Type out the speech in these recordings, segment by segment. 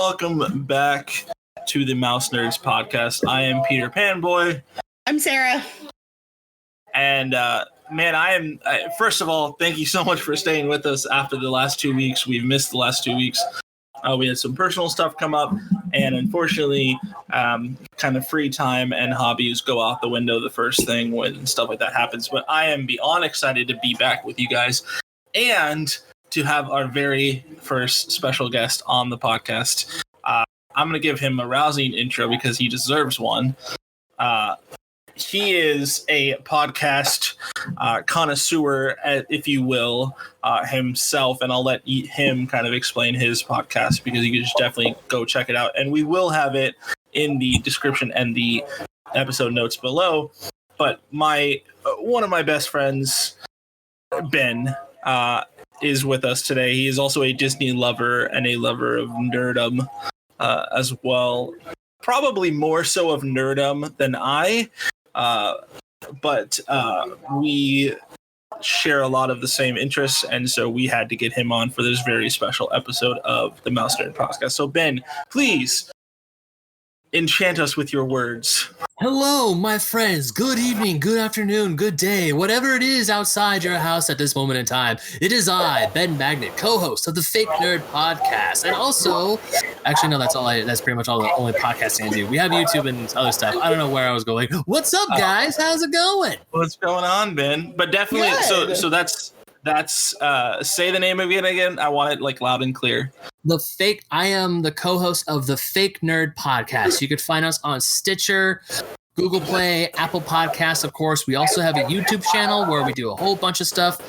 welcome back to the MouseNerds Podcast. I am Peter Panboy. I'm Sarah. And man, first of all, thank you so much for staying with us after the last 2 weeks. We've missed the last 2 weeks. We had some personal stuff come up, and unfortunately, kind of free time and hobbies go out the window the first thing when stuff like that happens. But I am beyond excited to be back with you guys and to have our very first special guest on the podcast. I'm going to give him a rousing intro because he deserves one. He is a podcast connoisseur, if you will, himself, and I'll let him kind of explain his podcast because you can just definitely go check it out. And we will have it in the description and the episode notes below. But one of my best friends, Ben, is with us today. He is also a Disney lover and a lover of nerdum as well. Probably more so of nerdum than I. But we share a lot of the same interests, and so we had to get him on for this very special episode of the MouseNerds Podcast. So Ben, please enchant us with your words. Hello, my friends. Good evening, good afternoon, good day, whatever it is outside your house at this moment in time. It is I, Ben Magnet, co-host of the Fake Nerd Podcast, and also, actually, no, that's pretty much all the only podcasting I do. We have YouTube and other stuff. I don't know where I was going. What's up, guys? How's it going? What's going on, Ben? But definitely, so that's say the name again. I want it like loud and clear. I am the co-host of the Fake Nerd Podcast. You could find us on Stitcher, Google Play, Apple Podcasts, of course. We also have a YouTube channel where we do a whole bunch of stuff.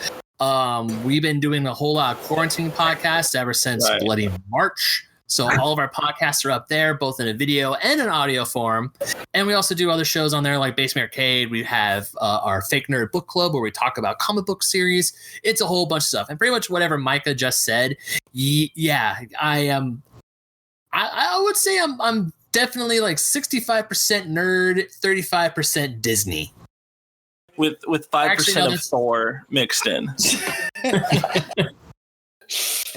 We've been doing a whole lot of quarantine podcasts ever since Bloody March. So all of our podcasts are up there, both in a video and an audio form. And we also do other shows on there like Basement Arcade. We have our Fake Nerd Book Club where we talk about comic book series. It's a whole bunch of stuff. And pretty much whatever Micah just said, yeah, I am. I would say I'm definitely like 65% nerd, 35% Disney. With 5% of Thor mixed in.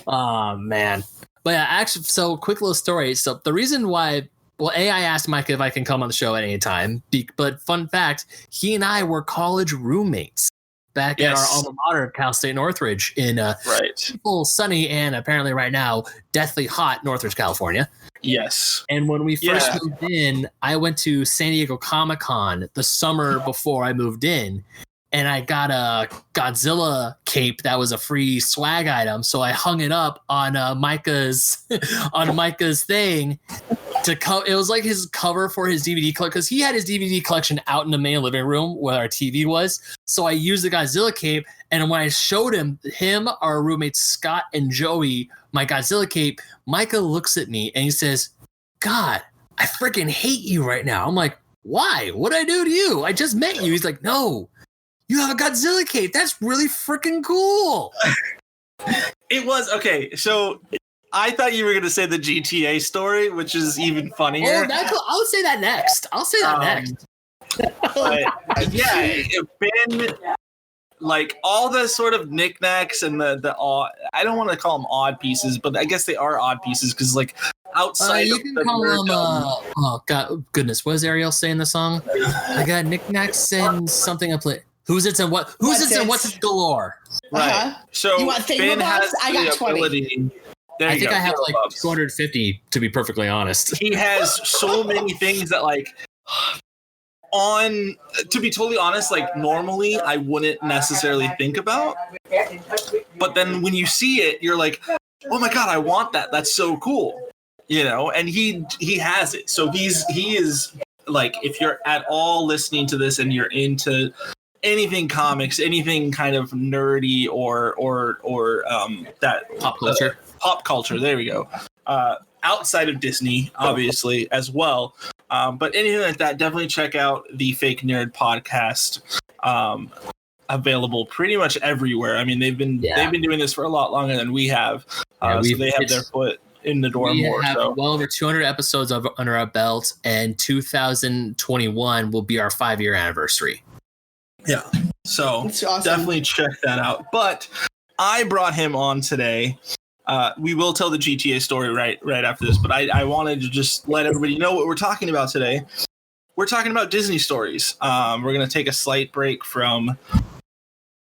Oh, man. But yeah, actually, so quick little story. So the reason why, I asked Mike if I can come on the show at any time. But fun fact, he and I were college roommates back at our alma mater, Cal State Northridge, in beautiful, sunny, and apparently right now, deathly hot Northridge, California. Yes. And when we first moved in, I went to San Diego Comic-Con the summer before I moved in. And I got a Godzilla cape that was a free swag item, so I hung it up on Micah's thing it was like his cover for his DVD collection because he had his DVD collection out in the main living room where our TV was. So I used the Godzilla cape, and when I showed him, our roommates Scott and Joey, my Godzilla cape, Micah looks at me and he says, "God, I freaking hate you right now." I'm like, "Why? What'd I do to you? I just met you." He's like, "No. You have a Godzilla cape. That's really freaking cool." It was okay. So I thought you were going to say the GTA story, which is even funnier. Oh, I'll say that next. But yeah, Ben, like all the sort of knickknacks and the odd, I don't want to call them odd pieces, but I guess they are odd pieces because like outside you of can the call them. nerdom, Oh God, goodness, what does Ariel say in the song? I got knickknacks and something up. Who's it and what? Who's it and what's it galore? Right. So you want Ben has I got 20. I think I have like 250 to be perfectly honest. He has so many things that like to be totally honest, like normally I wouldn't necessarily think about. But then when you see it, you're like, "Oh my God, I want that. That's so cool." You know, and he has it. So he is like, if you're at all listening to this and you're into anything comics, anything kind of nerdy or that pop culture. There we go. Outside of Disney, obviously, as well. But anything like that, definitely check out the Fake Nerd Podcast. Available pretty much everywhere. I mean, they've been doing this for a lot longer than we have. So they have their foot in the door more. We have well over 200 episodes under our belt, and 2021 will be our 5-year anniversary. Yeah. So awesome. Definitely check that out. But I brought him on today We will tell the GTA story right after this, but I wanted to just let everybody know what we're talking about today. We're talking about Disney stories. We're going to take a slight break from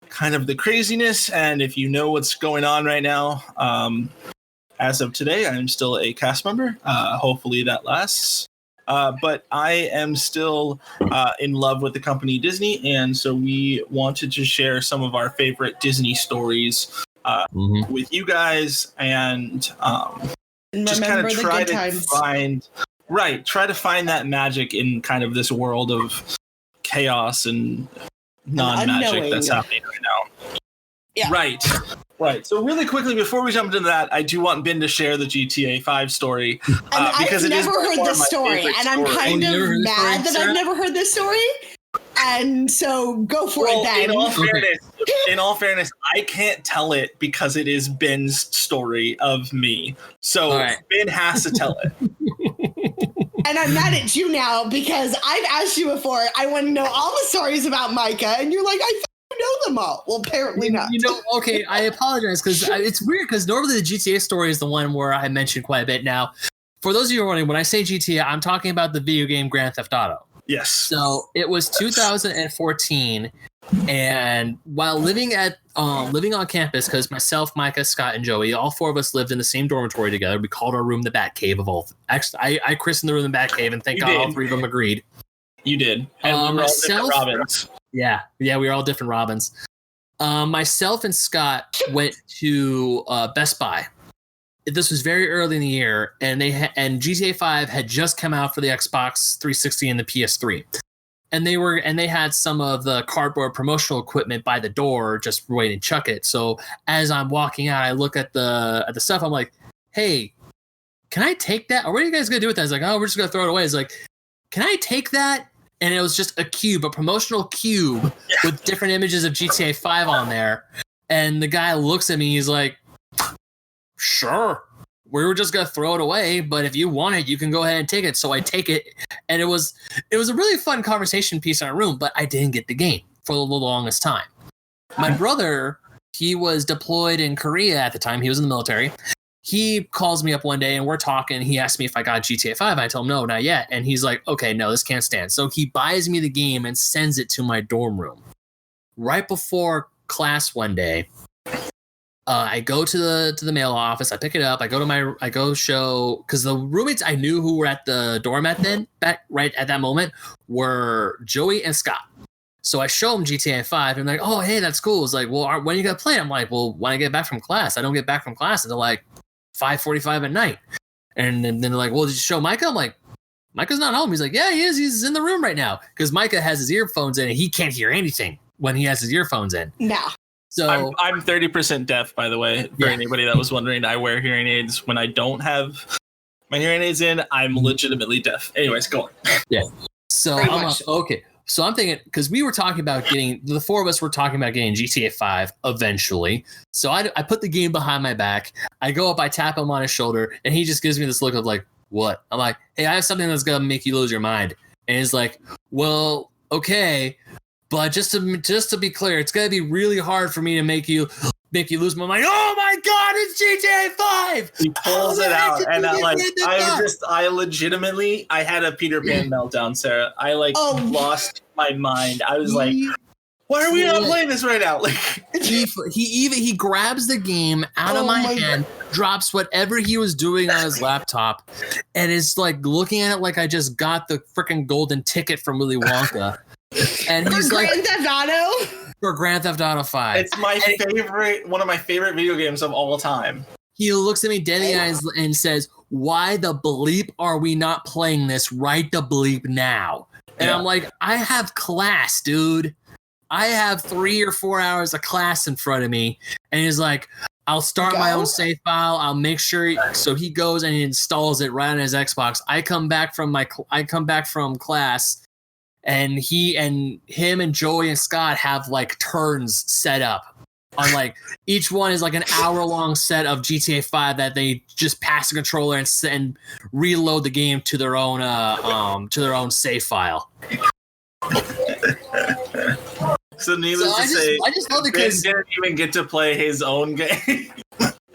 kind of the craziness, and if you know what's going on right now, as of today, I'm still a cast member. Hopefully that lasts. But I am still in love with the company Disney, and so we wanted to share some of our favorite Disney stories with you guys, and just kind of try to find that magic in kind of this world of chaos and non-magic that's happening right now. Yeah. Right. So really quickly, before we jump into that, I do want Ben to share the GTA 5 story. Because I've never heard this story, and I'm kind of mad that I've never heard this story. And so go for it then. In all fairness, I can't tell it because it is Ben's story of me. So Ben has to tell it. And I'm mad at you now because I've asked you before. I want to know all the stories about Micah, and you're like, I know them all. Well, apparently not. Okay, I apologize because it's weird because normally the GTA story is the one where I mentioned quite a bit. Now, for those of you who are wondering, when I say GTA, I'm talking about the video game Grand Theft Auto. Yes. So it was 2014, and while living on campus, because myself, Micah, Scott, and Joey, all four of us lived in the same dormitory together. We called our room the Bat Cave of all. Actually, I christened the room the Bat Cave, and thank God all three of them agreed. You did. And we were all different Robins. Yeah, we were all different Robins. Myself and Scott went to Best Buy. This was very early in the year, and and GTA 5 had just come out for the Xbox 360 and the PS3. And they had some of the cardboard promotional equipment by the door, just waiting to chuck it. So as I'm walking out, I look at the stuff. I'm like, "Hey, can I take that? Or what are you guys gonna do with that?" I was like, "Oh, we're just gonna throw it away." It's like, "Can I take that?" And it was just a cube, a promotional cube with different images of GTA 5 on there. And the guy looks at me. He's like, "Sure, we were just gonna throw it away, but if you want it, you can go ahead and take it." So I take it, and it was a really fun conversation piece in our room. But I didn't get the game for the longest time. My brother, he was deployed in Korea at the time. He was in the military. He calls me up one day and we're talking. He asked me if I got GTA 5. I told him no, not yet. And he's like, "Okay, no, this can't stand." So he buys me the game and sends it to my dorm room. Right before class one day, I go to the mail office. I pick it up. I go show, because the roommates I knew who were at the doormat right at that moment were Joey and Scott. So I show them GTA 5 and they're like, "Oh, hey, that's cool." It's like, "Well, when are you gonna play it?" I'm like, "Well, when I get back from class." I don't get back from class until like 5:45 at night. And then they're like, "Well, did you show Micah?" I'm like, "Micah's not home." He's like, "Yeah, he is. He's in the room right now." Because Micah has his earphones in and he can't hear anything when he has his earphones in. No. So I'm 30% deaf, by the way, for anybody that was wondering. I wear hearing aids when I don't have my hearing aids in. I'm legitimately deaf. Anyways, go on. Yeah. So I'm like, okay. So I'm thinking, because we were talking about the four of us were talking about getting GTA 5 eventually. So I put the game behind my back. I go up, I tap him on his shoulder, and he just gives me this look of like, "What?" I'm like, "Hey, I have something that's going to make you lose your mind." And he's like, "Well, okay, but just to be clear, it's going to be really hard for me to make you lose my mind." "Oh my God, it's GTA 5!" He pulls it out, and I legitimately had a Peter Pan meltdown, Sarah. I lost my mind. I was like, "Why are we not playing this right now?" Like he grabs the game out of my hand, drops whatever he was doing on his laptop, and is like looking at it like I just got the freaking golden ticket from Willy Wonka. And he's like, Grand Theft Auto? For Grand Theft Auto 5. It's my favorite, one of my favorite video games of all time. He looks at me dead in the eyes and says, "Why the bleep are we not playing this right the bleep now?" And I'm like, "I have class, dude. I have 3 or 4 hours of class in front of me." And he's like, "I'll start my own save file. I'll make sure." So he goes and he installs it right on his Xbox. I come back from class. And him and Joey and Scott have like turns set up on like each one is like an hour-long set of GTA 5 that they just pass the controller and reload the game to their own save file. So needless to say, I just love it because Ben didn't even get to play his own game.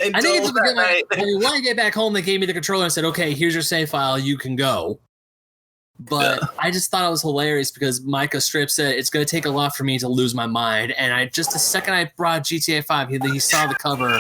I think it's because when I get back home, they gave me the controller and said, "Okay, here's your save file. You can go." But I just thought it was hilarious because Micah strip said it's going to take a lot for me to lose my mind, and the second I brought GTA 5, he saw the cover,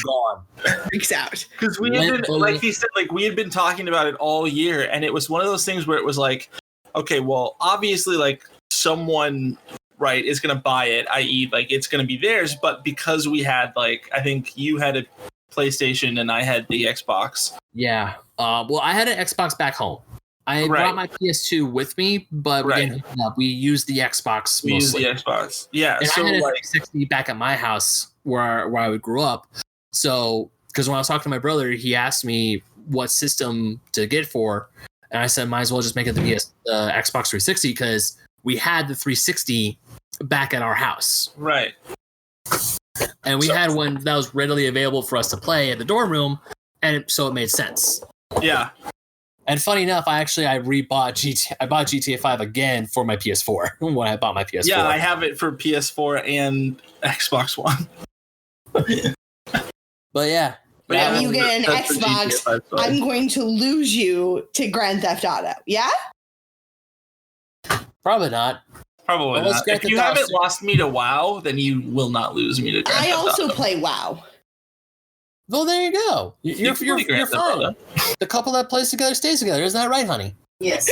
gone, freaks out. Because we had been, like he said, like we had been talking about it all year, and it was one of those things where it was like, okay, well, obviously, like someone, right, is going to buy it, i.e., like it's going to be theirs, but because we had, like, I think you had a PlayStation and I had the Xbox. Yeah. Well, I had an Xbox back home. I brought my PS2 with me, but we didn't hook it up. We used the Xbox mostly. Used the Xbox. Yeah. And so I had a 360 back at my house where I would grow up. So, because when I was talking to my brother, he asked me what system to get for, and I said, might as well just make it the Xbox 360 because we had the 360 back at our house. Right. And we had one that was readily available for us to play at the dorm room, and so it made sense. Yeah. And funny enough, I bought GTA 5 again for my PS4 when I bought my PS4. Yeah, I have it for PS4 and Xbox One. But yeah. When you get an Xbox, I'm going to lose you to Grand Theft Auto. Yeah? Probably not. Probably not. If you haven't lost me to WoW, then you will not lose me to Grand Theft Auto. I also play WoW. Well, there you go. You're fine. The couple that plays together stays together. Isn't that right, honey? Yes.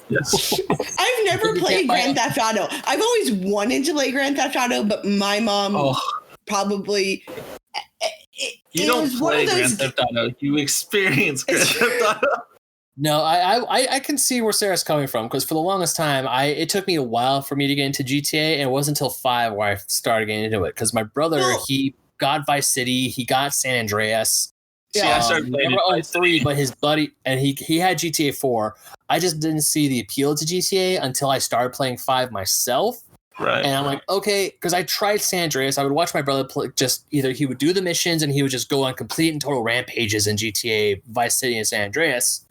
Yes. I've never played Grand Theft Auto. I've always wanted to play Grand Theft Auto, but my mom probably... You don't play Grand Theft Auto. You experience Grand Theft Auto. No, I can see where Sarah's coming from because for the longest time, it took me a while for me to get into GTA, and it wasn't until 5 where I started getting into it because my brother, he got Vice City, he got San Andreas. Yeah, I started playing never 3, but his buddy, and he had GTA 4. I just didn't see the appeal to GTA until I started playing 5 myself. Right. And I'm like, okay, because I tried San Andreas. I would watch my brother play, just either he would do the missions and he would just go on complete and total rampages in GTA, Vice City, and San Andreas.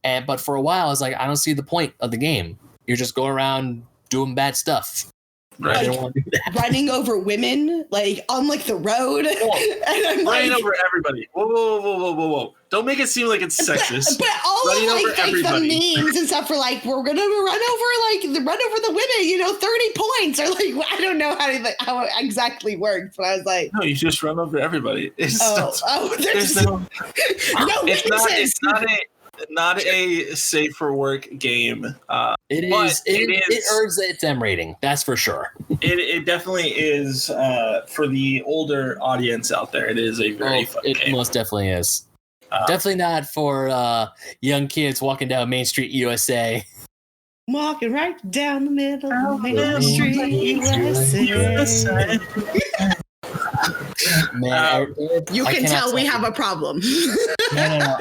But for a while, I was like, I don't see the point of the game. You're just going around doing bad stuff. Right. I don't want to do that. Running over women, like on like the road. And I'm running over everybody. Whoa. Don't make it seem like it's sexist. But all running of like the memes and stuff for like, we're gonna run over the women, 30 points. Or like, I don't know how it exactly works, but I was like, no, you just run over everybody. There's no it's not a safe for work game. It earns its M rating. That's for sure. It definitely is for the older audience out there. It is a very fun game. It most definitely is. Definitely not for young kids walking down Main Street, USA. Walking right down the middle of Main Street, USA. Man, you can tell we have a problem. No.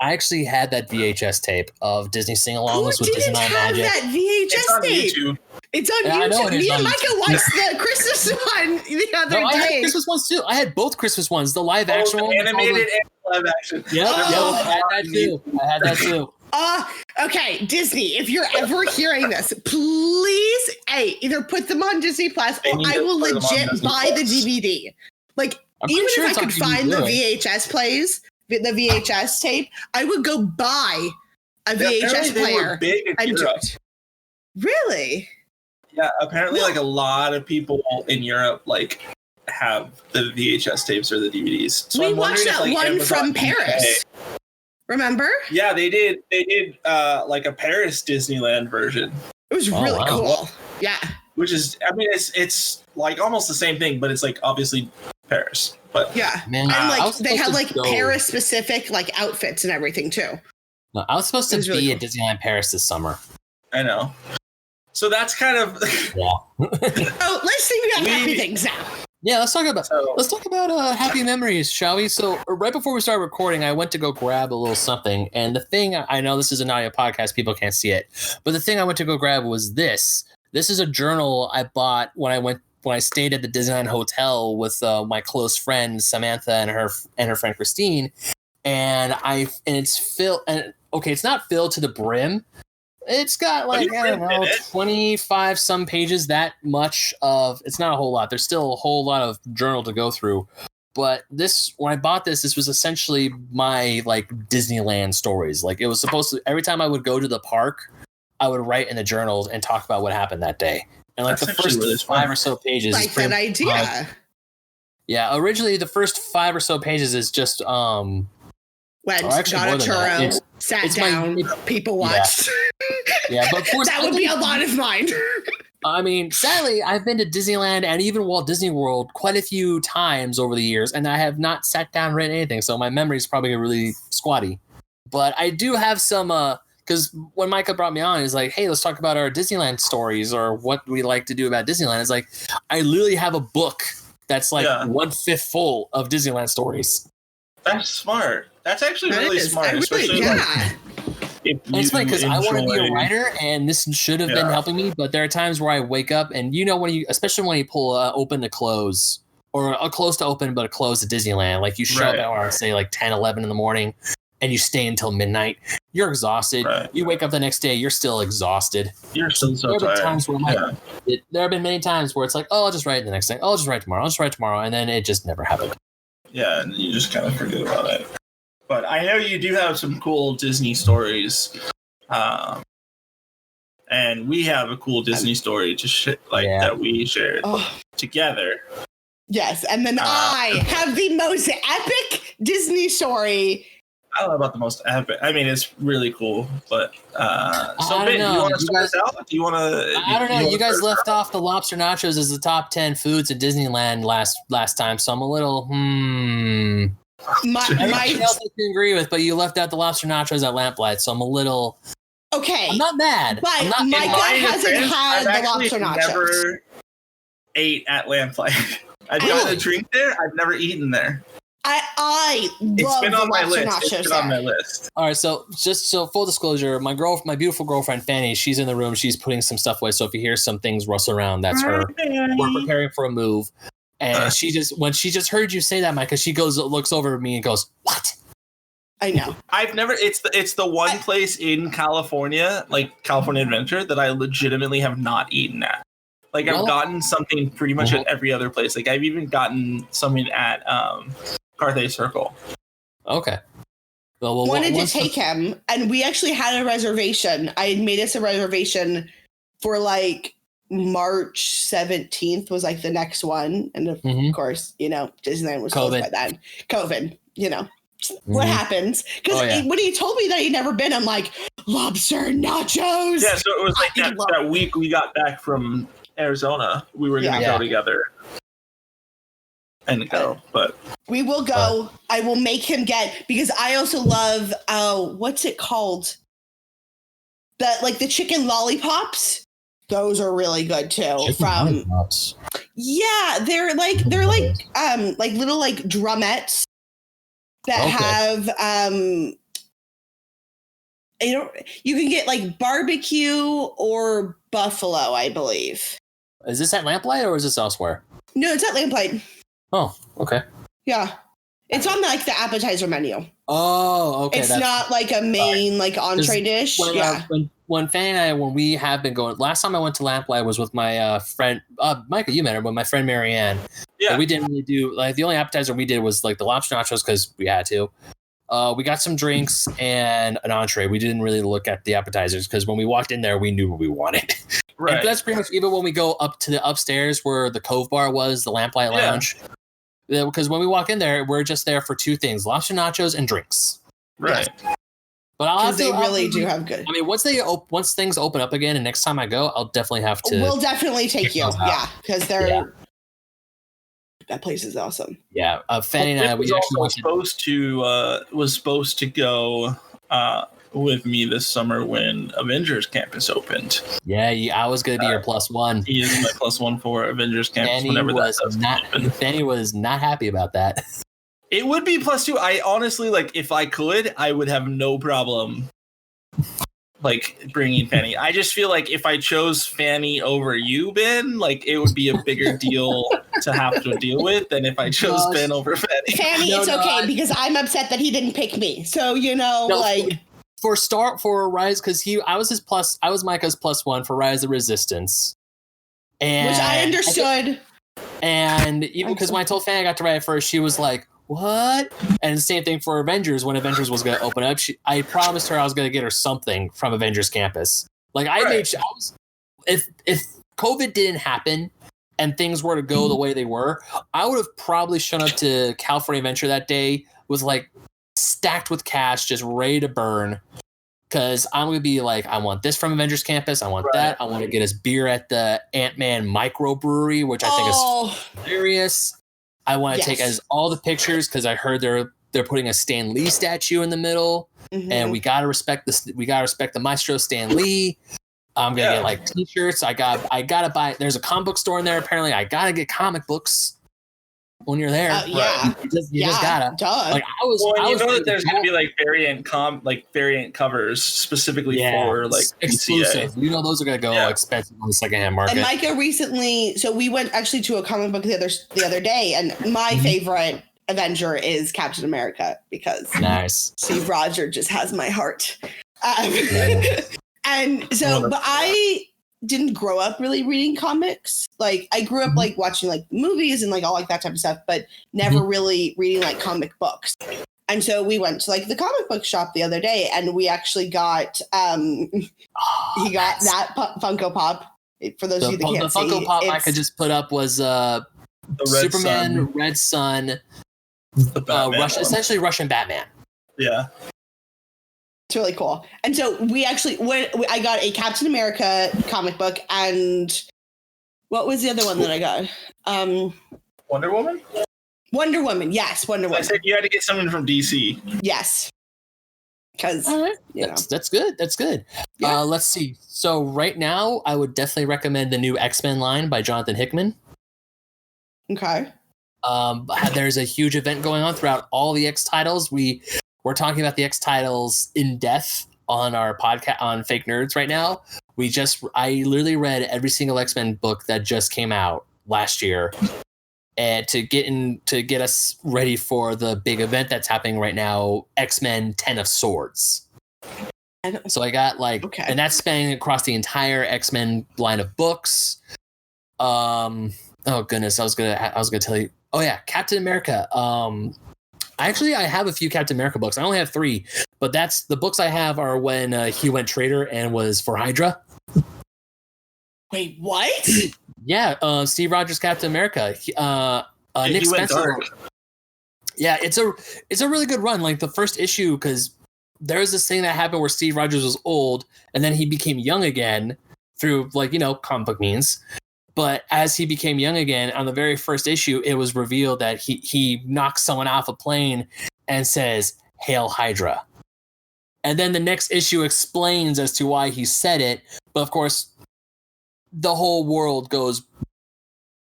I actually had that VHS tape of Disney sing-alongs with Disneyland Magic. That VHS tape? YouTube. It's on YouTube. Me and Micah watched the Christmas one the other day. I had Christmas ones too. I had both Christmas ones, the live action one. Animated and live action. Yep, I had that too. Okay, Disney, if you're ever hearing this, please, either put them on Disney Plus or I will legit buy the DVD. Like, even if I could find the VHS the VHS tape, I would go buy a VHS player. And do it. Really? Yeah, apparently, like a lot of people in Europe, like have the VHS tapes or the DVDs. So we watched that one Amazon from Paris. Remember? Yeah, they did. Like a Paris Disneyland version. It was really cool. Yeah. Which is, I mean, it's like almost the same thing, but it's like obviously Paris. But yeah, man, and like they had like Paris specific like outfits and everything too. No, I was supposed to be at Disneyland Paris this summer. I know. So that's kind of let's think about happy things now. Yeah, let's talk about happy memories, shall we? So right before we started recording, I went to go grab a little something, and the thing, I know this is an audio podcast, people can't see it, but the thing I went to go grab was this. This is a journal I bought when I stayed at the Disneyland Hotel with my close friend Samantha and her friend Christine, and it's filled. And okay, it's not filled to the brim. It's got like, I don't know, 25 some pages, that much of, it's not a whole lot. There's still a whole lot of journal to go through. But when I bought this was essentially my like Disneyland stories. Like it was supposed to, every time I would go to the park, I would write in the journals and talk about what happened that day. And like That's the first really 5 or so pages. Like that idea. Yeah, originally the first 5 or so pages is just went, got a churro, sat down, people watched. Yeah, but of course that would be a lot of mine. I mean, sadly, I've been to Disneyland and even Walt Disney World quite a few times over the years, and I have not sat down and written anything, so my memory is probably really squatty. But I do have some, because when Micah brought me on, he's like, hey, let's talk about our Disneyland stories or what we like to do about Disneyland. It's like, I literally have a book that's like 1/5 full of Disneyland stories. That's smart. That's actually really smart. Especially and it's funny because I want to be a writer, and this should have been helping me. But there are times where I wake up, and especially when you pull open to close, or a close to open but a close to Disneyland, like you show up at, or say like 10, 11 in the morning, and you stay until midnight. You're exhausted. Right. You wake up the next day, you're still exhausted. You're still so tired. There have been many times where it's like, oh, I'll just write the next thing. Oh, I'll just write tomorrow, and then it just never happened. Yeah, and you just kind of forget about it. But I know you do have some cool Disney stories, and we have a cool Disney story that we shared together. Yes, and then I have the most epic Disney story. I don't know about the most epic. I mean, it's really cool, but so Ben, do you want to start us out? Do you want to? I don't know. You guys left off the lobster nachos as the top 10 foods at Disneyland last time, so I'm a little Everything else I can agree with, but you left out the lobster nachos at Lamplight, so I'm a little. Okay, I'm not mad. But Micah hasn't had the lobster nachos. I've never ate at Lamplight. I've gotten a drink there. I've never eaten there. I love the lobster nachos. It's been on my list. All right, so full disclosure, my beautiful girlfriend Fanny, she's in the room. She's putting some stuff away. So if you hear some things rustle around, that's her. We're preparing for a move. And when she just heard you say that, Micah, she looks over at me and goes, "What?" I know. I've never. It's the one place in California, like California Adventure, that I legitimately have not eaten at. Like I've gotten something pretty much at every other place. Like I've even gotten something at Carthay Circle. Okay. Well, wanted to take him, and we actually had a reservation. I had made us a reservation for like March 17th was like the next one. And of course, Disneyland was closed by then. COVID, what happens? Because when he told me that he'd never been, I'm like, lobster nachos. Yeah, so it was like that week we got back from Arizona. We were going to go together and go, but we will go. I will make him because I also love, what's it called? The chicken lollipops. Those are really good too. They're like little like drumettes that have you can get like barbecue or buffalo, I believe. Is this at Lamplight or is this elsewhere? No, it's at Lamplight. Oh, okay. Yeah. It's on like the appetizer menu. Oh, okay. It's not like a main like entree dish. When Fanny and I, when we have been going, last time I went to Lamplight was with my friend, Michael, you met her, but my friend Marianne. Yeah. And we didn't really do, like, the only appetizer we did was like the lobster nachos because we had to. We got some drinks and an entree. We didn't really look at the appetizers because when we walked in there, we knew what we wanted. Right. And that's pretty much even when we go up to the upstairs where the Cove Bar was, the Lamplight Lounge. Because when we walk in there, we're just there for two things: lobster nachos and drinks. Right. But they really do have good. I mean, once things open up again, and next time I go, I'll definitely have to. We'll definitely take you. Yeah, because that place is awesome. Yeah, Fanny and I was supposed to go with me this summer when Avengers Campus opened. Yeah, I was going to be your +1. He is my +1 for Avengers Campus. Fanny was not happy about that. It would be +2. I honestly, like, if I could, I would have no problem, like, bringing Fanny. I just feel like if I chose Fanny over you, Ben, like, it would be a bigger deal to have to deal with than if I chose Ben over Fanny. It's okay because I'm upset that he didn't pick me. So, for Rise, because I was Micah's +1 for Rise of Resistance. Which I understood. And even because when I told Fanny I got to write it first, she was like, what? And the same thing for Avengers. When Avengers was going to open up, I promised her I was going to get her something from Avengers Campus. Like I made sure if COVID didn't happen and things were to go the way they were, I would have probably shown up to California Adventure that day with like stacked with cash, just ready to burn. Because I'm going to be like, I want this from Avengers Campus. I want that. I want to get us beer at the Ant-Man microbrewery, which I think is hilarious. I want to take as all the pictures because I heard they're putting a Stan Lee statue in the middle, and we gotta respect the maestro Stan Lee. I'm gonna get like T-shirts. I gotta buy. There's a comic book store in there. Apparently, I gotta get comic books when you're there. You just gotta. Like I was that there's gonna be like variant covers specifically for like exclusive. DCA. You know those are gonna go expensive on the secondhand market. And Micah recently, so we went actually to a comic book the other day, and my favorite Avenger is Captain America because Steve Rogers just has my heart. And so, but I didn't grow up really reading comics. Like I grew up like watching like movies and like all like that type of stuff, but never really reading like comic books. And so we went to like the comic book shop the other day, and we actually got he got that Funko Pop. For those of you that can't see, the Funko Pop I could just put up was Superman, Red Sun, essentially Russian Batman. Yeah. It's really cool. And so we actually I got a Captain America comic book, and what was the other one that I got? Wonder Woman? Wonder Woman, yes, Wonder Woman. I said you had to get something from DC. Yes. Because that's good. That's good. Yeah. Let's see. So right now, I would definitely recommend the new X-Men line by Jonathan Hickman. Okay. There's a huge event going on throughout all the X titles. We're talking about the X titles in depth on our podcast on Fake Nerds right now. I literally read every single X-Men book that just came out last year, and to get us ready for the big event that's happening right now, X-Men 10 of Swords. So I got and that's spanning across the entire X-Men line of books. Oh goodness, I was gonna tell you. Oh yeah, Captain America. Actually, I have a few Captain America books. I only have 3, but that's the books I have are when he went traitor and was for Hydra. Wait, what? Yeah, Steve Rogers Captain America. Nick Spencer. Yeah, it's a really good run. Like the first issue, because there's this thing that happened where Steve Rogers was old and then he became young again through comic book means. But as he became young again, on the very first issue, it was revealed that he knocks someone off a plane and says, "Hail Hydra." And then the next issue explains as to why he said it. But of course, the whole world goes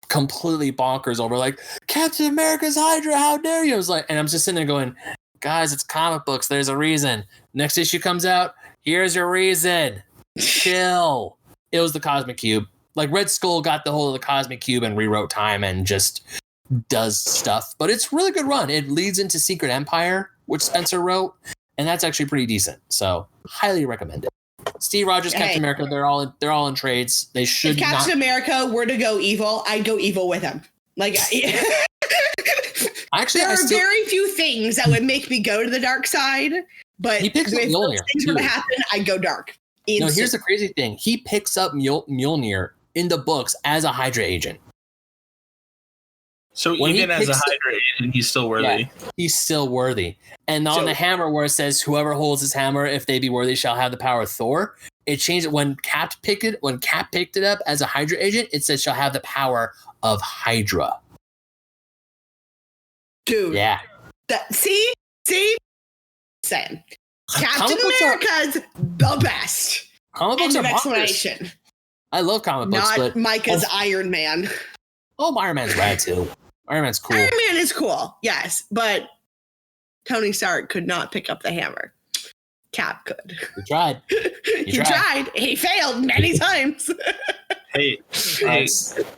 completely bonkers over like, Captain America's Hydra, how dare you? I was like, and I'm just sitting there going, guys, it's comic books. There's a reason. Next issue comes out. Here's your reason. Chill. It was the Cosmic Cube. Like Red Skull got the whole of the Cosmic Cube and rewrote time and just does stuff. But it's a really good run. It leads into Secret Empire, which Spencer wrote, and that's actually pretty decent. So highly recommend it. Steve Rogers, Captain America, they're all in trades. They should. If Captain America were to go evil, I'd go evil with him. Like actually, there are very few things that would make me go to the dark side. But he picks up Mjolnir. Things were to happen, I'd go dark. No, here's the crazy thing. He picks up Mjolnir in the books as a Hydra agent. So when even as a Hydra agent, he's still worthy. Yeah, he's still worthy. And on the hammer where it says, whoever holds his hammer, if they be worthy, shall have the power of Thor. It changed it when Cap picked it up as a Hydra agent, it says shall have the power of Hydra. Dude. Yeah. See? Saying. Captain America's the best. Comic books are explanation. I love comic books, but Micah's Iron Man. Oh, Iron Man's rad too. Iron Man's cool. Iron Man is cool, yes, but Tony Stark could not pick up the hammer. Cap could. He tried. He tried. He failed many times. Hey, did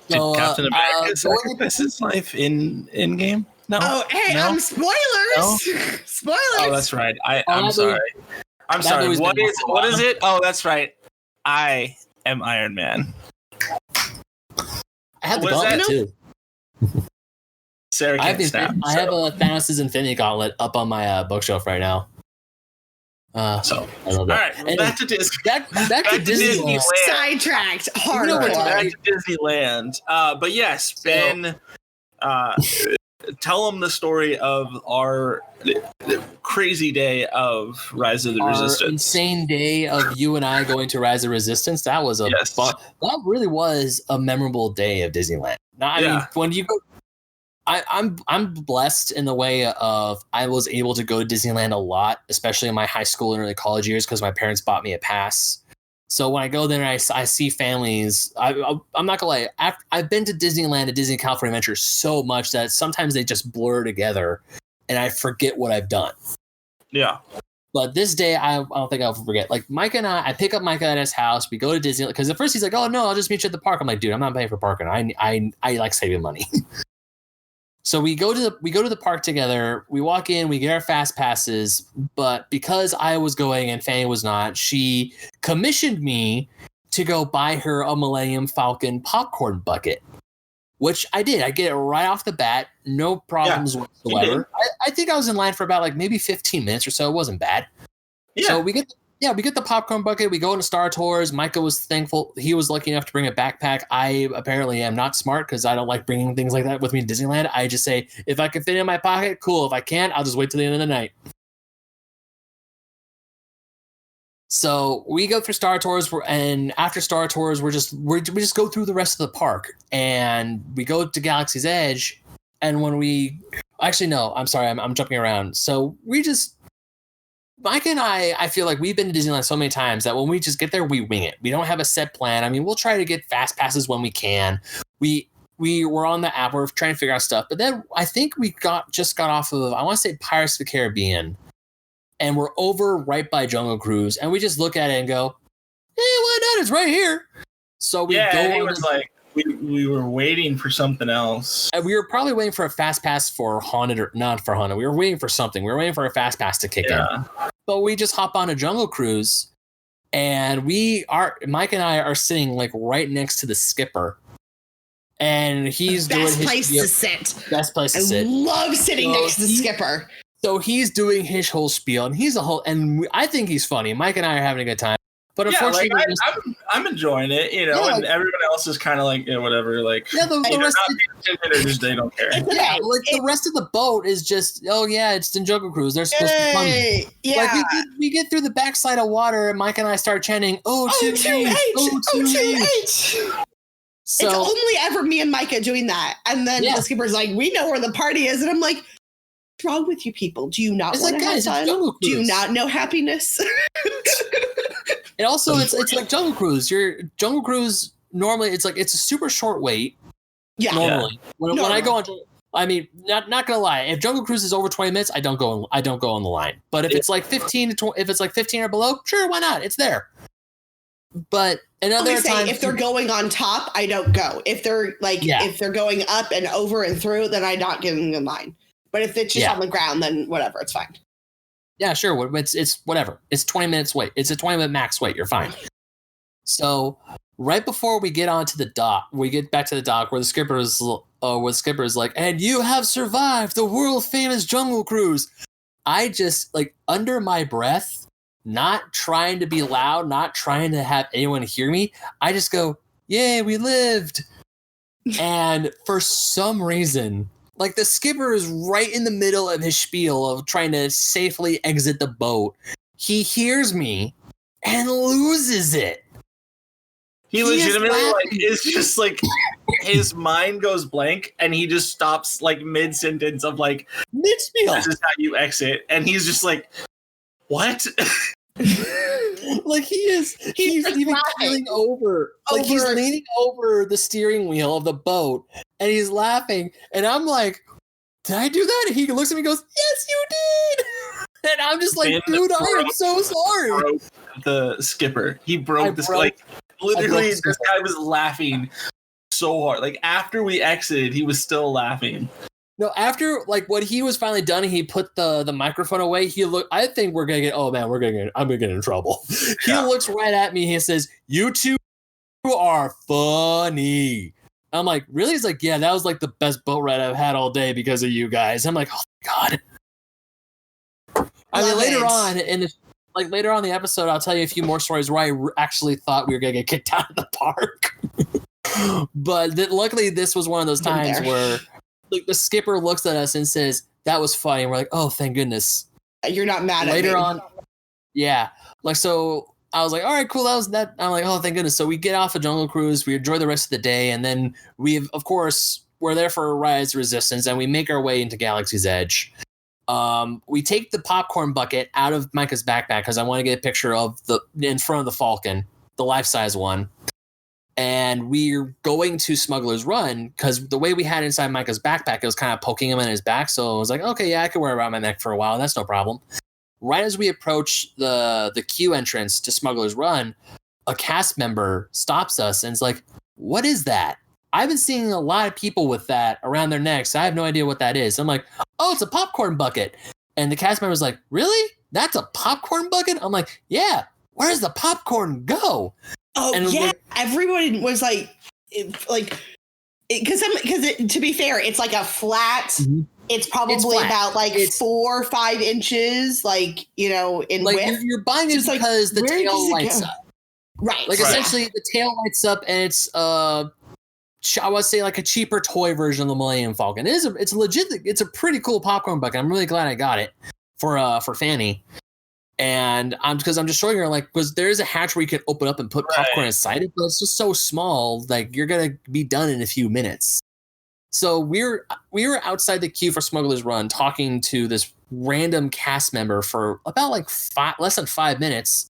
Captain America sacrifice his life in game? No. Oh, hey, no? Spoilers. No? Spoilers. Oh, that's right. I'm sorry. I'm sorry. What is it? Oh, that's right. I am Iron Man. I have the gauntlet too. Sarah can't snap. I have a Thanos' Infinity Gauntlet up on my bookshelf right now. I love that. All right, back to Disney. Back to Disneyland. Sidetracked. Hard. Back to Disneyland. But yes, Ben, tell them the story of our crazy day of Rise of the Resistance. Insane day of you and I going to Rise of the Resistance. That was that really was a memorable day of Disneyland. Now, I mean, when you go, I'm blessed in the way of I was able to go to Disneyland a lot, especially in my high school and early college years, because my parents bought me a pass. So when I go there and I see families, I'm not gonna lie, I've been to Disneyland and Disney California Adventure so much that sometimes they just blur together and I forget what I've done. Yeah. But this day, I don't think I'll forget. Like Micah and I pick up Micah at his house. We go to Disneyland because at first he's like, "Oh no, I'll just meet you at the park." I'm like, "Dude, I'm not paying for parking. I like saving money." So we go to the park together. We walk in, we get our fast passes, but because I was going and Fanny was not, she commissioned me to go buy her a Millennium Falcon popcorn bucket, which I did. I get it right off the bat, no problems whatsoever. I think I was in line for about like maybe 15 minutes or so. It wasn't bad. Yeah. So we get the popcorn bucket. We go into Star Tours. Micah was thankful. He was lucky enough to bring a backpack. I apparently am not smart because I don't like bringing things like that with me to Disneyland. I just say, if I can fit it in my pocket, cool. If I can't, I'll just wait till the end of the night. So we go through Star Tours, and after Star Tours, we just go through the rest of the park, and we go to Galaxy's Edge. And when I'm jumping around. So Mike and I feel like we've been to Disneyland so many times that when we just get there, we wing it. We don't have a set plan. I mean, we'll try to get fast passes when we can. We were on the app. We're trying to figure out stuff. But then I think we just got off of, I want to say Pirates of the Caribbean. And we're over right by Jungle Cruise. And we just look at it and go, why not? It's right here. So we go. We were waiting for something else. And we were probably waiting for a fast pass for Haunted or not for Haunted. We were waiting for something. We were waiting for a fast pass to kick in. But we just hop on a Jungle Cruise, and Mike and I are sitting like right next to the skipper. And he's doing his place to sit. Best place to sit. I love sitting next to the skipper. So he's doing his whole spiel, and I think he's funny. Mike and I are having a good time. But unfortunately, I'm enjoying it, and everyone else is kind of like, whatever. Like, the rest of they don't care. The rest of the boat is just, it's the Jungle Cruise. They're supposed to be funny. Yeah. Like we get through the backside of water, and Mike and I start chanting, O2H, O2H. So, it's only ever me and Micah doing that, and then the skipper's like, "We know where the party is," and I'm like, "What's wrong with you people? Do you not want to have fun? Do you not know happiness?" And also, it's like Jungle Cruise. Your Jungle Cruise normally it's a super short wait. Yeah. Normally, when I go on, I mean, not gonna lie. If Jungle Cruise is over 20 minutes, I don't go on the line. But if it's like 15 to 20, if it's like 15 or below, sure, why not? It's there. But another time, if they're going on top, I don't go. If they're if they're going up and over and through, then I'm not getting in line. But if it's just on the ground, then whatever, it's fine. Yeah, sure. It's whatever. It's 20 minutes wait. It's a 20-minute max wait. You're fine. So right before we get onto the dock, we get back to the dock where the skipper is like, "And you have survived the world famous Jungle Cruise." I just under my breath, not trying to be loud, not trying to have anyone hear me. I just go, "Yay, we lived!" And for some reason, the skipper is right in the middle of his spiel of trying to safely exit the boat. He hears me and loses it. He legitimately is just his mind goes blank and he just stops mid sentence of mid spiel. This is how you exit, and he's just like, what? He's even leaning over. He's leaning over the steering wheel of the boat and he's laughing. And I'm like, did I do that? And he looks at me and goes, "Yes, you did." And I'm just like, dude, I am so sorry. Broke the skipper. He broke this. Literally, this guy was laughing so hard. After we exited, he was still laughing. No, after when he was finally done and he put the microphone away, I think we're gonna get. Oh man, I'm gonna get in trouble. He looks right at me. He says, "You two are funny." I'm like, really? He's like, yeah, that was like the best boat ride I've had all day because of you guys. I'm like, oh my God. I mean, later on in the episode, I'll tell you a few more stories where I actually thought we were going to get kicked out of the park. But luckily, this was one of those times where like, the skipper looks at us and says, that was funny. And we're like, oh, thank goodness. You're not mad later at me. on. Yeah. Like, so I was like, all right, cool. That was that. I'm like, oh, thank goodness. So we get off a Jungle Cruise. We enjoy the rest of the day. And then of course, we're there for Rise Resistance and we make our way into Galaxy's Edge. We take the popcorn bucket out of Micah's backpack because I want to get a picture of in front of the Falcon, the life-size one. And we're going to Smuggler's Run because the way we had inside Micah's backpack, it was kind of poking him in his back. So I was like, okay, yeah, I can wear it around my neck for a while. That's no problem. Right as we approach the queue entrance to Smuggler's Run, a cast member stops us and is like, what is that? I've been seeing a lot of people with that around their necks. I have no idea what that is. I'm like, oh, it's a popcorn bucket. And the cast member's like, really? That's a popcorn bucket? I'm like, yeah. Where does the popcorn go? Oh, and yeah. Everyone was like, because to be fair, it's like a flat. Mm-hmm. It's probably about like 4 or 5 inches, like, in like width. You're buying it because the tail lights up. Right. Like essentially the tail lights up and it's I would say like a cheaper toy version of the Millennium Falcon. It's legit. It's a pretty cool popcorn bucket. I'm really glad I got it for Fanny. And I'm just showing her like, because there is a hatch where you can open up and put popcorn inside it, but it's just so small, like you're gonna be done in a few minutes. So we were outside the queue for Smuggler's Run talking to this random cast member for about like less than 5 minutes.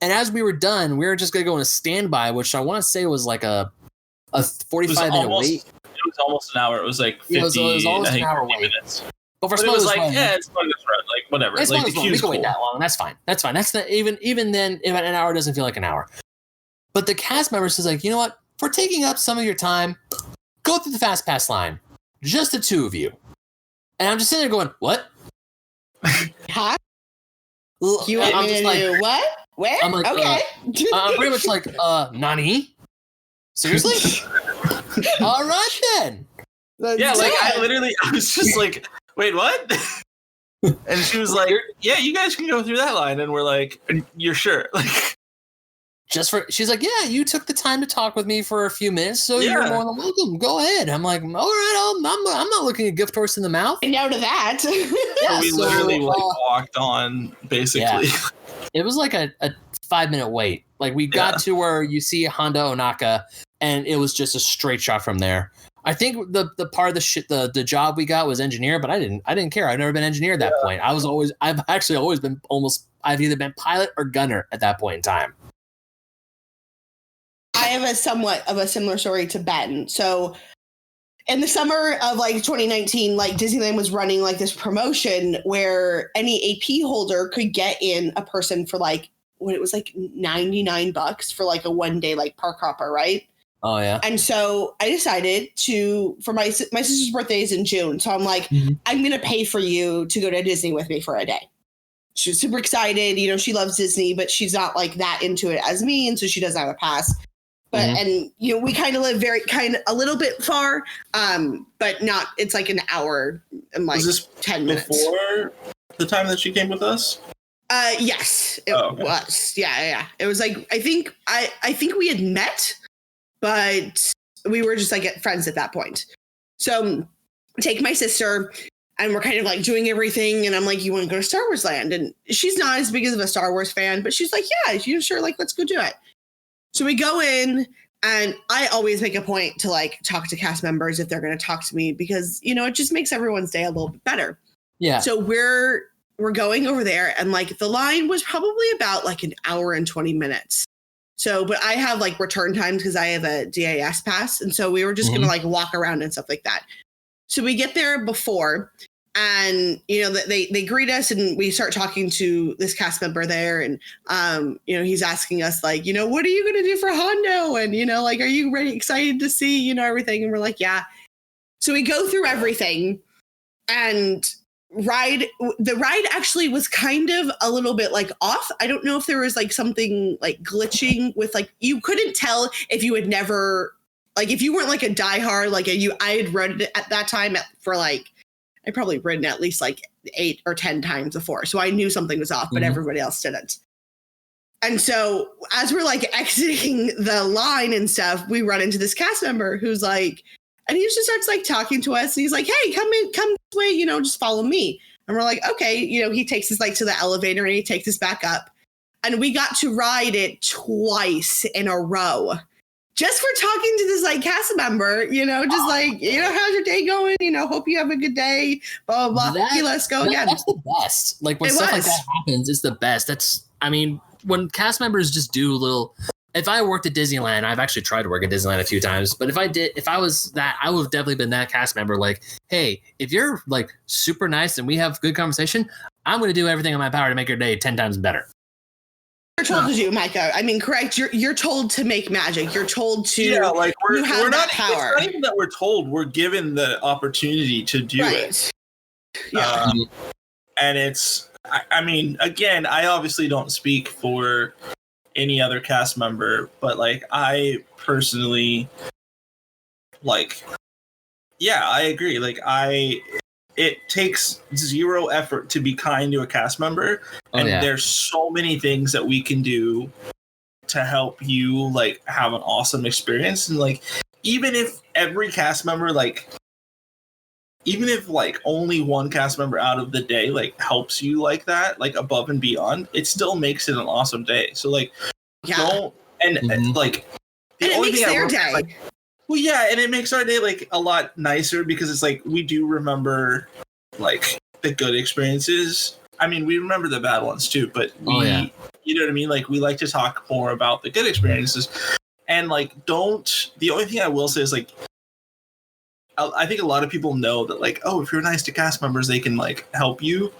And as we were done, we were just gonna go in a standby, which I want to say was like a 45-minute wait. It was almost an hour. It was like 50. It was almost an hour wait. Minutes. But it was like, it's Smuggler's Run, like whatever. It's like the queue's we can wait that long. That's fine. That's not even then. Even an hour doesn't feel like an hour. But the cast member says like, you know what? For taking up some of your time, go through the fast pass line. Just the two of you. And I'm just sitting there going, what? Huh? You want me to do what? Where? I'm like, okay. I'm pretty much like, Nani? Seriously? All right then. Yeah, like I was just like, wait, what? And she was like, yeah, you guys can go through that line. And we're like, you're sure? Like, she's like, yeah, you took the time to talk with me for a few minutes, so you're more than welcome. Go ahead. I'm like, all right, I'm not looking a gift horse in the mouth. And no to that. Yeah, we literally walked on, basically. Yeah. It was like a 5-minute wait. Like we got to where you see Honda Onaka, and it was just a straight shot from there. I think the part of the job we got was engineer, but I didn't care. I've never been engineer at that point. I've actually always been I've either been pilot or gunner at that point in time. I have a somewhat of a similar story to Ben. So in the summer of like 2019, like Disneyland was running like this promotion where any AP holder could get in a person for like what it was like $99 for like a 1-day like park hopper, right? Oh yeah. And so I decided for my sister's birthday is in June. So I'm like, I'm going to pay for you to go to Disney with me for a day. She was super excited. She loves Disney, but she's not like that into it as me. And so she doesn't have a pass. But, and we kind of live a little bit far, but not, it's like an hour and like was this 10 minutes. Before the time that she came with us? Yes, it was. Yeah. It was like, I think we had met, but we were just like friends at that point. So take my sister and we're kind of like doing everything. And I'm like, you want to go to Star Wars Land? And she's not as big of a Star Wars fan, but she's like, yeah, sure. Like, let's go do it. So we go in and I always make a point to like talk to cast members if they're going to talk to me because, it just makes everyone's day a little bit better. Yeah. So we're going over there and like the line was probably about like an hour and 20 minutes. So, but I have like return times because I have a DAS pass. And so we were just going to like walk around and stuff like that. So we get there before and, they greet us and we start talking to this cast member there. And, he's asking us like, what are you going to do for Hondo? And, like, are you excited to see, everything? And we're like, yeah. So we go through everything and the ride actually was kind of a little bit like off. I don't know if there was like something like glitching with like, you couldn't tell if you had never like if you weren't like a diehard, like I had read it at that time for like, I'd probably written at least like 8 or 10 times before. So I knew something was off, but everybody else didn't. And so as we're like exiting the line and stuff, we run into this cast member who's like, and he just starts like talking to us. And he's like, hey, come this way, you know, just follow me. And we're like, okay, you know, he takes us like to the elevator and he takes us back up. And we got to ride it twice in a row. Just for talking to this like cast member, you know, just like, you know, how's your day going? You know, hope you have a good day, blah, blah, blah. Okay, let's go again. That's the best. Like when stuff like that happens, it's the best. When cast members just do little, if I worked at Disneyland, I've actually tried to work at Disneyland a few times, but if I was that, I would have definitely been that cast member. Like, hey, if you're like super nice and we have good conversation, I'm going to do everything in my power to make your day 10 times better. You're told to do, Micah. I mean, correct. You're told to make magic. You're told to. Yeah, like we're not power. It's not even that we're told. We're given the opportunity to do it. Yeah. And it's. I mean, again, I obviously don't speak for any other cast member, but like I personally, like, yeah, I agree. Like it takes zero effort to be kind to a cast member, and there's so many things that we can do to help you like have an awesome experience. And like, even if every cast member, like, even if like only one cast member out of the day like helps you like that, like above and beyond, it still makes it an awesome day. So like, don't and like the and it only makes thing their day. Like, well, yeah, and it makes our day like a lot nicer because it's like we do remember like the good experiences. I mean, we remember the bad ones too, but you know what I mean? Like we like to talk more about the good experiences. And like the only thing I will say is like I think a lot of people know that like, oh, if you're nice to cast members, they can like help you.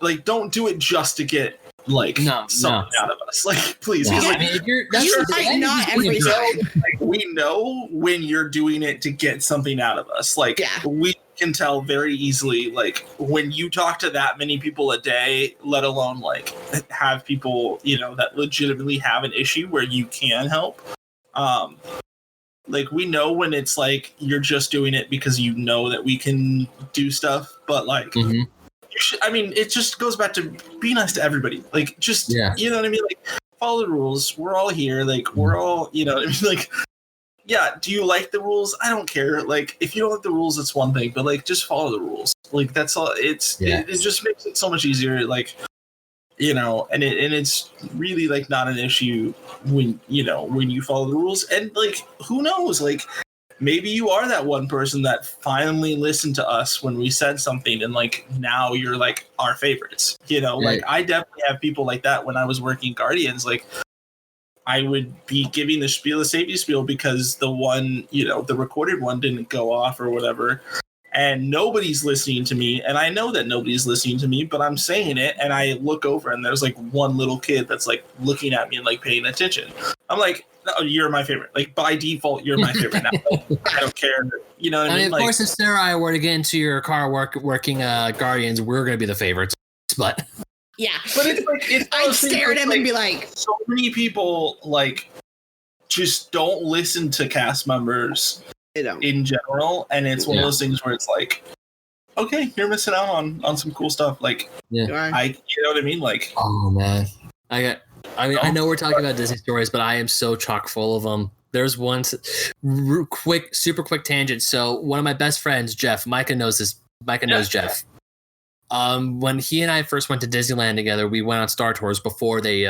Like, don't do it just to get like something out of us. Like, please. Yeah. Like, I mean, not every time. Like, we know when you're doing it to get something out of us. Like, we can tell very easily, like, when you talk to that many people a day, let alone like have people, you know, that legitimately have an issue where you can help. Like, we know when it's like you're just doing it because you know that we can do stuff, but like, you should, I mean, it just goes back to be nice to everybody. Like, just, you know what I mean? Like, follow the rules. We're all here. Like, we're all, you know what I mean? Like, yeah, do you like the rules? I don't care. Like, if you don't like the rules, it's one thing, but like, just follow the rules. Like, that's all. It just makes it so much easier. Like, you know, and it's really like not an issue when you follow the rules. And like, who knows? Like, maybe you are that one person that finally listened to us when we said something, and like now you're like our favorites. You know, like I definitely have people like that when I was working Guardians. Like, I would be giving the safety spiel because the one, you know, the recorded one didn't go off or whatever. And nobody's listening to me, and I know that nobody's listening to me, but I'm saying it, and I look over, and there's like one little kid that's like looking at me and like paying attention. I'm like, oh, you're my favorite. Like, by default, you're my favorite now. I don't care. You know what I mean? Of course, if Sarah and I were to get into your car working Guardians, we're going to be the favorites. But yeah, but it's like I'd stare at him and be like, so many people like just don't listen to cast members in general, and it's one of those things where it's like, okay, you're missing out on some cool stuff. Like, you know what I mean? Like, oh man, I know we're talking about Disney stories, but I am so chock full of them. There's one super quick tangent. So one of my best friends, Jeff, Micah knows this. Micah knows Jeff. When he and I first went to Disneyland together, we went on Star Tours before they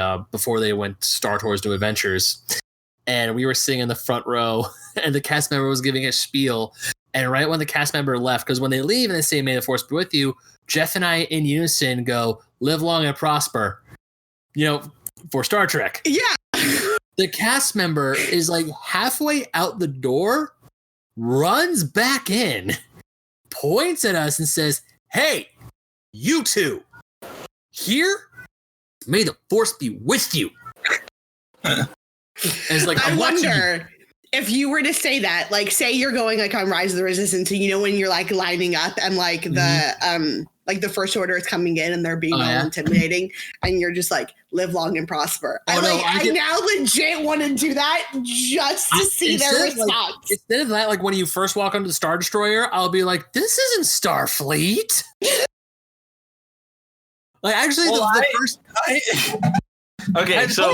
went Star Tours New Adventures. And we were sitting in the front row, and the cast member was giving a spiel. And right when the cast member left, because when they leave and they say, "May the Force be with you," Jeff and I in unison go, "Live long and prosper." You know, for Star Trek. Yeah. The cast member is like halfway out the door, runs back in, points at us, and says, "Hey, you two, here, may the Force be with you." And it's like, I wonder if you were to say that, like, say you're going like on Rise of the Resistance, and you know when you're like lining up and like the First Order is coming in and they're being all intimidating, and you're just like, live long and prosper. I now legit want to do that just to see their response. Like, instead of that, like when you first walk onto the Star Destroyer, I'll be like, this isn't Starfleet. Like, actually, funny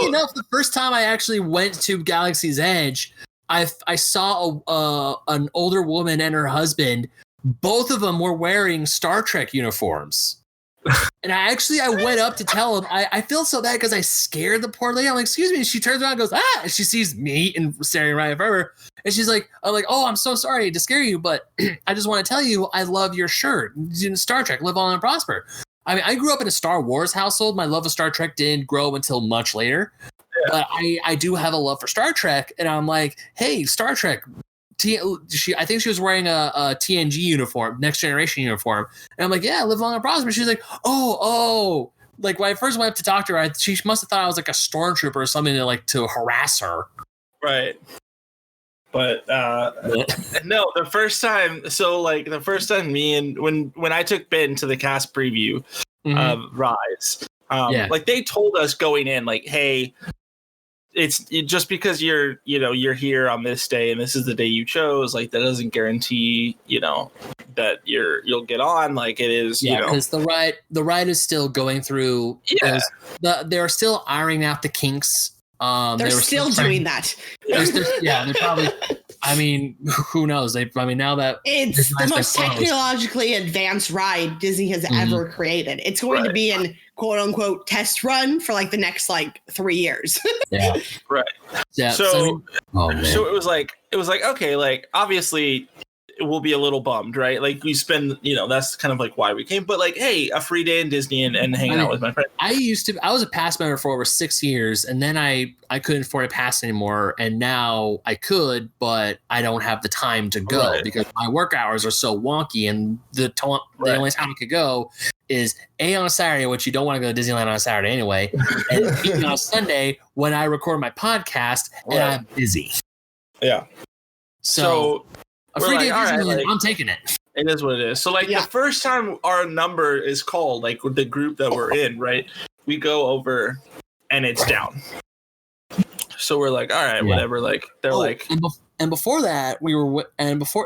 enough, the first time I actually went to Galaxy's Edge, I saw an older woman and her husband. Both of them were wearing Star Trek uniforms. And I went up to tell him, I feel so bad because I scared the poor lady. I'm like, excuse me. And she turns around and goes, ah, and she sees me and staring right at her. And she's like, oh, I'm so sorry to scare you, but I just want to tell you, I love your shirt. In Star Trek, live on and prosper. I mean, I grew up in a Star Wars household. My love of Star Trek didn't grow until much later. Yeah. But I do have a love for Star Trek. And I'm like, hey, Star Trek. I think she was wearing a TNG uniform, Next Generation uniform. And I'm like, yeah, live long and prosper. She's like, oh. Like, when I first went up to talk to her, she must have thought I was like a stormtrooper or something to harass her. Right. But no, the first time me and when I took Ben to the cast preview of Rise, like they told us going in, like, hey, it's just because you're here on this day and this is the day you chose, like that doesn't guarantee that you'll get on. Like it is, because the ride is still going through. Yeah, they're still ironing out the kinks. They're still doing that. They're probably. I mean, who knows? Now that it's the most technologically advanced ride Disney has ever created. It's going to be in quote unquote test run for like the next 3 years. Yeah. Right. Yeah. So it was like okay, like obviously we'll be a little bummed, right? Like we spend, that's kind of like why we came, but like, hey, a free day in Disney and hanging out with my friend. I was a pass member for over 6 years, and then I couldn't afford a pass anymore, and now I could, but I don't have the time to go because my work hours are so wonky, and the only time I could go is A, on a Saturday, which you don't want to go to Disneyland on a Saturday anyway, and B, on a Sunday when I record my podcast and I'm busy. Yeah. So a free day Disneyland, I'm taking it. It is what it is. So the first time our number is called, like with the group that we're in, right? We go over and it's down. So we're like, all right, whatever. Like they're and before that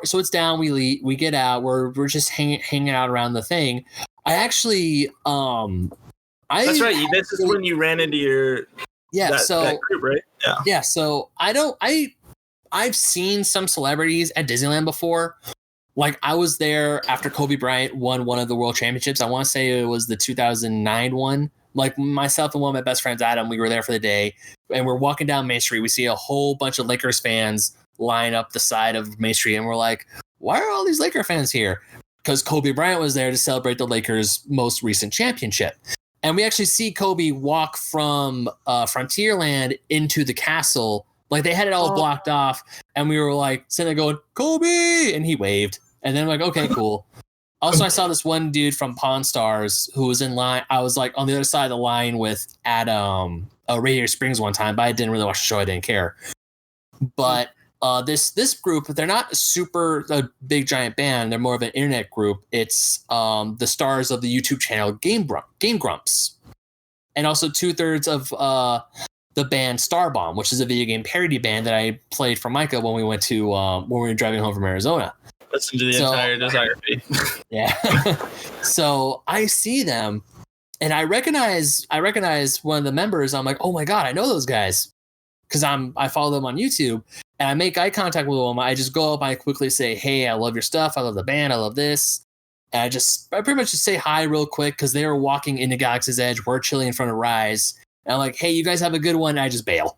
so it's down. We get out. We're just hanging out around the thing. I actually that's right. This is when you ran into your that group, right? Yeah. So I've seen some celebrities at Disneyland before. Like I was there after Kobe Bryant won one of the world championships. I want to say it was the 2009 one. Like myself and one of my best friends, Adam, we were there for the day, and we're walking down Main Street. We see a whole bunch of Lakers fans line up the side of Main Street, and we're like, why are all these Laker fans here? Because Kobe Bryant was there to celebrate the Lakers' most recent championship. And we actually see Kobe walk from Frontierland into the castle. Like they had it all blocked off, and we were like sitting there going, Kobe, and he waved. And then we're like, okay, cool. Also, I saw this one dude from Pawn Stars who was in line. I was like on the other side of the line with Adam Radiator Springs one time, but I didn't really watch the show. I didn't care. But this group, they're not a big giant band. They're more of an internet group. It's the stars of the YouTube channel Game Grumps, and also 2/3 of the band Starbomb, which is a video game parody band that I played for Micah when we went to when we were driving home from Arizona. Listen to the entire discography. Yeah. So I see them, and I recognize one of the members. I'm like, oh my god, I know those guys, because I follow them on YouTube, and I make eye contact with them. I just go up, I quickly say, hey, I love your stuff, I love the band, I love this. And I pretty much just say hi real quick because they were walking into Galaxy's Edge. We're chilling in front of Rise. And I'm like, hey, you guys have a good one. And I just bail.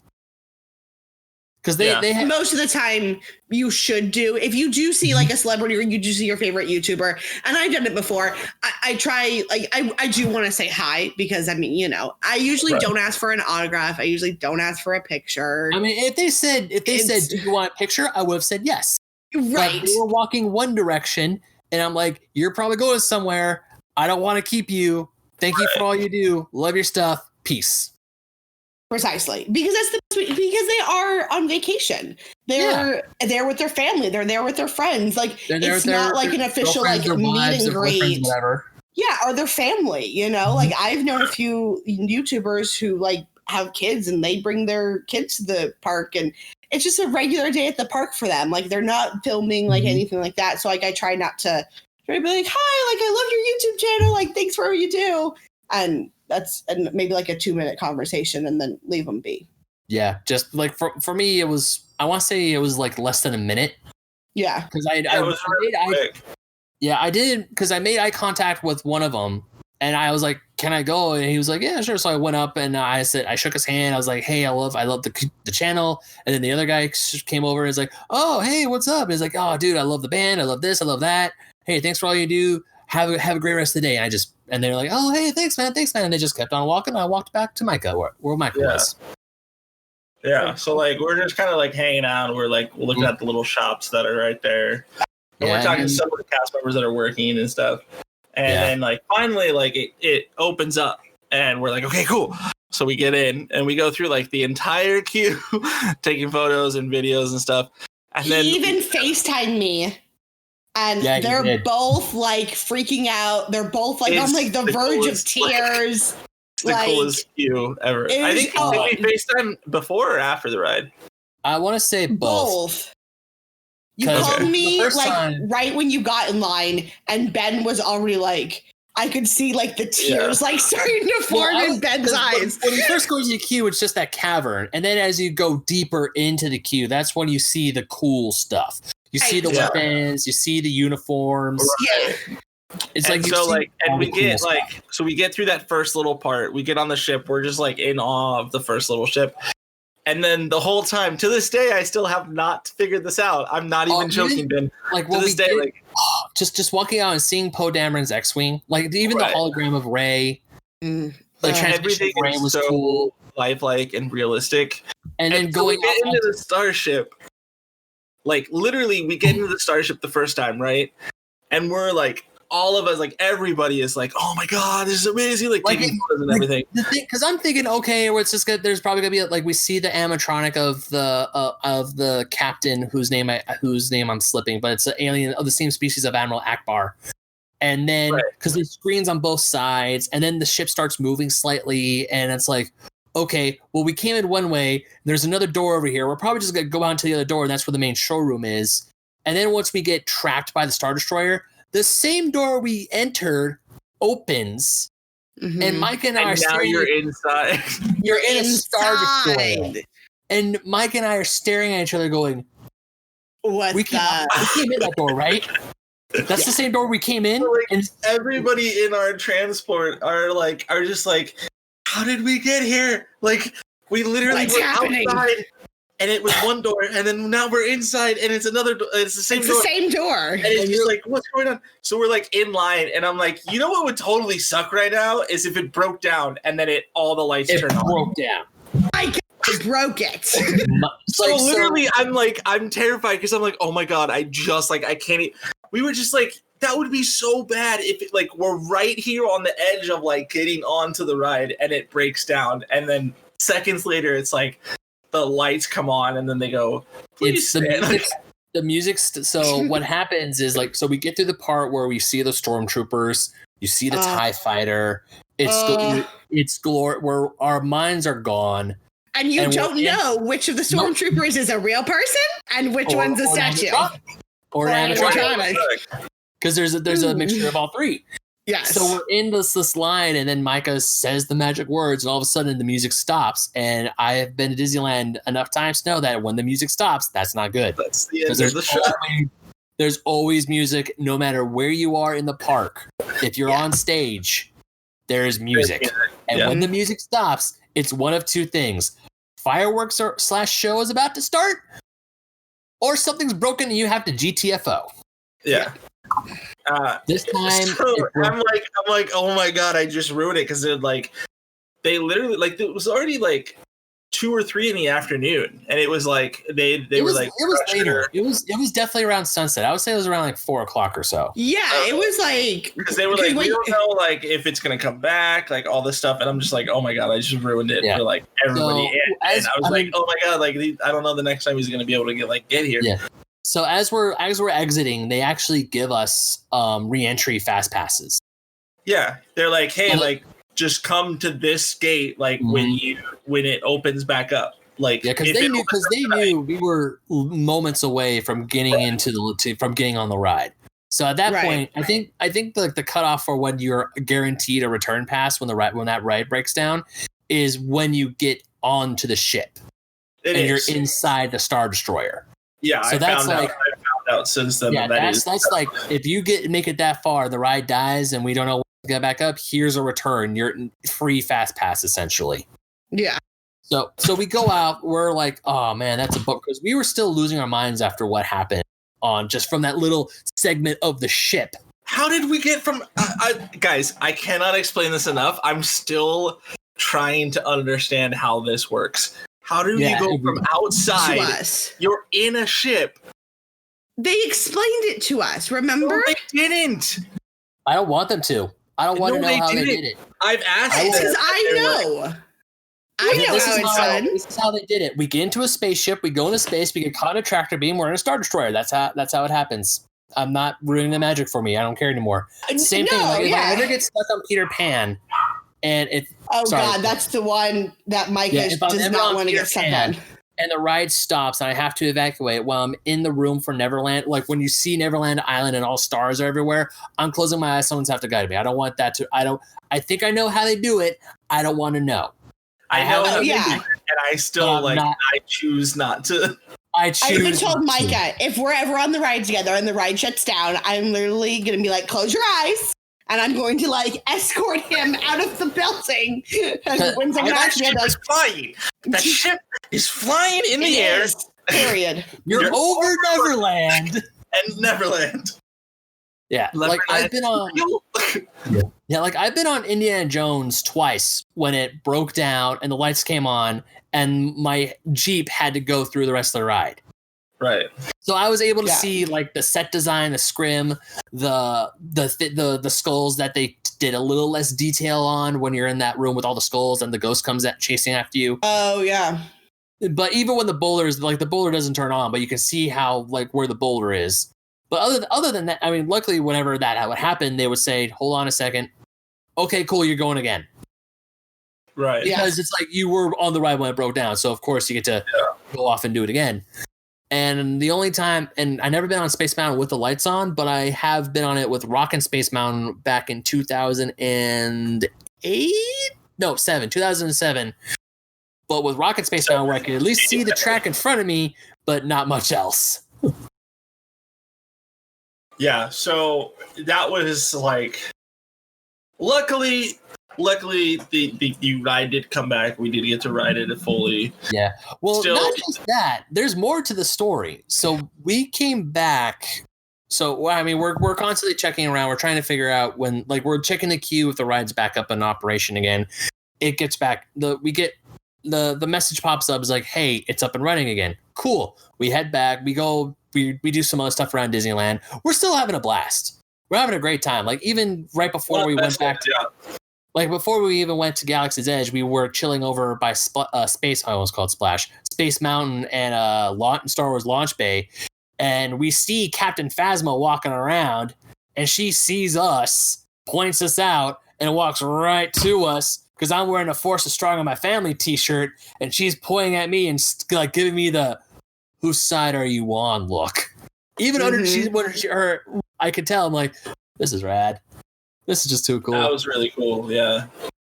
Because they have, most of the time you should do, if you do see like a celebrity or you do see your favorite YouTuber, and I've done it before, I try, like, I do want to say hi because I mean, I usually don't ask for an autograph. I usually don't ask for a picture. I mean, if they said, do you want a picture? I would have said yes. Right. But they were walking one direction and I'm like, you're probably going somewhere. I don't want to keep you. Thank you for all you do. Love your stuff. Peace. Precisely, because they are on on vacation. They're there with their family. They're there with their friends. Like it's not like an official like meet and greet. Yeah, or their family. You know, like I've known a few YouTubers who like have kids and they bring their kids to the park, and it's just a regular day at the park for them. Like they're not filming like anything like that. So like I try not to be like, hi, like I love your YouTube channel. Like thanks for what you do. And that's maybe like a 2-minute conversation and then leave them be. Yeah, just like for me, it was, I want to say it was like less than a minute. Yeah. Because I did, because I made eye contact with one of them and I was like, can I go? And he was like, yeah, sure. So I went up and I shook his hand. I was like, hey, I love the channel. And then the other guy came over and was like, oh, hey, what's up? And he's like, oh, dude, I love the band. I love this. I love that. Hey, thanks for all you do. Have a great rest of the day. And they were like, oh, hey, thanks, man. And they just kept on walking. I walked back to Micah, where Micah was. Yeah. So like, we're just kind of like hanging out. We're looking at the little shops that are right there. And we're talking to some of the cast members that are working and stuff. And then like, finally, like it opens up and we're like, okay, cool. So we get in and we go through like the entire queue, taking photos and videos and stuff. And then he even FaceTimed me. And they're both like freaking out. They're both like on like the verge of tears. It's the coolest queue ever. I think we FaceTime before or after the ride. I want to say both. You called me like right when you got in line, and Ben was already like, I could see like the tears like starting to form in Ben's eyes. When you first go to the queue, it's just that cavern, and then as you go deeper into the queue, that's when you see the cool stuff. You see the weapons, you see the uniforms. Yeah. It's and like so like and we get cool like so we get through that first little part. We get on the ship, we're just like in awe of the first little ship. And then the whole time, to this day, I still have not figured this out. I'm not even joking, Ben. Like to this day, like just walking out and seeing Poe Dameron's X-wing, like even the hologram of Rey, the everything of Rey was so cool, lifelike and realistic. And then going into the starship. Like, literally, we get into the starship the first time, right? And we're like, all of us, like, everybody is like, oh my God, this is amazing. Like taking photos and everything. Because I'm thinking, okay, well, it's just good. There's probably going to be, like, we see the animatronic of the captain whose name I'm slipping, but it's an alien of the same species of Admiral Akbar. And then, because there's screens on both sides, and then the ship starts moving slightly, and it's like, okay, well, we came in one way. There's another door over here. We're probably just going to go out to the other door, and that's where the main showroom is. And then once we get trapped by the Star Destroyer, the same door we entered opens, and Mike and I are staring. You're inside. You're in a Star Destroyer. And Mike and I are staring at each other going, we came in that door, right? That's the same door we came in? So, like, and everybody in our transport are just like, how did we get here? Like, we literally were outside, and it was one door, and then now we're inside, and it's another door. It's the same door. It's the same door. And it's just like, what's going on? So we're like in line, and I'm like, you know what would totally suck right now is if it broke down, and then all the lights turned on. It broke down. I broke it. So literally, I'm terrified because I'm like, oh my God, I can't. We were just like, that would be so bad if it, like, we're right here on the edge of like getting onto the ride and it breaks down, and then seconds later it's like the lights come on and then they go, please stand. The music. So what happens is, like, so we get through the part where we see the stormtroopers, you see the TIE fighter. It's glory, where our minds are gone. And you don't know which of the stormtroopers is a real person and which one's a statue. Or an animatronic. Because there's a mixture of all three. Yes. So we're in this line, and then Micah says the magic words, and all of a sudden the music stops. And I have been to Disneyland enough times to know that when the music stops, that's not good. That's the end of the show. There's always music, no matter where you are in the park. If you're on stage, there is music. And when the music stops, it's one of two things. Fireworks / show is about to start, or something's broken and you have to GTFO. Yeah. This time, so I'm like, oh my God, I just ruined it, because they literally, like, it was already like 2 or 3 in the afternoon, and it was like they were like it was later. It was definitely around sunset. I would say it was around like 4 o'clock or so. Yeah, it was like because they were like, we don't know like if it's gonna come back, like all this stuff, and I'm just like, oh my god, I just ruined it for like everybody. So, and I was like, oh my god, like I don't know the next time he's gonna be able to get here. Yeah. So as we're exiting, they actually give us re-entry fast passes. Yeah, they're like, hey, like just come to this gate, like when it opens back up. Like, yeah, because they knew we were moments away from getting from getting on the ride. So at that point, I think like the cutoff for when you're guaranteed a return pass when that ride breaks down is when you get onto the ship you're inside the Star Destroyer. Yeah, so I found out since then. Yeah, that's like if you make it that far, the ride dies, and we don't know when to get back up. Here's a return. You're free fast pass essentially. Yeah. So we go out. We're like, oh man, that's a book, because we were still losing our minds after what happened on just from that little segment of the ship. How did we get from guys? I cannot explain this enough. I'm still trying to understand how this works. How do you go from outside? You're in a ship. They explained it to us, remember? No, they didn't. I don't want them to. I don't want to know how they did it. I've asked because I know. I know how it's done. This is how they did it. We get into a spaceship. We go into space. We get caught in a tractor beam. We're in a Star Destroyer. That's how it happens. I'm not ruining the magic for me. I don't care anymore. Same thing. Like, if I ever get stuck on Peter Pan, and it. God, that's the one that Micah does not want to get stuck on. And the ride stops, and I have to evacuate while I'm in the room for Neverland. Like when you see Neverland Island and all stars are everywhere, I'm closing my eyes. Someone's have to guide me. I don't want that to. I think I know how they do it. I don't want to know. I know, and I still I choose not to. I even told Micah, if we're ever on the ride together and the ride shuts down, I'm literally going to be like, close your eyes. And I'm going to like escort him out of the building. And when someone asks me, I'm like, flying. The ship is flying in the air. Period. You're over Neverland. And Neverland. Yeah, like I've been on. Yeah, like I've been on Indiana Jones twice when it broke down and the lights came on and my Jeep had to go through the rest of the ride. Right. So I was able to see like the set design, the scrim, the skulls that they did a little less detail on when you're in that room with all the skulls and the ghost comes chasing after you. Oh yeah. But even when the boulder doesn't turn on, but you can see how like where the boulder is. But other than that, I mean, luckily, whenever that would happen, they would say, "Hold on a second, okay, cool, you're going again." Right. Because it's like you were on the ride when it broke down, so of course you get to go off and do it again. And the only time, and I've never been on Space Mountain with the lights on, but I have been on it with Rockin' Space Mountain back in 2007. But with Rockin' Space Mountain, where I could at least see the track in front of me, but not much else. Yeah, so that was like, luckily the ride did come back. We did get to ride it fully. Yeah. Well, not just that. There's more to the story. So we came back. So I mean, we're constantly checking around. We're trying to figure out when, like, we're checking the queue if the ride's back up in operation again. It gets back. We get the message pops up is like, hey, it's up and running again. Cool. We head back. We go. We do some other stuff around Disneyland. We're still having a blast. We're having a great time. Like even right before we went back to, like before we even went to Galaxy's Edge, we were chilling over by Space. I almost called Splash, Space Mountain, and Star Wars Launch Bay, and we see Captain Phasma walking around, and she sees us, points us out, and walks right to us because I'm wearing a Force is Strong on my family T-shirt, and she's pointing at me and like giving me the "whose side are you on" look. Even under her, I could tell. I'm like, this is rad. This is just too cool. That was really cool. Yeah.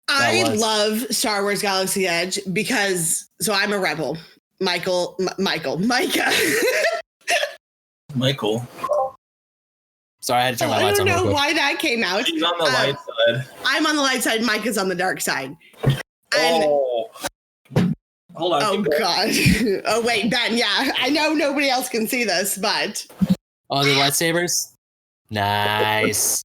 I love Star Wars Galaxy Edge because, so I'm a rebel. Micah. Michael. Sorry, I had to turn my lights on. I don't know why that came out. He's on the light side. I'm on the light side. Micah's on the dark side. And hold on. Oh, God. Oh, wait, Ben. Yeah, I know nobody else can see this, but. Oh, the lightsabers? Nice.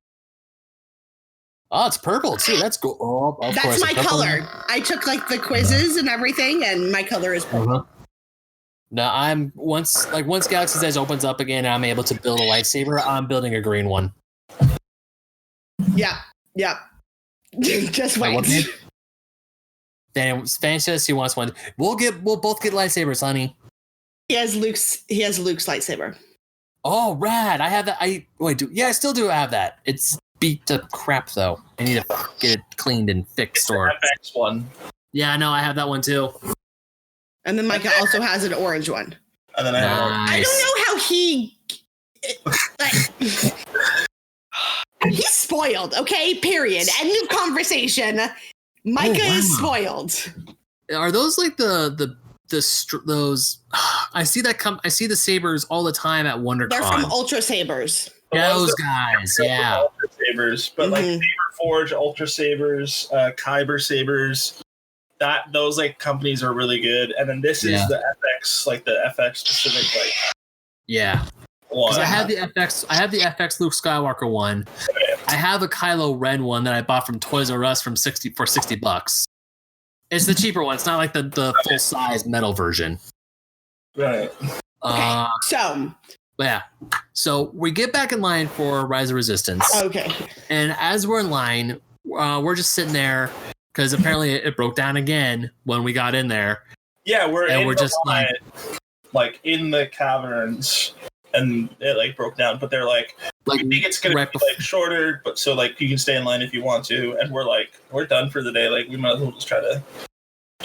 Oh, it's purple too. That's cool. Oh, of That's course, my color. I took like the quizzes and everything, and my color is purple. Uh-huh. Now I'm once Galaxy's Edge opens up again and I'm able to build a lightsaber, I'm building a green one. Yeah. Just wait. Then Stan says he wants one. We'll both get lightsabers, honey. He has Luke's lightsaber. Oh, rad! I have that. I still do have that. It's beat to crap though. I need to get it cleaned and fixed. Or FX one. Yeah, no, I have that one too. And then Micah also has an orange one. And then I don't know how he's spoiled. Okay, period. End of conversation. Micah is spoiled. Are those like those? I see the sabers all the time at WonderCon. They're from Ultra Sabers. Yeah, those guys. Yeah, Ultra Sabers, but like Saber Forge, Ultra Sabers, Kyber Sabers. Those like companies are really good, and then this is the FX, like the FX specific, like one. I have the FX Luke Skywalker one. I have a Kylo Ren one that I bought from Toys R Us for $60. It's the cheaper one. It's not like the full size metal version. Right. Okay. So we get back in line for Rise of Resistance. Okay. And as we're in line, we're just sitting there. Because apparently it broke down again when we got in there. Yeah, we're just like in the caverns, and it like broke down. But they're like we think it's gonna be like shorter, but so like you can stay in line if you want to. And we're like, we're done for the day. Like we might as well just try to.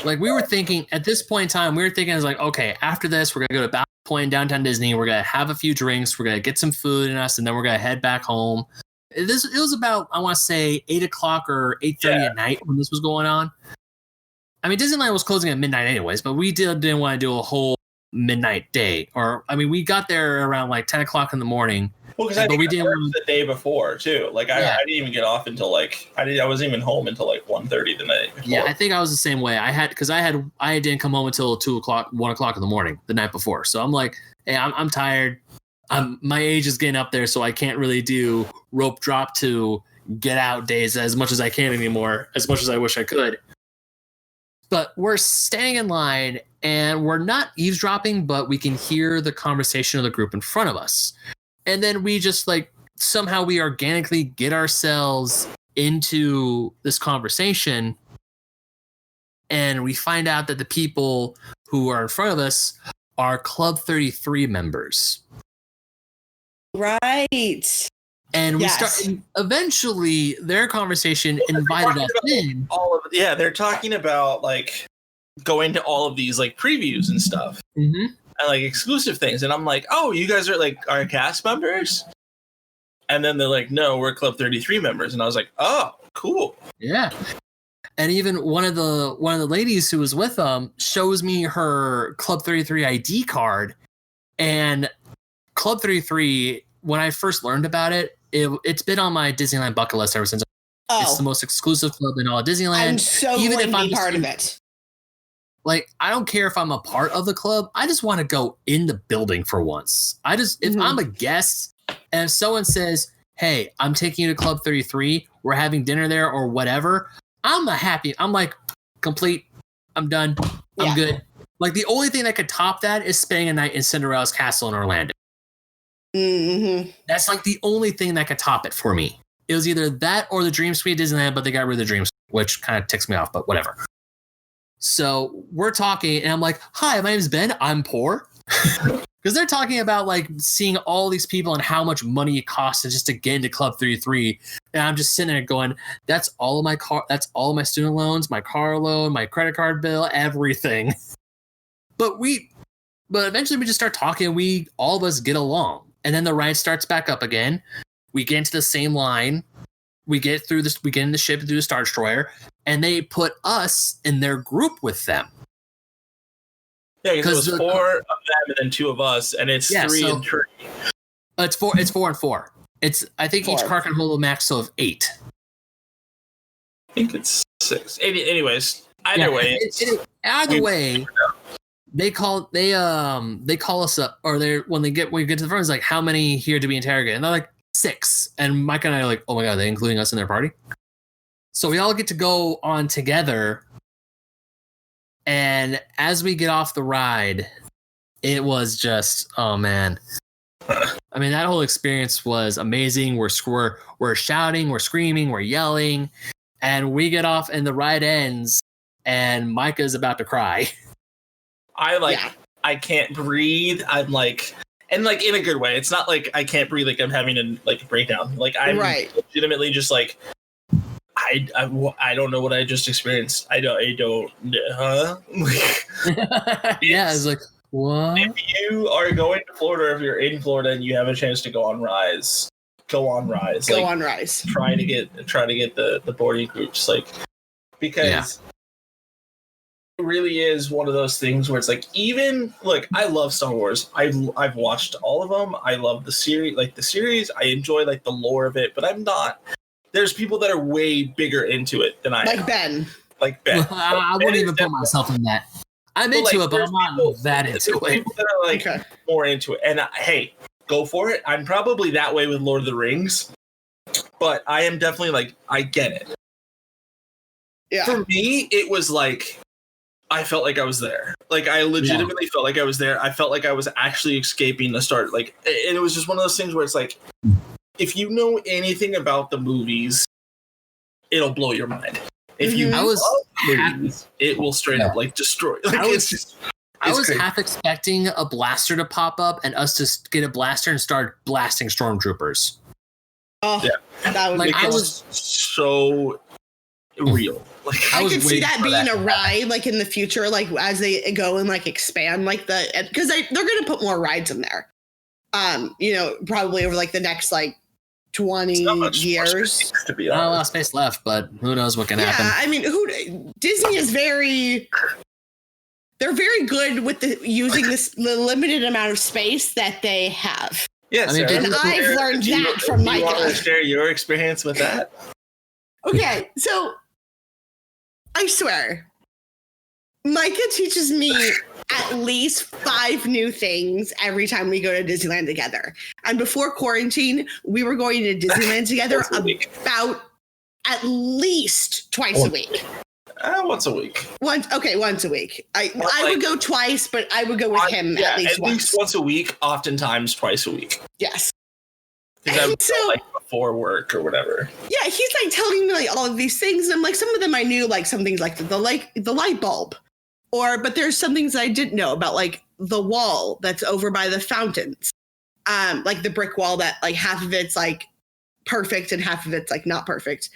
Like we were thinking at this point in time, we were thinking it's like, okay, after this, we're gonna go to Battle Point downtown Disney. We're gonna have a few drinks. We're gonna get some food in us, and then we're gonna head back home. It was about, I want to say, 8 o'clock or 8:30 at night when this was going on. I mean, Disneyland was closing at midnight anyways, but we didn't want to do a whole midnight day. We got there around like 10 o'clock in the morning. Well, because we did the day before too. Like I didn't even get off until like I wasn't even home until like 1:30 the night before. Yeah, I think I was the same way. I didn't come home until 2 o'clock, 1 o'clock in the morning the night before. So I'm like, hey, I'm tired. My age is getting up there, so I can't really do rope drop to get out days as much as I can anymore, as much as I wish I could. But we're staying in line, and we're not eavesdropping, but we can hear the conversation of the group in front of us. And then we just somehow we organically get ourselves into this conversation, and we find out that the people who are in front of us are Club 33 members. Right. And we start. Eventually, their conversation invited us in. They're talking about like going to all of these like previews and stuff, and like exclusive things. And I'm like, oh, you guys are like our cast members. And then they're like, no, we're Club 33 members. And I was like, oh, cool. Yeah. And even one of the ladies who was with them shows me her Club 33 ID card, and Club 33, when I first learned about it, it's been on my Disneyland bucket list ever since. It's the most exclusive club in all of Disneyland. I'm so going to be part of it. Like, I don't care if I'm a part of the club. I just want to go in the building for once. If I'm a guest and if someone says, hey, I'm taking you to Club 33, we're having dinner there or whatever, I'm not happy. I'm like, complete. I'm done. I'm good. Like, the only thing that could top that is spending a night in Cinderella's castle in Orlando. Mm-hmm. That's like the only thing that could top it for me. It was either that or the Dream Suite at Disneyland, but they got rid of the Dream Suite, which kind of ticks me off, but whatever. So we're talking, and I'm like, hi, my name's Ben. I'm poor. Because they're talking about like seeing all these people and how much money it costs just to get into Club 33. And I'm just sitting there going, that's all of my student loans, my car loan, my credit card bill, everything. But eventually we just start talking. All of us get along. And then the ride starts back up again. We get into the same line. We get through this. We get in the ship through the Star Destroyer, and they put us in their group with them. Yeah, because it was 4 of them and then 2 of us, and it's 3 and 3. It's 4 and 4. I think 4. Each car can hold a max of 8. I think it's 6. Anyways, either way. Either way. They call us up, or when we get to the front, it's like, how many here to be interrogated? And they're like 6. And Mike and I are like, oh my god, are they including us in their party? So we all get to go on together. And as we get off the ride, it was just, oh man. I mean, that whole experience was amazing. We're shouting, we're screaming, we're yelling, and we get off and the ride ends and Micah's about to cry. I can't breathe. I'm like, and like in a good way. It's not like I can't breathe, like I'm having a breakdown. Like I'm legitimately just like, I don't know what I just experienced. I don't huh? Yeah, it's like, what? If you are going to Florida, or if you're in Florida and you have a chance to go on Rise, go on Rise. Try to get the boarding groups, like, because it really is one of those things where it's like, even look, I love Star Wars. I've watched all of them. I love the series. I enjoy like the lore of it, but I'm not. There's people that are way bigger into it than I am. Like Ben. I wouldn't even put myself in that. I'm into it, but I'm not that into it. People that are like more into it, and hey, go for it. I'm probably that way with Lord of the Rings, but I am definitely like, I get it. Yeah. For me, it was like, I felt like I was there. Like, I legitimately felt like I was there. I felt like I was actually escaping the start. Like, and it was just one of those things where it's like, if you know anything about the movies, it'll blow your mind. If you love movies, it will straight up like destroy. Like, I was half expecting a blaster to pop up and us to get a blaster and start blasting stormtroopers. Oh, yeah. That would like, I was so real. Like, I could see that being a ride, like in the future, like as they go and like expand, like because they're going to put more rides in there. Probably over like the next like 20 years. To be not a lot of space left, but who knows what can happen. I mean, Disney is they're very good with using the limited amount of space that they have. Yes, and I've learned that from Micah. Do you want to share your experience with that? Okay, so I swear, Micah teaches me at least 5 new things every time we go to Disneyland together. And before quarantine, we were going to Disneyland together about at least twice a week. Once a week. Once a week. I would go twice, but I would go with him at least once. At least once a week, oftentimes twice a week. Yes. Because I would go, like, before work or whatever. Yeah, he's like telling me like all of these things, and like some of them I knew, like some things like the light bulb. But there's some things I didn't know about, like the wall that's over by the fountains. Like the brick wall that like half of it's like perfect and half of it's like not perfect.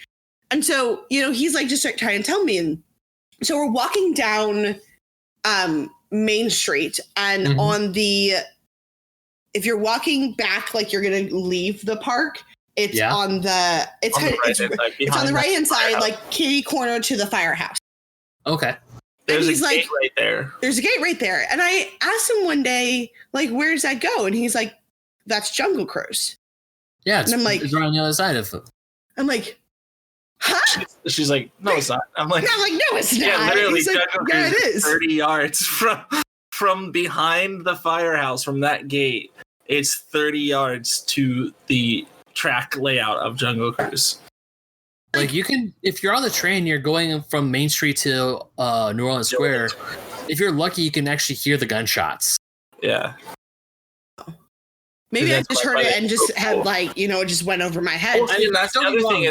And so, he's like just trying to tell me. And so we're walking down Main Street, and if you're walking back, like you're going to leave the park, it's on the right hand side, like kitty corner to the firehouse. Okay. There's a gate right there. There's a gate right there. And I asked him one day, like, where does that go? And he's like, that's Jungle Cruise. Yeah, it's right on the other side of it. I'm like, huh? She's like, no, it's not. I'm like, no, it's not. Yeah, literally, Jungle Cruise it is 30 yards from behind the firehouse, from that gate. It's 30 yards to the track layout of Jungle Cruise. Like, you can, if you're on the train, you're going from Main Street to New Orleans Square. If you're lucky, you can actually hear the gunshots. Yeah. Maybe I just heard it and just had it just went over my head. Well, and that's the other thing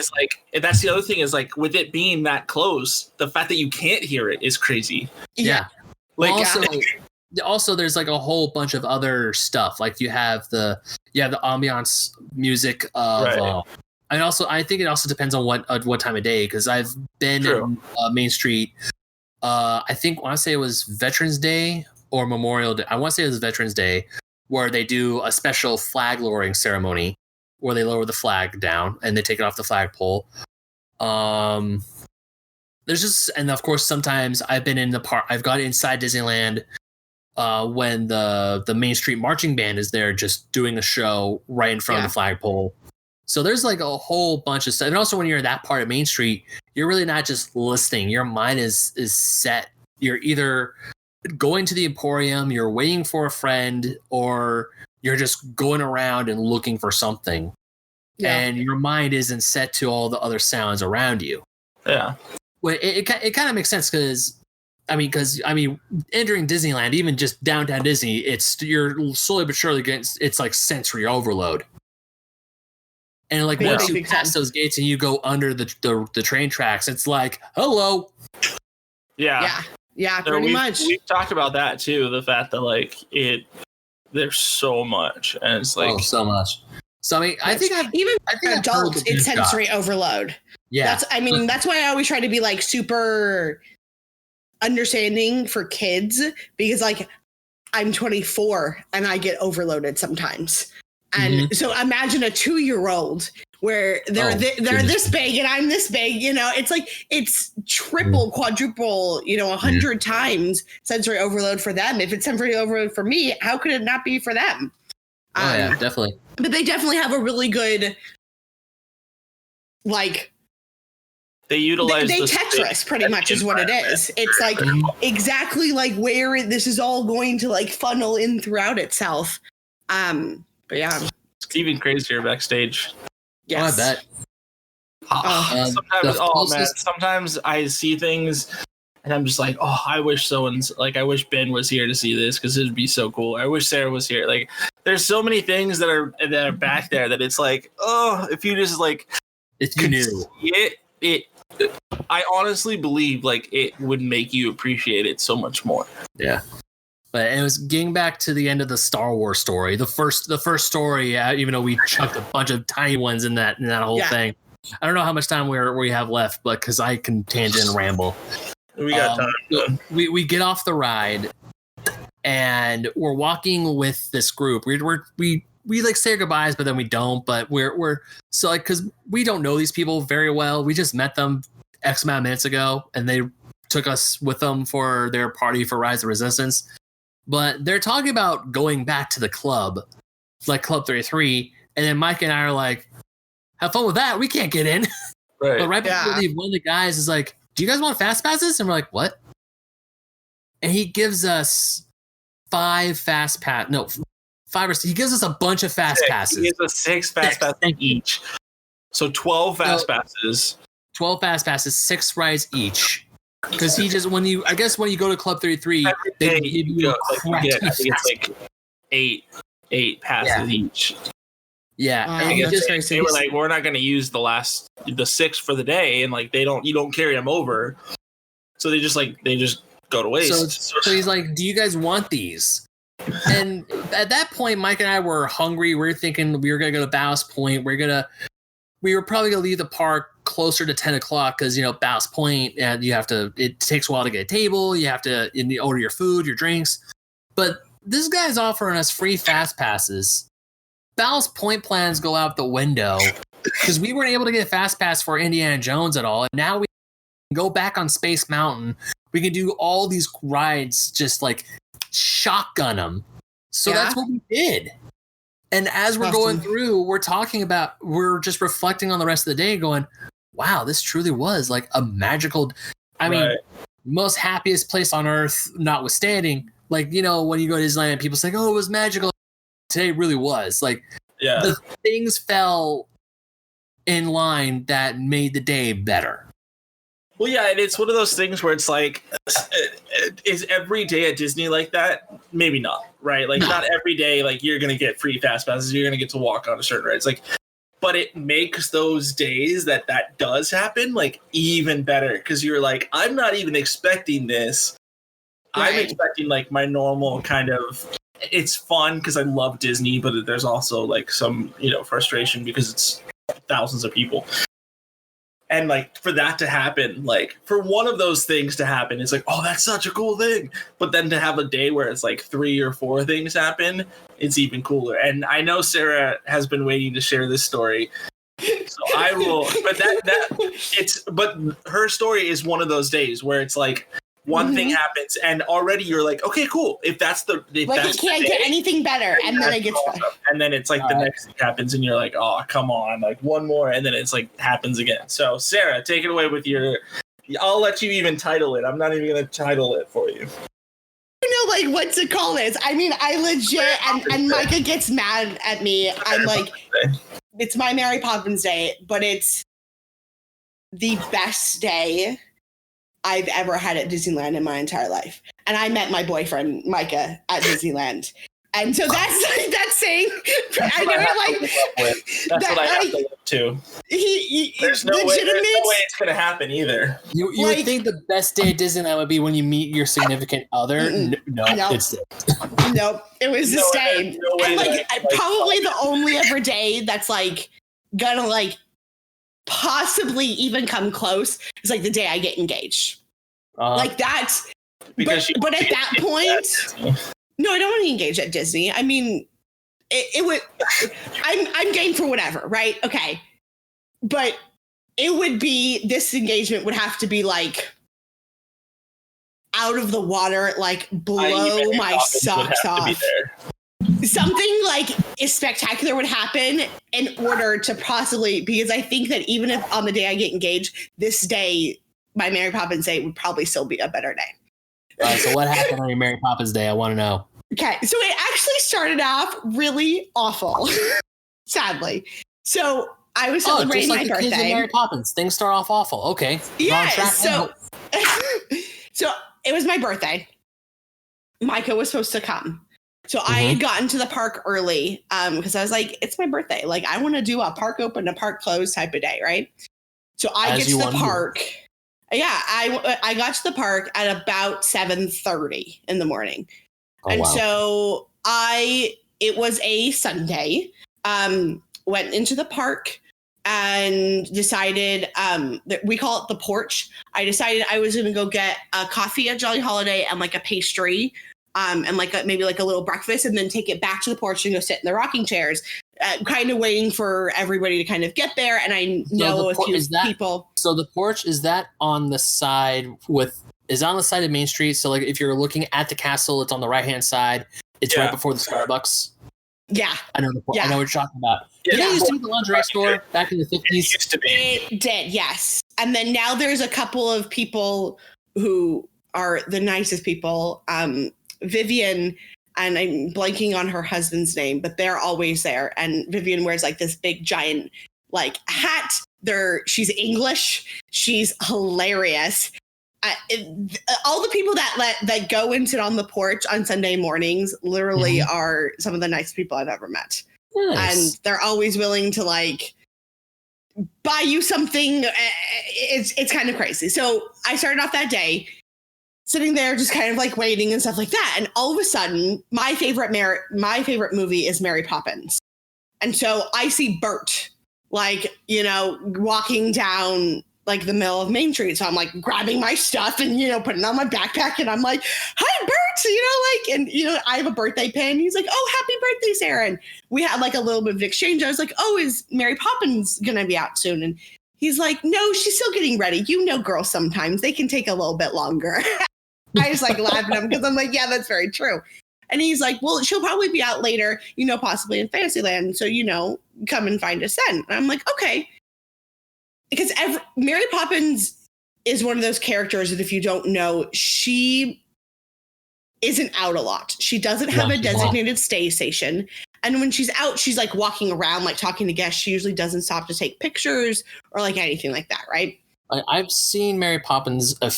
is like, with it being that close, the fact that you can't hear it is crazy. Yeah. Like, also, there's like a whole bunch of other stuff. Like you have the ambiance music of. And also, I think it also depends on what time of day, because I've been in Main Street. I want to say it was Veterans Day or Memorial Day. I want to say it was Veterans Day, where they do a special flag lowering ceremony where they lower the flag down and they take it off the flagpole. And of course, sometimes I've been in the park. I've got inside Disneyland when the Main Street marching band is there, just doing a show right in front of the flagpole. So there's like a whole bunch of stuff. And also when you're in that part of Main Street, you're really not just listening. Your mind is set. You're either going to the Emporium, you're waiting for a friend, or you're just going around and looking for something. Yeah. And your mind isn't set to all the other sounds around you. Yeah. Well, it kind of makes sense because entering Disneyland, even just downtown Disney, you're slowly but surely getting it's like sensory overload. And like once you pass those gates and you go under the train tracks, it's like, hello. Yeah. Yeah, pretty much. We've talked about that too. The fact that like there's so much, and it's like so much. So I mean, I think adults, it's sensory overload. Yeah, that's why I always try to be like super understanding for kids, because like I'm 24 and I get overloaded sometimes. And so imagine a 2-year-old where they're this big and I'm this big, it's like it's triple, quadruple, 100 times sensory overload for them. If it's sensory overload for me, how could it not be for them? Yeah, definitely. But they definitely have a really good, like, they utilize they Tetris pretty much is what it is. It's like exactly like where this is all going to like funnel in throughout itself. But yeah, it's even crazier backstage. Yes. I bet. Sometimes I see things and I'm just like, oh, I wish I wish Ben was here to see this because it'd be so cool. I wish Sarah was here. Like, there's so many things that are back there that it's like, oh, if you just like, if you knew it, I honestly believe like it would make you appreciate it so much more. Yeah. But it was getting back to the end of the Star Wars story. The first story, even though we chucked a bunch of tiny ones in that whole thing. I don't know how much time we have left, but because I can tangent and ramble. We got time. We get off the ride, and we're walking with this group. We like say goodbyes, but then we don't. But we're so like because we don't know these people very well. We just met them X amount of minutes ago, and they took us with them for their party for Rise of the Resistance. But they're talking about going back to the club, like Club 33, and then Mike and I are like, have fun with that. We can't get in. Right. But right before we leave, one of the guys is like, do you guys want fast passes? And we're like, what? And he gives us 5 fast pass. No, 5 or 6. He gives us a bunch of fast passes. He gives us 6 fast passes each. So 12 fast passes. 12 fast passes, 6 rides each. Because he just when you go to Club 33, they give you I think it's like 8 passes each. Yeah, and they were like, we're not going to use the 6 for the day, and like you don't carry them over, so they just go to waste. So he's like, do you guys want these? And at that point, Mike and I were hungry. We were thinking we were going to go to Ballast Point. We were probably going to leave the park closer to 10 o'clock because, Ballast Point, and it takes a while to get a table. You have to order your food, your drinks. But this guy's offering us free fast passes. Ballast Point plans go out the window because we weren't able to get a fast pass for Indiana Jones at all. And now we can go back on Space Mountain. We can do all these rides, just like shotgun them. So that's what we did. And as we're going through, we're just reflecting on the rest of the day going, wow, this truly was like a magical, most happiest place on earth, notwithstanding. Like, when you go to Disneyland, people say, oh, it was magical. Today really was. Like, the things fell in line that made the day better. Well, yeah, and it's one of those things where it's like, is every day at Disney like that? Maybe not, right? Like, not every day, like, you're going to get free fast passes. You're going to get to walk on a certain ride. It's like, but it makes those days that does happen, like, even better. Because you're like, I'm not even expecting this. Right. I'm expecting, like, my normal kind of, it's fun because I love Disney, but there's also, like, some, frustration because it's thousands of people. And like for that to happen, like for one of those things to happen, it's like, oh, that's such a cool thing. But then to have a day where it's like 3 or 4 things happen, it's even cooler. And I know Sarah has been waiting to share this story. So I will, but her story is one of those days where it's like one thing happens and already you're like, okay, cool. If that's it can't get anything better. And then it gets better. And then it's like the next thing happens and you're like, oh, come on, like one more. And then it's like happens again. So Sarah, take it away with I'll let you even title it. I'm not even going to title it for you. Like what to call this. I mean, I legit, and Micah gets mad at me. I'm like, it's my Mary Poppins Day, but it's the best day I've ever had at Disneyland in my entire life. And I met my boyfriend, Micah, at Disneyland. And so that's saying, I know, that's what I have to live to. There's no way it's going to happen either. You would think the best day at Disneyland would be when you meet your significant other. No, it's no, it was the same. Probably the only ever day that's like gonna like possibly even come close is like the day I get engaged. Like that's but at that point. No, I don't want to engage at Disney. I mean, it would. I'm game for whatever, right? Okay, but it would be this engagement would have to be like out of the water, like blow my socks off. Something like spectacular would happen in order to possibly, because I think that even if on the day I get engaged, this day, my Mary Poppins day would probably still be a better day. All right, so what happened on your Mary Poppins day? I want to know. Okay, so it actually started off really awful, sadly. So I was celebrating my birthday. Kids with Mary Poppins, things start off awful. Okay. Yeah. So it was my birthday. Micah was supposed to come. So I had gotten to the park early because I was like, it's my birthday. Like, I want to do a park open, a park closed type of day, right? So I get to the park. Yeah, I got to the park at about 7:30 in the morning. So it was a Sunday, went into the park and decided, we call it the porch. I decided I was going to go get a coffee at Jolly Holiday and like a pastry, and like maybe like a little breakfast, and then take it back to the porch and go sit in the rocking chairs, kind of waiting for everybody to kind of get there. And I know a few people. So the porch, is that on the side on the side of Main Street? So like if you're looking at the castle, it's on the right-hand side. It's right before the Starbucks. Yeah. I know what you're talking about. Did it used to be the lingerie store back in the 50s? It used to be. It did, yes. And then now there's a couple of people who are the nicest people. Vivian, and I'm blanking on her husband's name, but they're always there. And Vivian wears like this big giant like hat. She's English. She's hilarious. All the people that go and sit on the porch on Sunday mornings literally are some of the nicest people I've ever met. Nice. And they're always willing to like buy you something. It's kind of crazy. So I started off that day sitting there just kind of like waiting and stuff like that. And all of a sudden, my favorite movie is Mary Poppins. And so I see Bert, like, walking down like the middle of Main Street. So I'm like grabbing my stuff and, putting on my backpack. And I'm like, hi, Bert, and I have a birthday pin. He's like, oh, happy birthday, Sarah. And we had like a little bit of exchange. I was like, oh, is Mary Poppins going to be out soon? And he's like, no, she's still getting ready. Girls, sometimes they can take a little bit longer. I just like laugh at him because I'm like, yeah, that's very true. And he's like, well, she'll probably be out later, possibly in Fantasyland. So, come and find us then. And I'm like, okay. Because Mary Poppins is one of those characters that if you don't know, she isn't out a lot. She doesn't have a designated stay station. And when she's out, she's like walking around, like talking to guests. She usually doesn't stop to take pictures or like anything like that, right? I've seen Mary Poppins I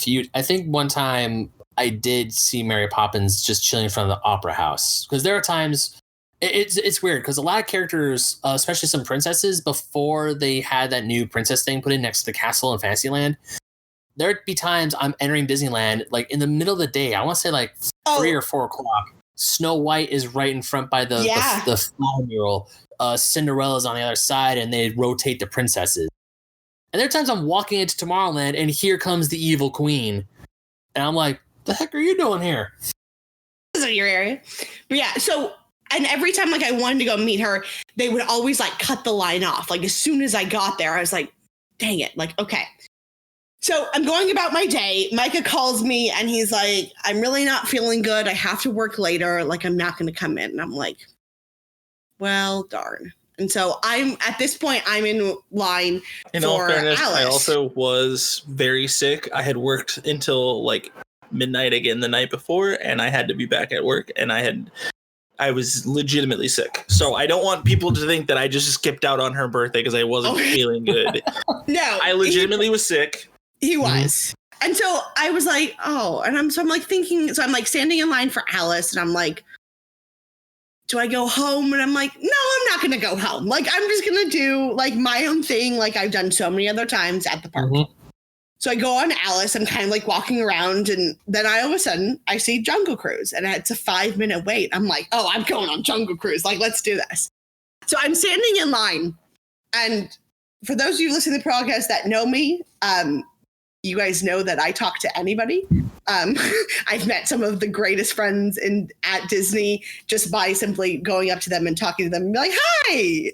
think one time I did see Mary Poppins just chilling in front of the opera house. Because there are times, it's weird, because a lot of characters, especially some princesses, before they had that new princess thing put in next to the castle in Fantasyland, there'd be times I'm entering Disneyland, like in the middle of the day, I want to say like 3 or 4 o'clock, Snow White is right in front by the flower mural, Cinderella's on the other side, and they rotate the princesses. And there are times I'm walking into Tomorrowland, and here comes the evil queen. And I'm like, the heck are you doing here? This is your area. But yeah, so, and every time like I wanted to go meet her, they would always like cut the line off. Like as soon as I got there, I was like, dang it. Like, okay. So I'm going about my day. Micah calls me and he's like, I'm really not feeling good. I have to work later. Like, I'm not going to come in. And I'm like, well, darn. And so at this point, I'm in line in for all fairness, Alice. I also was very sick. I had worked until like midnight again the night before, and I had to be back at work. And I I was legitimately sick. So I don't want people to think that I just skipped out on her birthday because I wasn't feeling good. No, I legitimately was sick. He was. And so I was like, oh, and I'm like thinking, so I'm like standing in line for Alice, and I'm like, do I go home? And I'm like, no, I'm not going to go home. Like, I'm just going to do like my own thing, like I've done so many other times at the park. So I go on Alice, I'm kind of like walking around, and then all of a sudden I see Jungle Cruise, and it's a 5-minute wait. I'm like, oh, I'm going on Jungle Cruise. Like, let's do this. So I'm standing in line, and for those of you listening to the podcast that know me, you guys know that I talk to anybody. I've met some of the greatest friends at Disney just by simply going up to them and talking to them and be like, hi.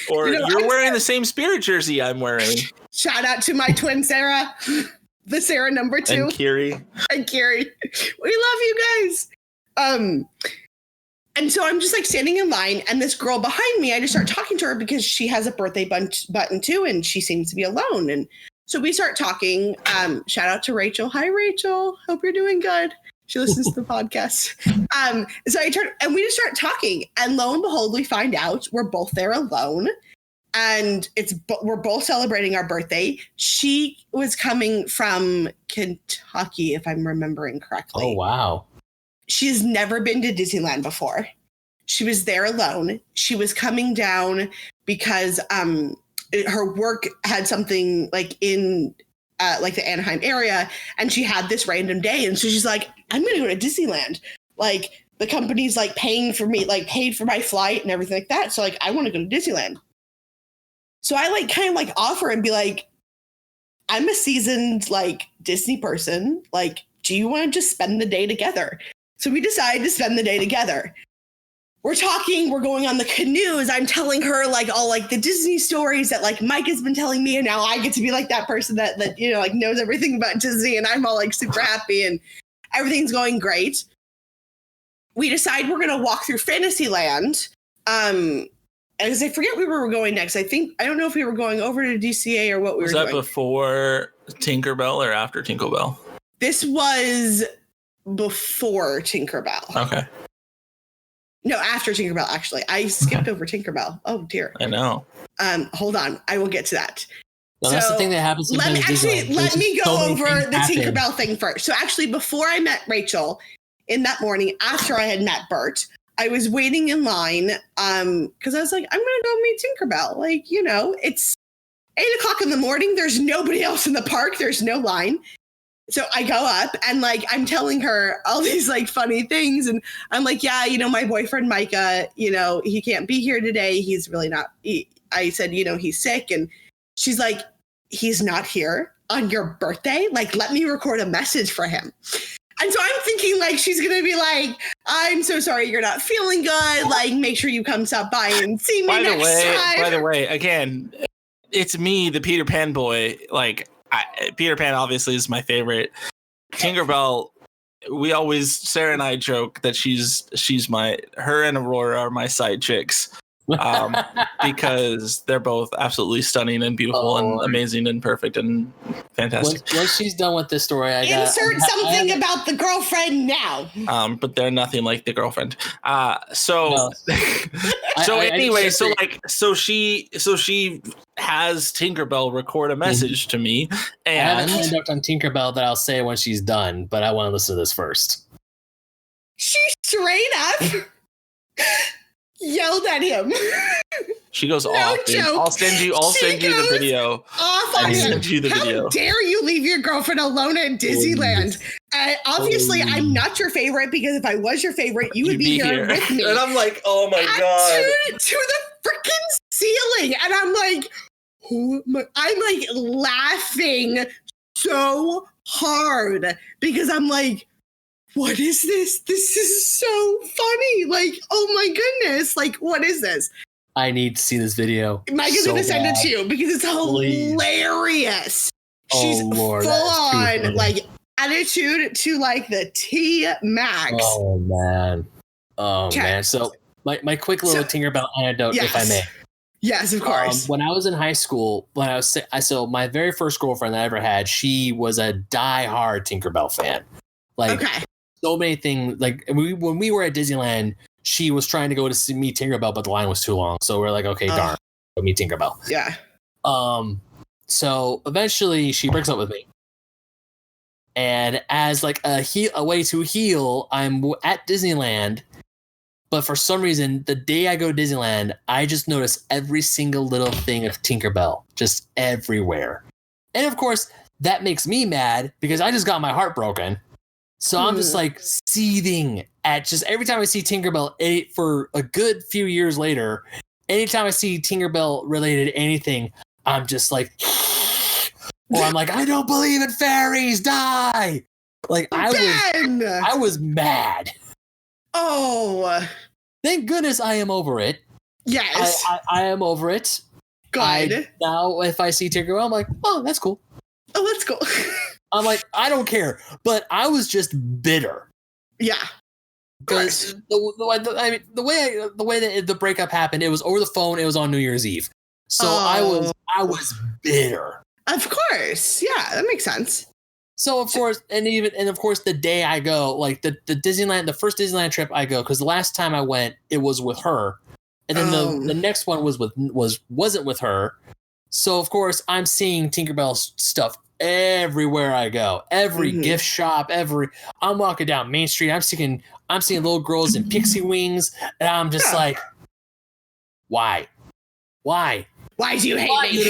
Or you're wearing the same Spirit jersey I'm wearing. Shout out to my twin, Sarah, the Sarah number 2. And Kiri. We love you guys. And so I'm just like standing in line, and this girl behind me, I just start talking to her because she has a birthday button too, and she seems to be alone. And so we start talking. Shout out to Rachel. Hi, Rachel. Hope you're doing good. She listens to the podcast. So I turn and we just start talking, and lo and behold, we find out we're both there alone, and we're both celebrating our birthday. She was coming from Kentucky, if I'm remembering correctly. Oh, wow. She's never been to Disneyland before. She was there alone. She was coming down because her work had something like in like the Anaheim area, and she had this random day. And so she's like, I'm going to go to Disneyland. Like, the company's like paid for my flight and everything like that. So like, I want to go to Disneyland. So I like kind of like offer and be like, I'm a seasoned like Disney person. Like, do you want to just spend the day together? So we decided to spend the day together. We're talking, we're going on the canoes. I'm telling her like all like the Disney stories that like Mike has been telling me. And now I get to be like that person that, you know, like knows everything about Disney, and I'm all like super happy and everything's going great. We decide we're going to walk through Fantasyland. As I forget where we were going next. I don't know if we were going over to DCA or what we were doing. Was that before Tinkerbell or after Tinkerbell? This was before Tinkerbell. Okay. No, after Tinkerbell, actually. I skipped over Tinkerbell. Oh, dear. I know. Hold on. I will get to that. Well, that's the thing that happens. Let me go over the Tinkerbell thing first. So actually, before I met Rachel in that morning, after I had met Bert, I was waiting in line because I was like, I'm going to go meet Tinkerbell. Like, you know, it's 8:00 in the morning. There's nobody else in the park. There's no line. So I go up and like, I'm telling her all these like funny things. And I'm like, yeah, you know, my boyfriend, Micah, you know, he can't be here today. He's really not. I said, you know, he's sick. And she's like, he's not here on your birthday. Like, let me record a message for him. And so I'm thinking like, she's going to be like, I'm so sorry you're not feeling good. Like, make sure you come stop by and see me next time. By the way, again, it's me, the Peter Pan boy. Like, Peter Pan obviously is my favorite. Tinkerbell, Sarah and I joke that her and Aurora are my side chicks. Because they're both absolutely stunning and beautiful and amazing and perfect and fantastic. Once she's done with this story, insert something about the girlfriend now. But they're nothing like the girlfriend. So she has Tinkerbell record a message to me, and I have a handout on Tinkerbell that I'll say when she's done, but I want to listen to this first. She straight up yelled at him. She goes off. I'll send you the video. I'll send you the video. How dare you leave your girlfriend alone at Disneyland? Obviously, I'm not your favorite, because if I was your favorite, you would be here with me. And I'm like, oh my god, to the freaking ceiling, and I'm like laughing so hard because I'm like, what is this? This is so funny. Like, oh my goodness. Like, what is this? I need to see this video. Mike is going to send it to you because it's hilarious. She's full on like attitude to like the T max. Oh man. So my quick little Tinkerbell anecdote, if I may. Yes, of course. When I was in high school, so my very first girlfriend that I ever had, she was a diehard Tinkerbell fan. Like, so many things. Like, when we were at Disneyland, she was trying to go to meet Tinkerbell, but the line was too long. So we're like, okay, darn, go meet Tinkerbell. Yeah. So eventually she breaks up with me. And as like a way to heal, I'm at Disneyland. But for some reason, the day I go to Disneyland, I just notice every single little thing of Tinkerbell just everywhere. And of course, that makes me mad because I just got my heart broken. So I'm just like seething at just every time I see Tinkerbell for a good few years later. Anytime I see Tinkerbell related to anything, I'm just like, or I'm like, I don't believe in fairies, die. Like I was mad. Oh, thank goodness I am over it. Yes, I am over it. Good. Now, if I see Tinkerbell, I'm like, oh, that's cool. Oh, that's cool. I'm like, I don't care, but I was just bitter. Yeah, because the way that the breakup happened, it was over the phone. It was on New Year's Eve, so I was bitter. Of course, yeah, that makes sense. So of course, and of course, the day I go, like the Disneyland, the first Disneyland trip I go, because the last time I went, it was with her, and then the next one wasn't with her. So of course, I'm seeing Tinkerbell stuff everywhere I go, every gift shop, I'm walking down Main Street, I'm seeing little girls in pixie wings, and I'm just like, why do you hate me?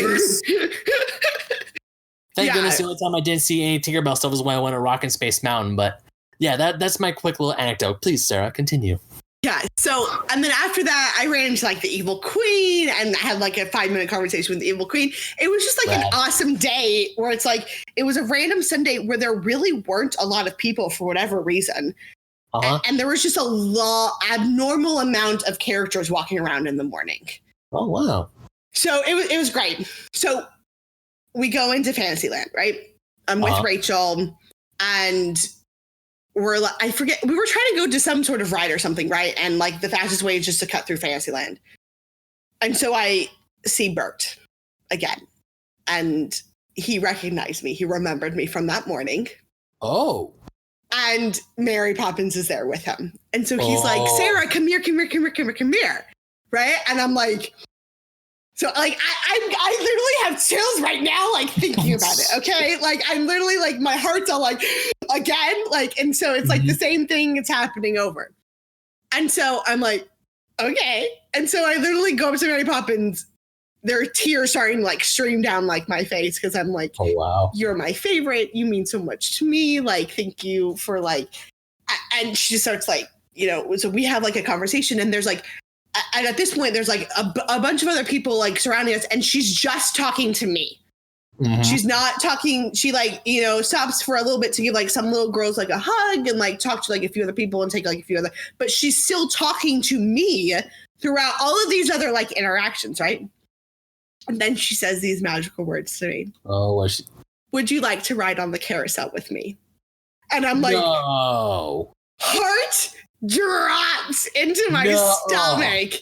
Thank goodness the only time I didn't see any Tinkerbell stuff was when I went to Rockin' Space Mountain. But yeah, that's my quick little anecdote. Please, Sarah, continue. Yeah. So, and then after that, I ran into like the Evil Queen and I had like a 5-minute conversation with the Evil Queen. It was just like an awesome day where it's like, it was a random Sunday where there really weren't a lot of people for whatever reason. And there was just a abnormal amount of characters walking around in the morning. Oh, wow. So it was great. So we go into Fantasyland, right? I'm with Rachel and we're like, I forget, we were trying to go to some sort of ride or something, right? And like the fastest way is just to cut through Fantasyland. And so I see Bert again and he recognized me. He remembered me from that morning. Oh. And Mary Poppins is there with him. And so he's like, Sarah, come here. Right? And I'm like, so like, I literally have chills right now, like thinking about it. Okay. Like I'm literally like, my heart's all like, again, like, and so it's like the same thing that's happening over. And so I'm like, okay. And so I literally go up to Mary Poppins. There are tears starting to like stream down like my face. Cause I'm like, oh, wow, you're my favorite. You mean so much to me. Like, thank you for like, and she starts like, you know, so we have like a conversation and there's like, and at this point, there's like a bunch of other people like surrounding us, and she's just talking to me. She's not talking. She like, you know, stops for a little bit to give like some little girls like a hug and like talk to like a few other people and take like a few other. But she's still talking to me throughout all of these other like interactions, right? And then she says these magical words to me. Oh, would you like to ride on the carousel with me? And I'm like, no. Heart drops into my stomach.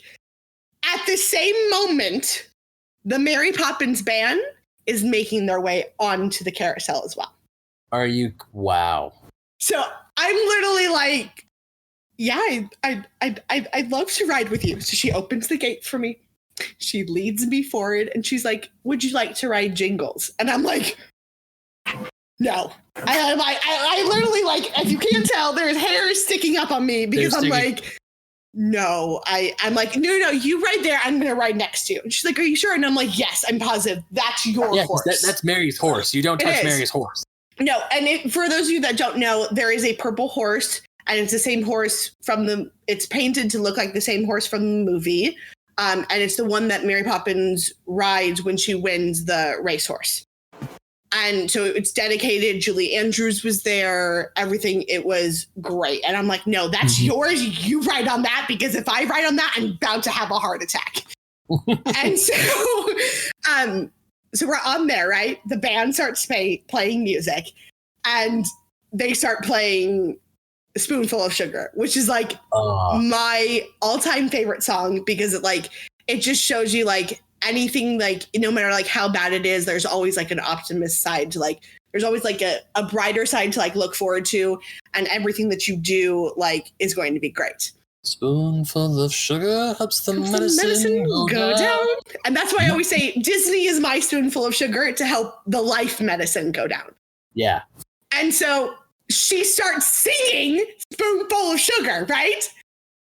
At the same moment, the Mary Poppins band is making their way onto the carousel as well. Are you? Wow. So I'm literally like, yeah, I'd love to ride with you. So she opens the gate for me. She leads me forward and she's like, would you like to ride Jingles? And I'm like, no. I literally like, as you can tell, there's hair sticking up on me because I'm like, no, I'm like, no, you ride there. I'm going to ride next to you. And she's like, are you sure? And I'm like, yes, I'm positive. That's your horse. That's Mary's horse. You don't touch Mary's horse. No. And for those of you that don't know, there is a purple horse and it's the same horse it's painted to look like the same horse from the movie. And it's the one that Mary Poppins rides when she wins the racehorse. And so it's dedicated. Julie Andrews was there, everything. It was great. And I'm like, no, that's yours. You ride on that because if I ride on that, I'm about to have a heart attack. And so we're on there, right? The band starts playing music and they start playing Spoonful of Sugar, which is like my all-time favorite song because it just shows you like anything, like no matter like how bad it is, there's always like an optimist side to like, there's always like a brighter side to like look forward to, and everything that you do like is going to be great. Spoonful of sugar helps the medicine go down. And that's why I always say Disney is my spoonful of sugar to help the life medicine go down. Yeah. And so she starts singing Spoonful of Sugar, right?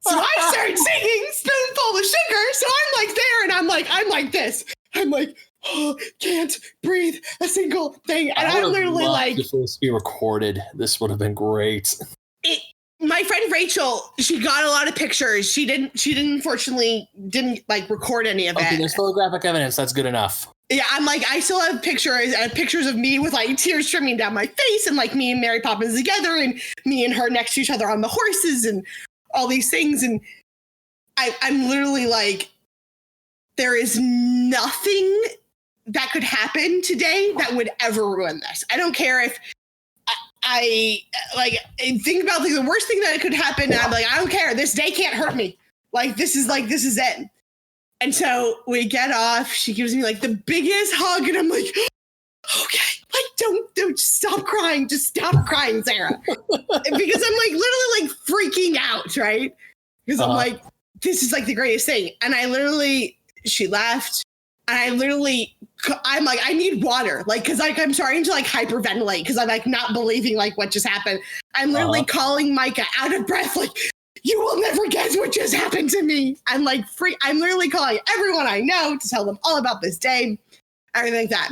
So I start singing Spoonful of Sugar. So I'm like there and I'm like this. I'm like, oh, can't breathe a single thing. And I'm literally like, if it was to be recorded, this would have been great. My friend Rachel, she got a lot of pictures. She unfortunately didn't like record any of it. Okay, there's photographic evidence. That's good enough. Yeah, I'm like, I still have pictures of me with like tears streaming down my face and like me and Mary Poppins together and me and her next to each other on the horses and all these things. And I'm literally like, there is nothing that could happen today that would ever ruin this. I don't care if I think about like the worst thing that could happen. And I'm like, I don't care. This day can't hurt me. Like, this is it. And so we get off. She gives me like the biggest hug. And I'm like, okay, like, don't stop crying. Just stop crying, Sarah. Because I'm like literally like freaking out. Right. Because I'm like, this is like the greatest thing. And she left. And I'm like, I need water. Like, cause like, I'm starting to like hyperventilate because I'm like not believing like what just happened. I'm literally calling Micah out of breath. Like, you will never guess what just happened to me. I'm like I'm literally calling everyone I know to tell them all about this day. Everything like that.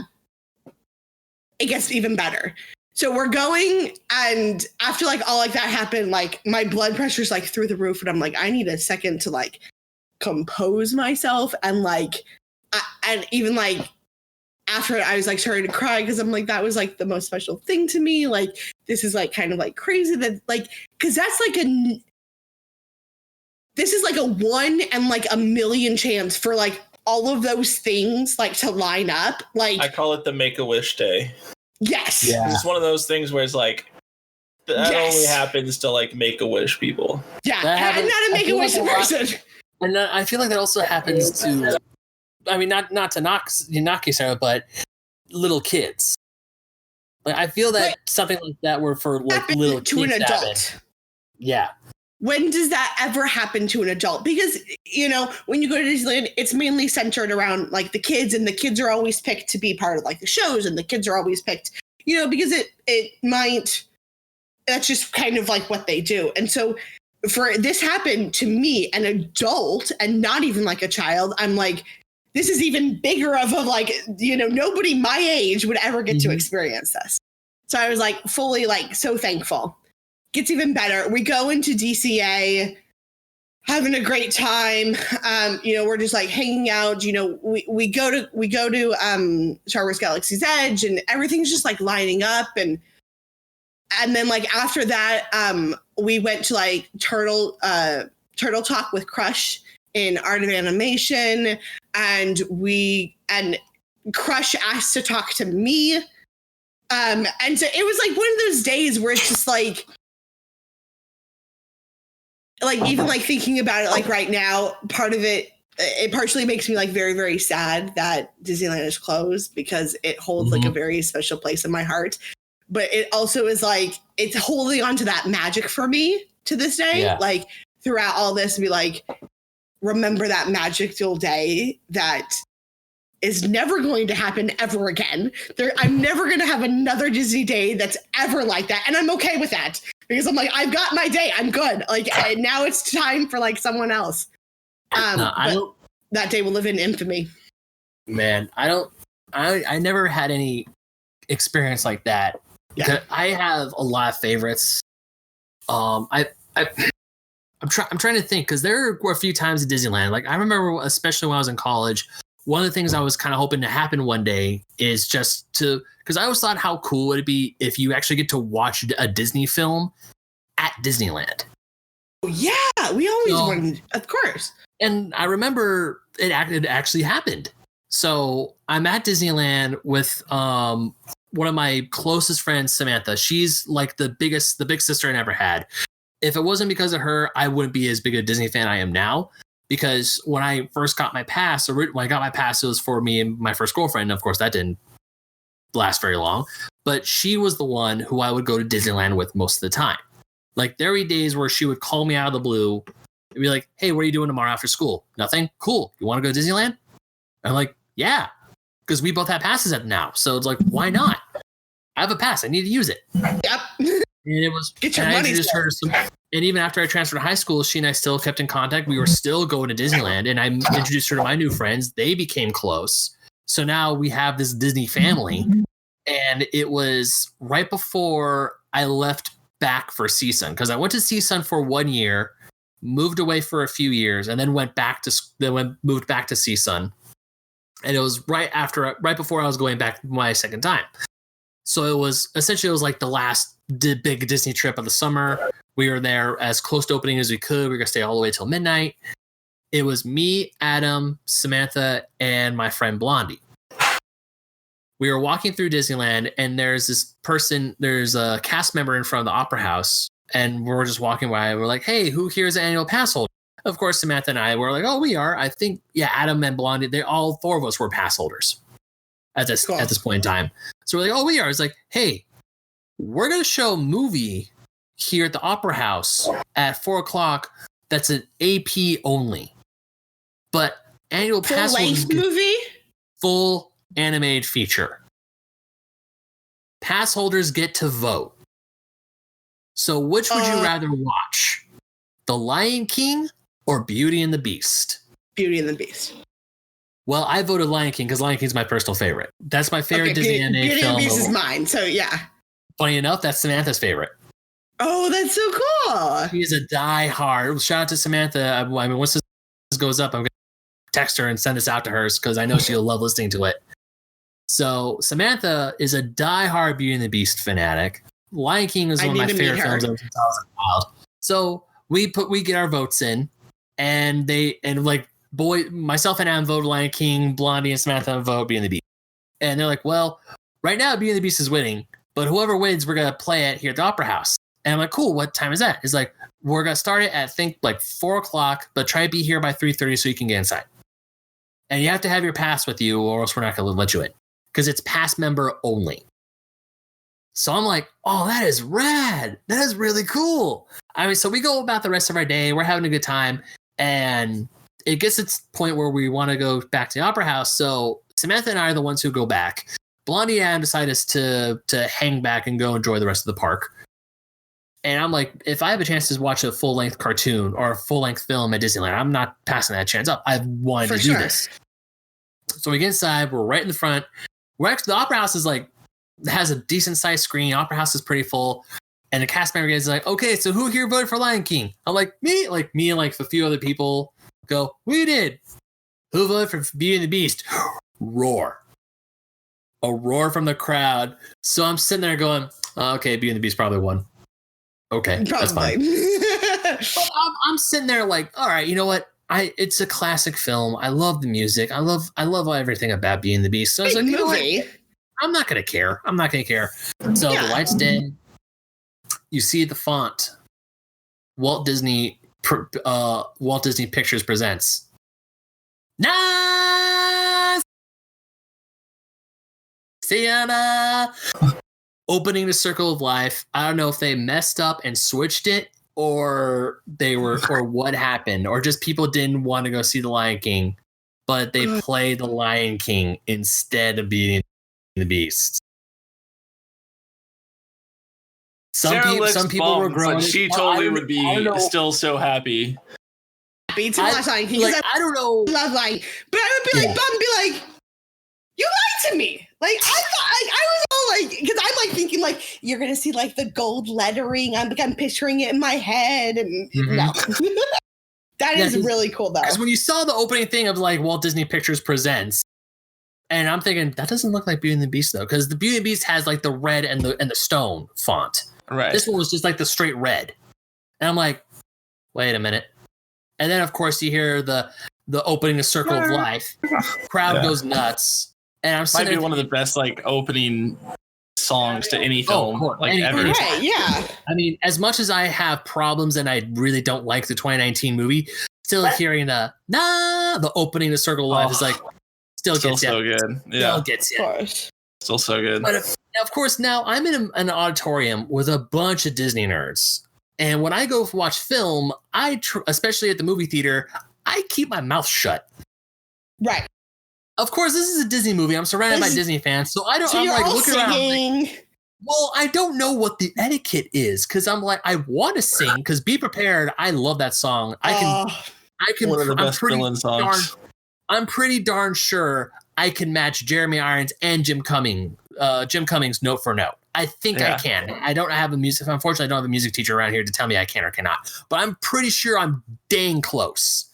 It gets even better. So we're going, and after like all like that happened, like my blood pressure's like through the roof, and I'm like, I need a second to like compose myself. And like, and even like after I was like starting to cry because I'm like, that was like the most special thing to me. Like, this is like kind of like crazy that like, because that's like this is like a 1 in like a million chance for like all of those things like to line up. Like, I call it the Make-A-Wish Day. Yes. Yeah. It's one of those things where it's like, that only happens to like Make-A-Wish people. Yeah. I'm not a Make-A-Wish person. And I feel like that also happens to, I mean, not to knock you, Sarah, but little kids. Like, I feel that something like that were for like little kids to an adult. Happen. Yeah. When does that ever happen to an adult? Because, you know, when you go to Disneyland, it's mainly centered around like the kids, and the kids are always picked to be part of like the shows, and the kids are always picked, you know, because that's just kind of like what they do. And so for this happened to me, an adult, and not even like a child, I'm like, this is even bigger of a like, you know, nobody my age would ever get to experience this. So I was like fully like so thankful. Gets even better. We go into DCA, having a great time. You know, we're just like hanging out. You know, we go to Star Wars Galaxy's Edge, and everything's just like lining up. And then like after that, we went to like Turtle Talk with Crush in Art of Animation, and Crush asked to talk to me. And so it was like one of those days where it's just like even like thinking about it like right now, part of it partially makes me like very, very sad that Disneyland is closed, because it holds like a very special place in my heart. But it also is like, it's holding on to that magic for me to this day. Yeah. Like throughout all this, be like, remember that magical day that is never going to happen ever again. I'm never going to have another Disney day that's ever like that. And I'm okay with that, because I'm like, I've got my day. I'm good. Like, now it's time for like someone else. That day will live in infamy. Man, I never had any experience like that. Yeah. I have a lot of favorites. I'm trying to think, because there were a few times at Disneyland. Like, I remember, especially when I was in college, one of the things I was kind of hoping to happen one day is just to, because I always thought how cool it'd be if you actually get to watch a Disney film at Disneyland. Yeah, we always wanted, of course. And I remember it actually happened. So I'm at Disneyland with one of my closest friends, Samantha. She's like the big sister I ever had. If it wasn't because of her, I wouldn't be as big a Disney fan I am now. Because when I first got my pass, it was for me and my first girlfriend. Of course, that didn't last very long. But she was the one who I would go to Disneyland with most of the time. Like, there were days where she would call me out of the blue It'd be like, hey, what are you doing tomorrow after school? Nothing? Cool. You want to go to Disneyland? I'm like, yeah, because we both have passes at now. So it's like, why not? I have a pass. I need to use it. Yep. And it was, get your and I money. introduced her to some, and even after I transferred to high school, she and I still kept in contact. We were still going to Disneyland, and I introduced her to my new friends. They became close. So now we have this Disney family. And it was right before I left back for CSUN, because I went to CSUN for 1 year, moved away for a few years, and then moved back to CSUN. And it was right before I was going back my second time. So it was like the last big Disney trip of the summer. We were there as close to opening as we could. We were going to stay all the way till midnight. It was me, Adam, Samantha, and my friend Blondie. We were walking through Disneyland, and there's a cast member in front of the Opera House, and we're just walking by. We're like, hey, who here is an annual pass holder? Of course, Samantha and I were like, oh, we are. I think, yeah, Adam and Blondie, all four of us were pass holders at this point in time. So we're like, oh, we are. It's like, hey, we're going to show a movie here at the Opera House at 4:00. That's an AP only. But annual pass holders. Full-length movie? Full animated feature. Pass holders get to vote. So which would you rather watch? The Lion King or Beauty and the Beast? Beauty and the Beast. Well, I voted Lion King because Lion King is my personal favorite. That's my favorite Disney animated film. Beauty and the Beast is mine, so yeah. Funny enough, that's Samantha's favorite. Oh, that's so cool. She is a die-hard. Shout out to Samantha. I mean, once this goes up, I'm going to text her and send this out to her because I know she'll love listening to it. So Samantha is a die-hard Beauty and the Beast fanatic. Lion King is one of my favorite films ever since I was a child. So we get our votes in, and myself and Adam voted Lion King, Blondie and Samantha vote Beauty and the Beast. And they're like, well, right now Beauty and the Beast is winning, but whoever wins, we're gonna play it here at the Opera House. And I'm like, cool, what time is that? It's like, we're gonna start it at 4:00, but try to be here by 3:30 so you can get inside. And you have to have your pass with you, or else we're not gonna let you in. Because it's pass member only. So I'm like, oh, that is rad. That is really cool. I mean, so we go about the rest of our day. We're having a good time. And it gets to the point where we want to go back to the Opera House. So Samantha and I are the ones who go back. Blondie and Adam decide to hang back and go enjoy the rest of the park. And I'm like, if I have a chance to watch a full-length cartoon or a full-length film at Disneyland, I'm not passing that chance up. I've wanted to do this. So we get inside. We're right in the front. The Opera House has a decent sized screen. Opera House is pretty full. And the cast member is like, okay, so who here voted for Lion King? I'm like, me? Like me and a few other people go, we did. Who voted for Beauty and the Beast? Roar. A roar from the crowd. So I'm sitting there going, okay, Beauty and the Beast probably won. Okay, that's fine. But I'm sitting there like, all right, you know what? It's a classic film. I love the music. I love everything about Beauty and the Beast. So I was like, you know what? I'm not gonna care. So the lights dim. You see the font. Walt Disney Pictures presents. Sienna. Opening the Circle of Life. I don't know if they messed up and switched it, or what happened, or just people didn't want to go see the Lion King, but they played the Lion King instead of Beauty and the Beast. Some people were growing. She totally would be still so happy. Happy to watch Lion King. I don't know. Love Lion King, but I would be like, you lied to me. Like I thought, I was all like, because I'm thinking you're gonna see the gold lettering. I'm picturing it in my head, and no. That is really cool though. Because when you saw the opening thing of Walt Disney Pictures Presents, and I'm thinking that doesn't look like Beauty and the Beast though, because the Beauty and the Beast has the red and the stone font. Right. This one was just the straight red, and I'm like, wait a minute. And then of course you hear the opening the Circle of Life, crowd goes nuts. And I'm might be one of the best opening songs to any film ever. Right, yeah. I mean, as much as I have problems and I really don't like the 2019 movie, still hearing the opening the Circle of Life is still gets so you. Good. Yeah. Still gets you. Of course. Still so good. But of course, now I'm in an auditorium with a bunch of Disney nerds. And when I go watch film, especially at the movie theater, I keep my mouth shut. Right. Of course, this is a Disney movie. I'm surrounded by Disney fans, so I don't. So I'm you're like all looking singing. around. Well, I don't know what the etiquette is because I'm like, I want to sing because Be Prepared. I love that song. I can. One of the best villain songs. I'm pretty darn sure I can match Jeremy Irons and Jim Cummings note for note. I think I can. I don't have unfortunately, I don't have a music teacher around here to tell me I can or cannot. But I'm pretty sure I'm dang close.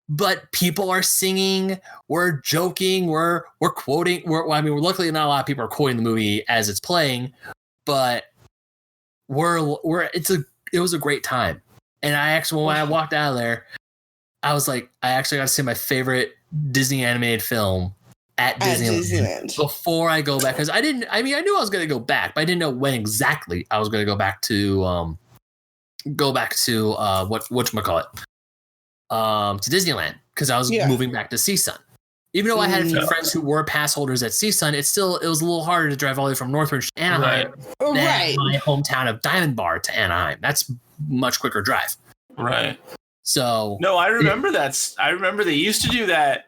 But people are singing, we're joking, we're quoting. Luckily not a lot of people are quoting the movie as it's playing, but it was a great time. And I actually, when I walked out of there, I was like, I actually got to see my favorite Disney animated film at Disneyland before I go back. Because I knew I was going to go back, but I didn't know when exactly I was going to go back to to Disneyland, because I was moving back to CSUN. Even though I had a few friends who were pass holders at CSUN, it was a little harder to drive all the way from Northridge to Anaheim than my hometown of Diamond Bar to Anaheim. That's much quicker drive. Right. So no, I remember that. I remember they used to do that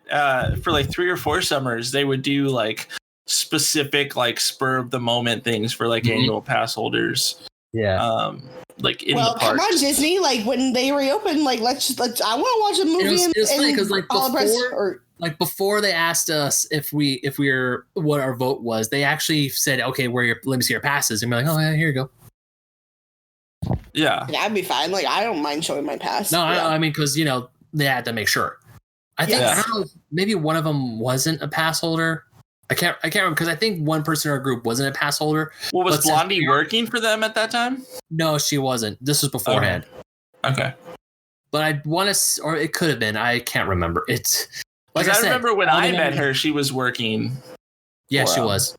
for like 3 or 4 summers. They would do like specific like spur of the moment things for like annual pass holders. Yeah. Like in the parks. Come on, Disney! Like when they reopen, like let's. I want to watch a movie. It was funny because before they asked us if we're what our vote was, they actually said, "Okay, let me see your passes," and we're like, "Oh yeah, here you go." Yeah, that'd be fine. Like I don't mind showing my pass. No, I mean because they had to make sure. I think I don't know. Maybe one of them wasn't a pass holder. I can't remember because I think one person in our group wasn't a pass holder. Well, was Blondie working for them at that time? No, she wasn't. This was beforehand. Okay. But I want to, or it could have been. I can't remember. It's like I remember when I met her, she was working. Yeah, she was.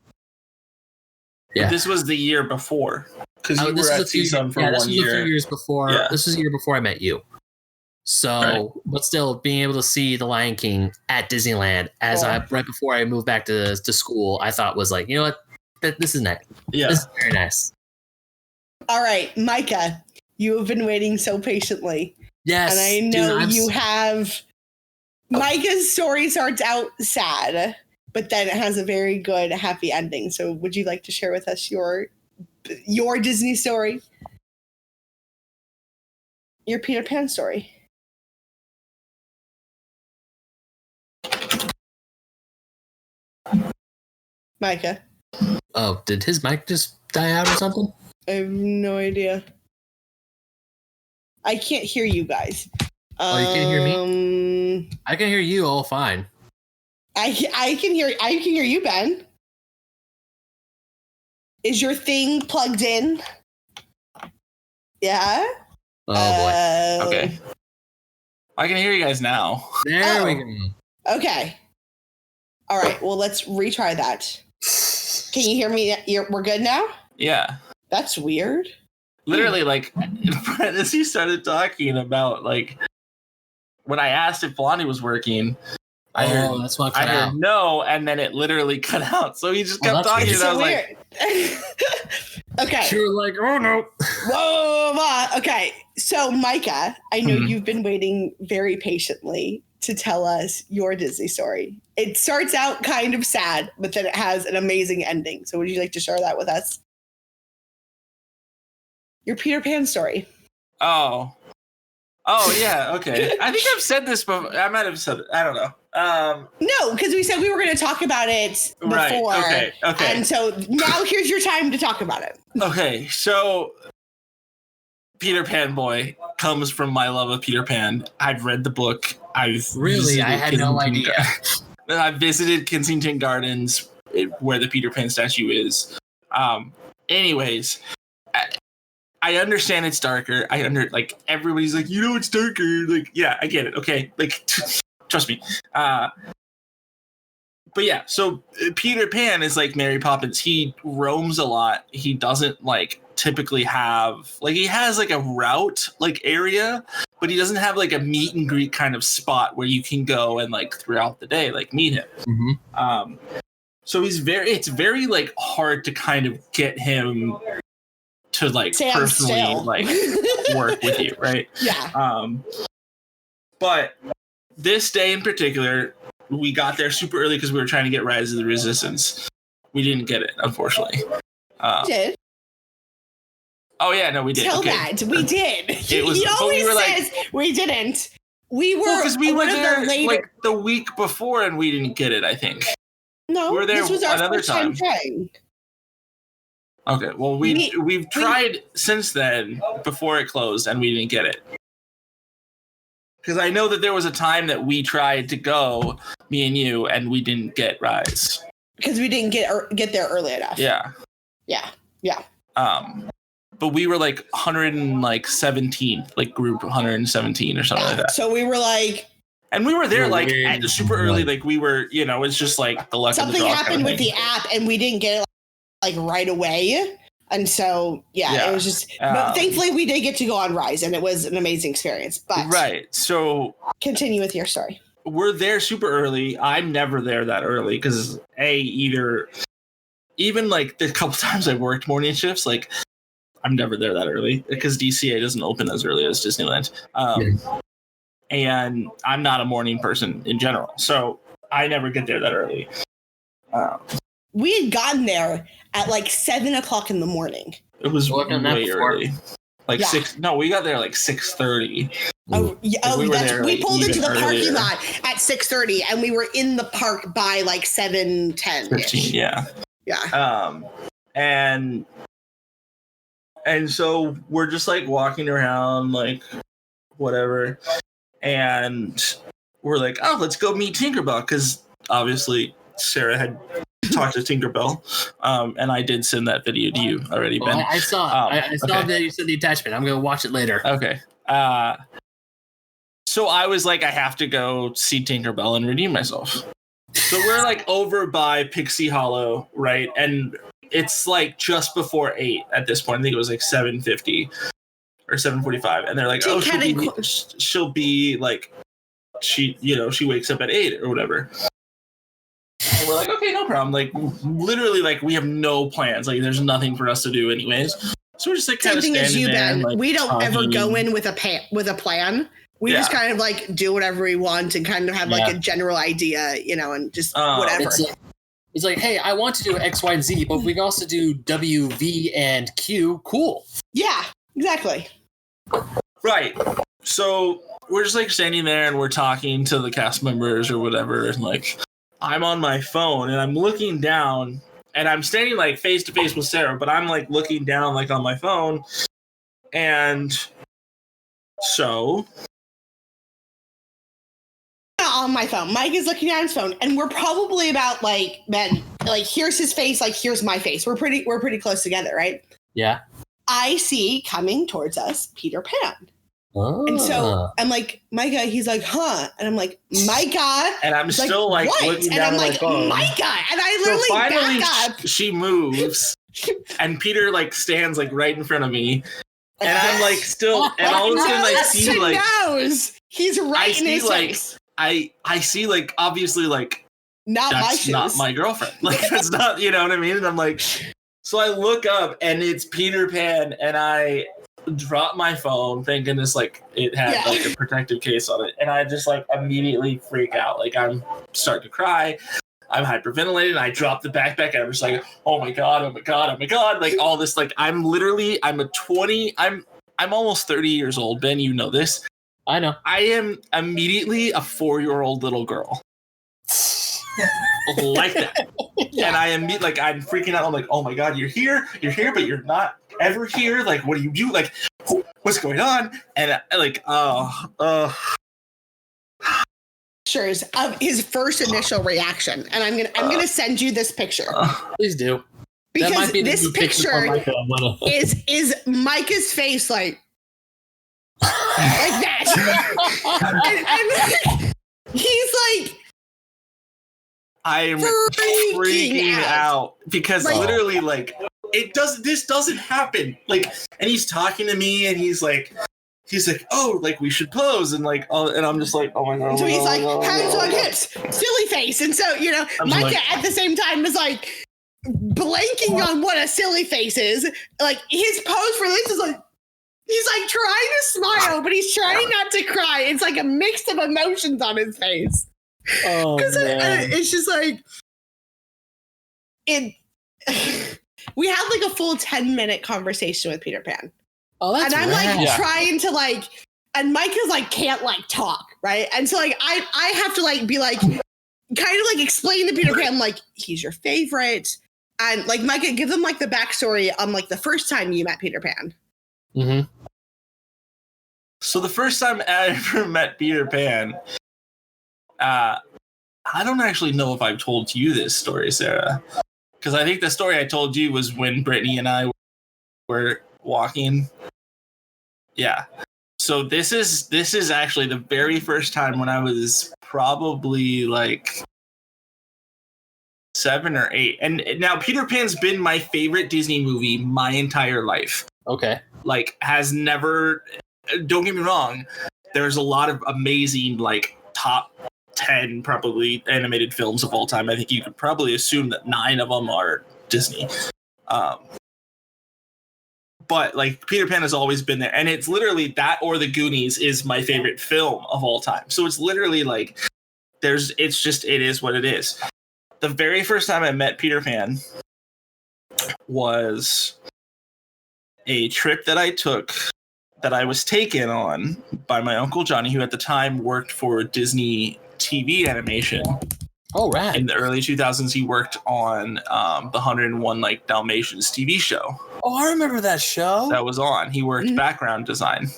Yeah, but this was the year before because you were at CSUN for 1 year. This was a few years before. Yeah. This was a year before I met you. So, but still, being able to see The Lion King at Disneyland right before I moved back to school, I thought was like, you know what, this is nice. Yeah, this is very nice. All right, Micah, you have been waiting so patiently. Yes, and I know you have. Micah's story starts out sad, but then it has a very good, happy ending. So, would you like to share with us your Disney story, your Peter Pan story? Micah. Oh, did his mic just die out or something? I have no idea. I can't hear you guys. Oh, you can't hear me? I can hear you all fine. I can hear you, Ben. Is your thing plugged in? Yeah? Oh boy. Okay. I can hear you guys now. There we go. Okay. All right. Well, let's retry that. Can you hear me? We're good now? Yeah. That's weird. Literally, like, as he started talking about, like, when I asked if Blondie was working, I heard no, and then it literally cut out. So he just kept talking, and I was like... Okay. You were like, oh, no. Whoa. Okay. So, Micah, I know you've been waiting very patiently to tell us your Disney story. It starts out kind of sad, but then it has an amazing ending. So would you like to share that with us? Your Peter Pan story. Oh, yeah. Okay. I think I've said this before. I might have said it. I don't know. No, because we said we were going to talk about it before. Right. Okay. And so now here's your time to talk about it. Okay. So Peter Pan Boy comes from my love of Peter Pan. I've read the book. I had no idea. I visited Kensington Gardens where the Peter Pan statue is. Anyways, I understand it's darker. Like everybody's like, it's darker. Like, yeah, I get it. Okay. Like, trust me. But yeah, so Peter Pan is like Mary Poppins. He roams a lot. He doesn't like typically have like he has like a route like area, but he doesn't have like a meet and greet kind of spot where you can go and like throughout the day like meet him. Mm-hmm. So it's very like hard to kind of get him to like Stand personally still. like work with you, right? Yeah. But this day in particular, we got there super early because we were trying to get Rise of the Resistance. We didn't get it, unfortunately. Did? Oh yeah, no, we did. Tell that we did. He always says we didn't. We were because we were there like the week before and we didn't get it. I think. No, we were there this was our another first time trying. Okay, well we've tried since then before it closed and we didn't get it. Because I know that there was a time that we tried to go, me and you, and we didn't get Rise. Because we didn't get there early enough. Yeah. But we were like 117, like group 117 or something like that. So we were like, and we were there like at super early, like we were, it's just like the luck of the draw. Something happened with the app, and we didn't get it like right away. And so, it was just, but thankfully we did get to go on Rise and it was an amazing experience. But right. So continue with your story. We're there super early. I'm never there that early because even like the couple times I worked morning shifts, like I'm never there that early because DCA doesn't open as early as Disneyland. And I'm not a morning person in general. So I never get there that early. We had gotten there at like 7:00 in the morning. It was way early. Like 6. No, we got there like 6:30. We pulled into the parking lot at 6:30, and we were in the park by like 7:10. 15, yeah. And so we're just like walking around, like whatever, and we're like, oh, let's go meet Tinkerbell because obviously Sarah had talked to Tinkerbell, and I did send that video to you already, Ben. I saw. I saw that you sent the attachment. I'm gonna watch it later. Okay. So I was like, I have to go see Tinkerbell and redeem myself. So we're like over by Pixie Hollow, right? And it's like just before 8 at this point. I think it was like 7:50 or 7:45, and they're like, "Oh, she'll be like, she wakes up at 8 or whatever." And we're like, "Okay, no problem." Like, literally, like we have no plans. Like, there's nothing for us to do, anyways. So we're just like kind of standing there. Ben. Like, we don't ever go in with a plan. We just kind of like do whatever we want and kind of have like a general idea, and just whatever. It's like, hey, I want to do X, Y, and Z, but we can also do W, V, and Q. Cool. Yeah, exactly. Right. So we're just like standing there and we're talking to the cast members or whatever. And like, I'm on my phone and I'm looking down and I'm standing like face to face with Sarah, but I'm like looking down like on my phone. And so... on my phone. Mike is looking at his phone, and we're probably about like, Ben, like here's his face, like here's my face. We're pretty close together, right? Yeah. I see coming towards us Peter Pan. Oh. And so I'm like, Micah, he's like, huh? And I'm like, Micah. And I'm still like looking down and I'm like, phone. Micah. And I literally finally back up. She moves and Peter like stands like right in front of me. And I'm like still, and all of a sudden I see like, knows. He's right in his face. I see like obviously like that's not my girlfriend. Like that's not, you know what I mean? And I'm like, so I look up and it's Peter Pan, and I drop my phone thinking this like it had like a protective case on it, and I just like immediately freak out. Like I'm starting to cry. I'm hyperventilating. I drop the backpack and I'm just like, oh my god, like all this. Like I'm almost 30 years old. Ben, you know this. I know. I am immediately a 4-year-old little girl. Like that. And I am like, I'm freaking out. I'm like, oh my god, you're here, but you're not ever here. Like, what do you do? Like, what's going on? And like, Sure, his first initial reaction, and I'm gonna send you this picture. Please do. Because this picture is Micah's face, like that. and he's like, I'm freaking out because literally, like, this doesn't happen. Like, and he's talking to me, and he's like, oh, like we should pose, and like, oh, and I'm just like, oh my god. So he's like, hands on hips, silly face, and so Micah at the same time is like blanking on what a silly face is. Like his pose for this is like He's like trying to smile, but he's trying not to cry. It's like a mix of emotions on his face. Oh, man. It's just like we had like a full 10-minute conversation with Peter Pan. Oh, that's and I'm rad. like trying to like, and Mike is like can't like talk, right? And so like I have to like be like kind of like explain to Peter Pan like he's your favorite, and like Micah give them like the backstory on like the first time you met Peter Pan. Mm-hmm. So the first time I ever met Peter Pan, I don't actually know if I've told you this story, Sarah, because I think the story I told you was when Brittany and I were walking. Yeah. So this is actually the very first time when I was probably like 7 or 8. And now Peter Pan's been my favorite Disney movie my entire life. Okay. Like has never, don't get me wrong, there's a lot of amazing like top 10 probably animated films of all time. I think you could probably assume that 9 of them are Disney. But like Peter Pan has always been there, and it's literally that or The Goonies is my favorite film of all time. So it's literally like it is what it is. The very first time I met Peter Pan was a trip that I took that I was taken on by my Uncle Johnny, who at the time worked for Disney TV animation. Oh, right. In the early 2000s, he worked on the 101 like Dalmatians TV show. Oh, I remember that show. That was on. He worked background design.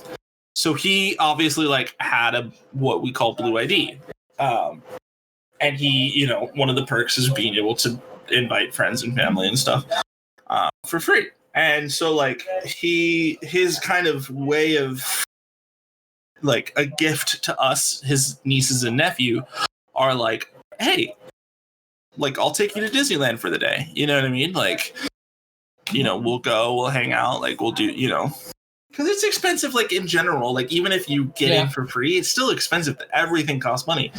So he obviously like had what we call Blue ID. And he, one of the perks is being able to invite friends and family and stuff for free. And so like his kind of way of like a gift to us, his nieces and nephew, are like, hey, like I'll take you to Disneyland for the day. You know what I mean? Like, we'll go, we'll hang out, like we'll do, because it's expensive, like in general, like even if you get in for free, it's still expensive. Everything costs money.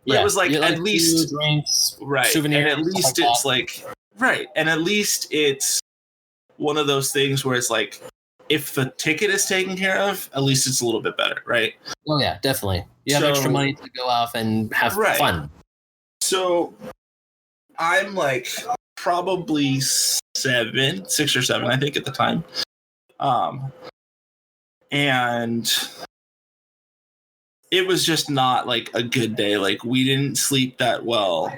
But it was like at least food, drinks, right. souvenirs, and at least like it's that. like right. And at least it's one of those things where it's like if the ticket is taken care of, at least it's a little bit better, right? Oh yeah, definitely. You have extra money to go off and have fun. So I'm like probably 6 or 7, I think at the time. And it was just not like a good day. Like we didn't sleep that well.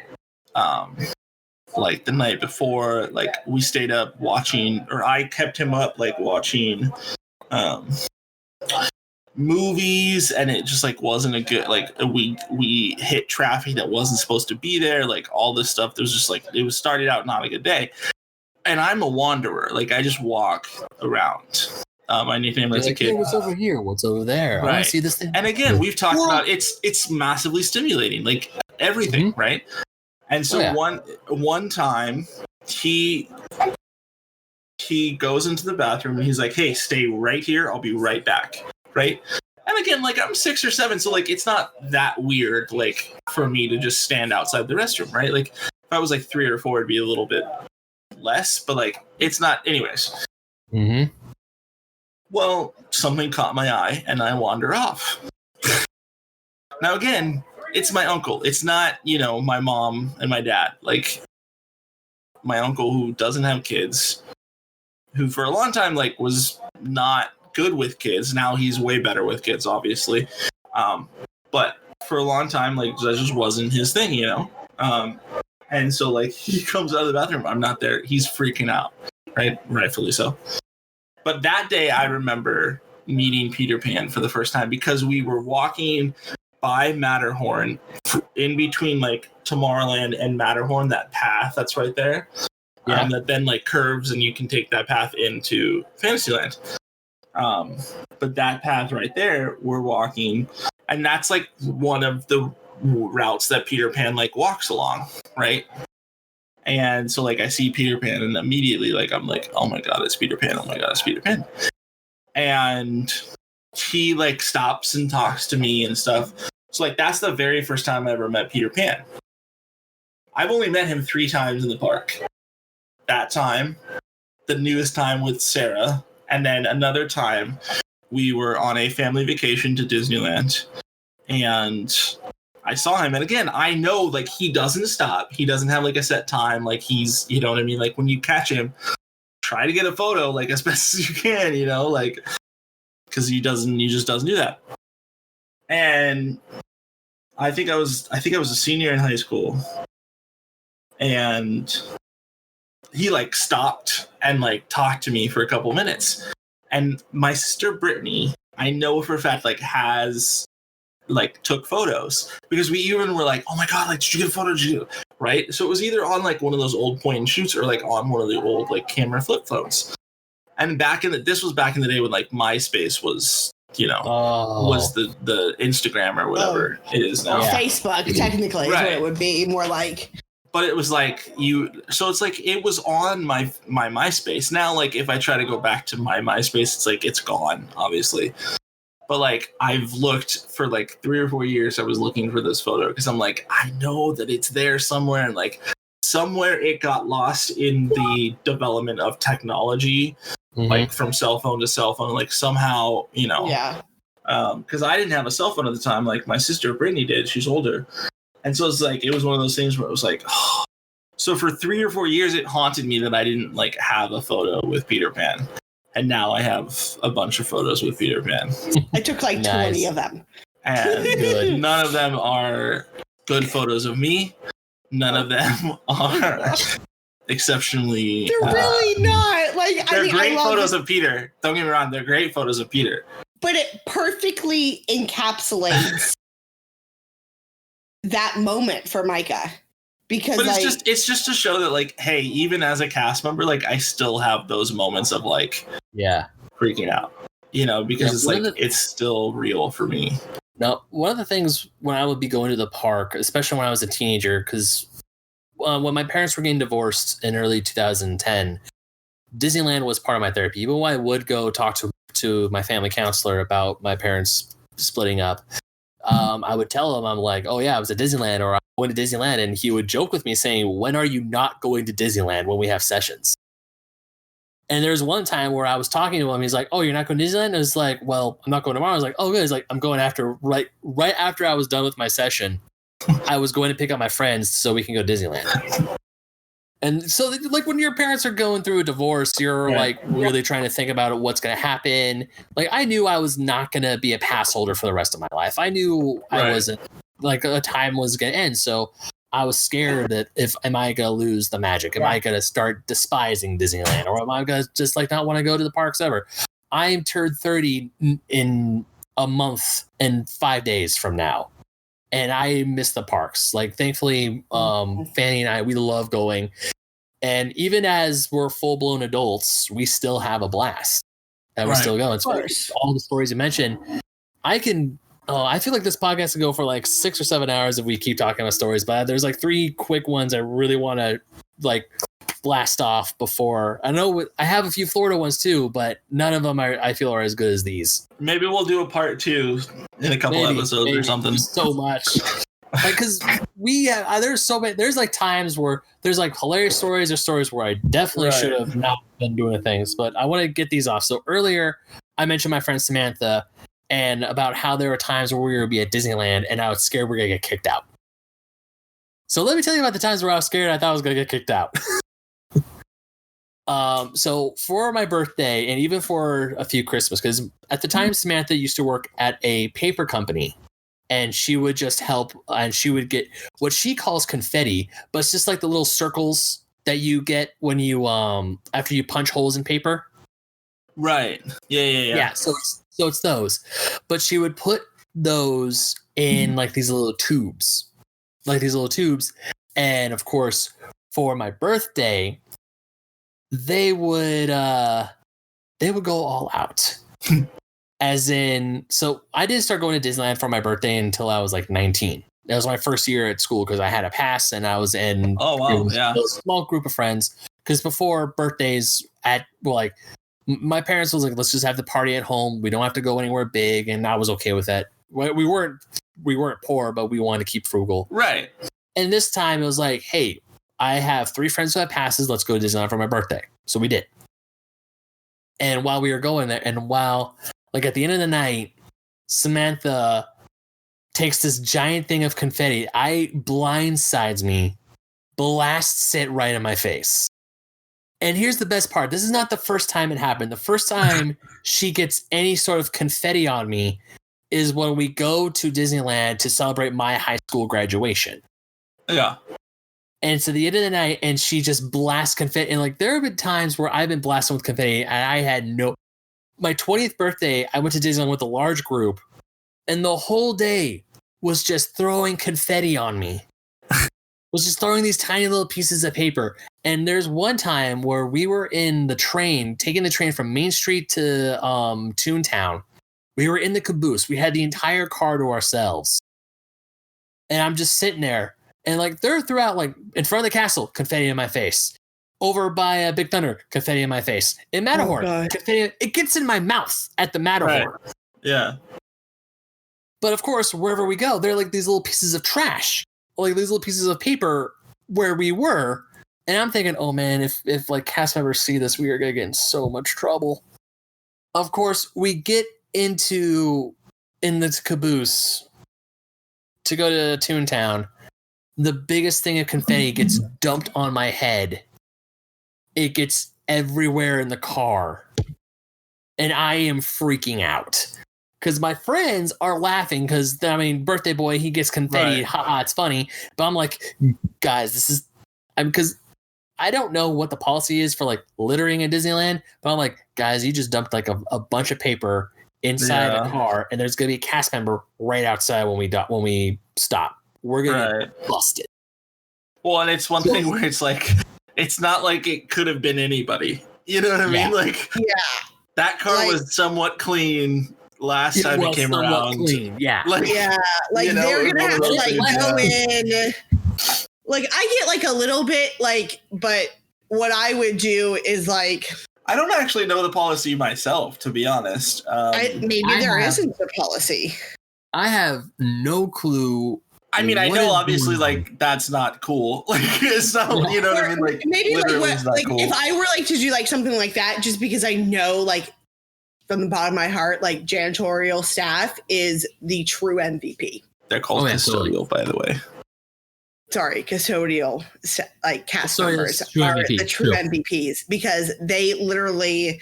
Like the night before, like we stayed up watching, or I kept him up like watching movies, and it just like wasn't a good, like we hit traffic that wasn't supposed to be there, like all this stuff. There was just like it was started out not a good day. And I'm a wanderer, like I just walk around. My nickname as a kid. Hey, what's over here? What's over there? Right. I want to see this thing. And again, we've talked about it's massively stimulating, like everything, right? And so one time he goes into the bathroom and he's like, "Hey, stay right here. I'll be right back." Right? And again, like I'm 6 or 7, so like it's not that weird, like for me to just stand outside the restroom, right? Like if I was like 3 or 4, it'd be a little bit less, but like it's not. Anyways. Mm-hmm. Well, something caught my eye and I wander off. Now, again, it's my uncle. It's not, my mom and my dad. Like, my uncle who doesn't have kids, who for a long time, like, was not good with kids. Now he's way better with kids, obviously. But for a long time, like, that just wasn't his thing, And so, like, he comes out of the bathroom. I'm not there. He's freaking out, right? Rightfully so. But that day, I remember meeting Peter Pan for the first time because we were walking by Matterhorn in between like Tomorrowland and Matterhorn, that path that's right there. That then like curves and you can take that path into Fantasyland. But that path right there, we're walking, and that's like one of the routes that Peter Pan like walks along, right? And so, like, I see Peter Pan, and immediately, like, I'm like, oh, my God, it's Peter Pan. Oh, my God, it's Peter Pan. And he, like, stops and talks to me and stuff. So, like, that's the very first time I ever met Peter Pan. I've only met him 3 times in the park. That time, the newest time with Sarah, and then another time we were on a family vacation to Disneyland, and I saw him. And again, I know, like, he doesn't stop. He doesn't have, like, a set time. Like, he's, you know what I mean? Like, when you catch him, try to get a photo, like, as best as you can, you know, like, because he just doesn't do that. And I think I was a senior in high school, and he, like, stopped and, like, talked to me for a couple minutes. And my sister Brittany, I know for a fact, like, took photos, because we even were like, oh my god, like, did you get a photo? Did you? Right? So it was either on, like, one of those old point and shoots, or, like, on one of the old, like, camera flip phones. And this was back in the day when, like, MySpace was, you know, was the Instagram or whatever it is now. Facebook, technically, right, is what it would be more like. But it was like so it's like it was on my MySpace. Now, like, if I try to go back to my MySpace, it's like it's gone, obviously. But, like, I've looked for, like, 3 or 4 years. I was looking for this photo because I'm like, I know that it's there somewhere, and, like, somewhere it got lost in the development of technology, like, from cell phone to cell phone, like, somehow, you know. Yeah. Because I didn't have a cell phone at the time, like my sister Brittany did. She's older. And so it's like, it was one of those things where it was like, oh. So for 3 or 4 years, it haunted me that I didn't, like, have a photo with Peter Pan. And now I have a bunch of photos with Peter Pan. I took, like, 20 of them. And none of them are good photos of me. None of them are exceptionally... They're really not. Like, they're great photos of Peter. Don't get me wrong. They're great photos of Peter. But it perfectly encapsulates that moment for Micah. Because, but it's just to show that, like, hey, even as a cast member, like, I still have those moments of, like, freaking out, you know, because it's like it's still real for me. Now, one of the things when I would be going to the park, especially when I was a teenager, because when my parents were getting divorced in early 2010, Disneyland was part of my therapy. Even when I would go talk to my family counselor about my parents splitting up, I would tell him, I'm like, oh yeah, I was at Disneyland, or I'm going to Disneyland. And he would joke with me saying, when are you not going to Disneyland when we have sessions? And there's one time where I was talking to him. He's like, oh, you're not going to Disneyland? And I was like, well, I'm not going tomorrow. I was like, oh, good. He's like, I'm going right after I was done with my session. I was going to pick up my friends so we can go to Disneyland. And so, like, when your parents are going through a divorce, you're like really trying to think about what's going to happen. Like, I knew I was not going to be a pass holder for the rest of my life. I knew I wasn't, like, a time was going to end. So I was scared that am I going to lose the magic? Am I going to start despising Disneyland? Or am I going to just, like, not want to go to the parks ever? I'm turned 30 in a month and 5 days from now. And I miss the parks. Like, thankfully, Fanny and I, we love going. And even as we're full-blown adults, we still have a blast. And we're still going. So all the stories you mentioned, I feel like this podcast can go for like 6 or 7 hours if we keep talking about stories. But there's like 3 quick ones I really want to, like, blast off before. I know I have a few Florida ones too, but none of them I feel are as good as these. Maybe we'll do a part 2 in a couple episodes or something. So much. Like, because there's so many, there's like times where there's like hilarious stories or stories where I definitely should have not been doing the things, but I want to get these off. So earlier I mentioned my friend Samantha and about how there were times where we would be at Disneyland and I was scared we're going to get kicked out. So let me tell you about the times where I was scared I thought I was going to get kicked out. So for my birthday and even for a few Christmas, because at the time Samantha used to work at a paper company and she would just help and she would get what she calls confetti, but it's just like the little circles that you get when you after you punch holes in paper. Right. Yeah. So it's those, but she would put those in like these little tubes, and of course for my birthday they would go all out. As in, so I didn't start going to Disneyland for my birthday until I was like 19. That was my first year at school because I had a pass and I was in a small group of friends. Because before birthdays my parents was like, let's just have the party at home. We don't have to go anywhere big, and I was okay with that. We weren't poor, but we wanted to keep frugal. Right. And this time it was like, hey, I have 3 friends who have passes. Let's go to Disneyland for my birthday. So we did. And while we were going there, and while Like at the end of the night, Samantha takes this giant thing of confetti. Blindsides me, blasts it right in my face. And here's the best part. This is not the first time it happened. The first time she gets any sort of confetti on me is when we go to Disneyland to celebrate my high school graduation. Yeah. And so the end of the night, and she just blasts confetti. And like, there have been times where I've been blasted with confetti and I had my 20th birthday, I went to Disneyland with a large group and the whole day was just throwing confetti on me. Was just throwing these tiny little pieces of paper. And there's one time where we were in the train, taking the train from Main Street to Toontown. We were in the caboose. We had the entire car to ourselves. And I'm just sitting there. And like they're throughout, like in front of the castle, confetti in my face. Over by Big Thunder, confetti in my face. In Matterhorn, confetti. It gets in my mouth at the Matterhorn. Right. Yeah. But of course, wherever we go, they're like these little pieces of trash. Like these little pieces of paper where we were. And I'm thinking, oh man, if like cast members see this, we are going to get in so much trouble. Of course, we get in this caboose to go to Toontown. The biggest thing of confetti gets dumped on my head. It gets everywhere in the car. And I am freaking out. Because my friends are laughing because, I mean, birthday boy, he gets confetti. Right. Haha, it's funny. But I'm like, guys, this is... because I don't know what the policy is for, like, littering in Disneyland. But I'm like, guys, you just dumped, like, a bunch of paper inside the car. And there's going to be a cast member right outside when we stop. We're going to get busted. Well, and it's one thing where it's like... It's not like it could have been anybody. You know what I mean? Like, that car was somewhat clean last time it came around. Clean. Yeah. Like, like they're gonna have to like go in. Like I get like a little bit like, but what I would do is like. I don't actually know the policy myself, to be honest. Maybe there isn't a policy. I have no clue. I mean, I know obviously like that's not cool. Like it's not, you know what I mean? Like maybe like cool. If I were like to do like something like that, just because I know like from the bottom of my heart, like janitorial staff is the true MVP. They're called custodial, by the way. Sorry, custodial like cast members are the true MVPs because they literally.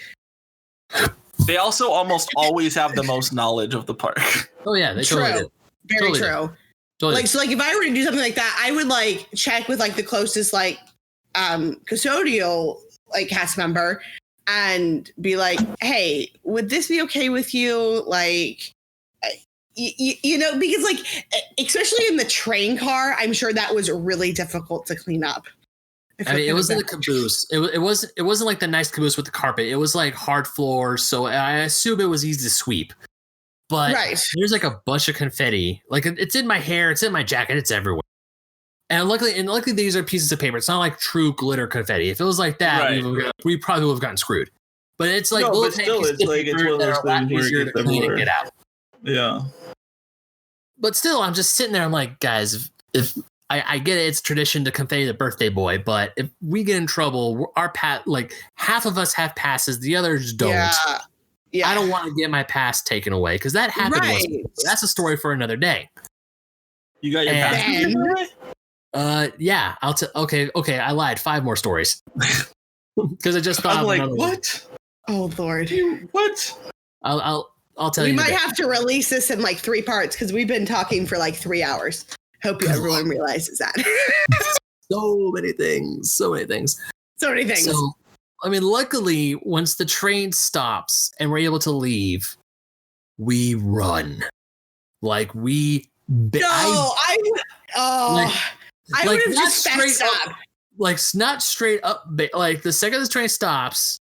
They also almost always have the most knowledge of the park. Oh yeah, they true. Totally do. Very totally true. Do. Totally. Like so, like if I were to do something like that, I would like check with like the closest like custodial like cast member and be like, hey, would this be okay with you? Like, you know, because like especially in the train car, I'm sure that was really difficult to clean up. I mean, it was in the caboose. It wasn't like the nice caboose with the carpet. It was like hard floors, so I assume it was easy to sweep. But there's like a bunch of confetti. Like it's in my hair, it's in my jacket, it's everywhere. And luckily these are pieces of paper. It's not like true glitter confetti. If it was like that, we probably would have gotten screwed. But it's like little still, it's like it's one of those things where easier to clean and get out. Yeah. But still, I'm just sitting there. I'm like, guys, if I get it, it's tradition to confetti the birthday boy. But if we get in trouble, like half of us have passes, the others don't. Yeah. I don't want to get my pass taken away because that happened. That's a story for another day. You got your pass? Yeah. Okay. I lied. 5 more stories because I just thought. I'm like, what? Oh Lord! What? I'll tell you. We might have to release this in like 3 parts because we've been talking for like 3 hours. Hope everyone realizes that. So many things. So, I mean, luckily, once the train stops and we're able to leave, we run. Like I would have just fessed up. Like not straight up, but like the second the train stops,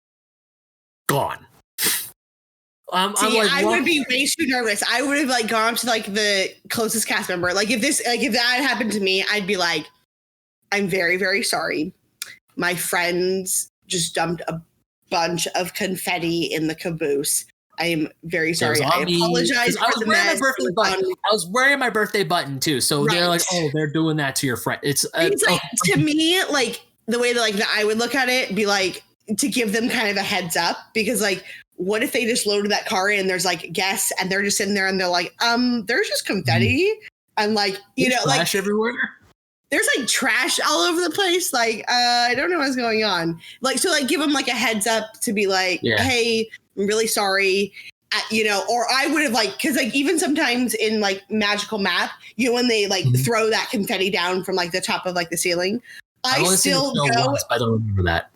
gone. I would be way too nervous. I would have like gone to like the closest cast member. Like if that happened to me, I'd be like, I'm very, very sorry. My friends just dumped a bunch of confetti in the caboose. I am very sorry. I apologize. I was wearing my birthday button too. So they're like, oh, they're doing that to your friend. It's like, to me, like the way that like that I would look at it, be like to give them kind of a heads up because like what if they just loaded that car in and there's like guests and they're just sitting there and they're like, there's just confetti and like, trash like everywhere. There's like trash all over the place. Like, I don't know what's going on. Like, so like give them like a heads up to be like, hey, I'm really sorry. Or I would have like, cause like even sometimes in like Magical Map, when they like throw that confetti down from like the top of like the ceiling, I still go. Once, I don't remember that.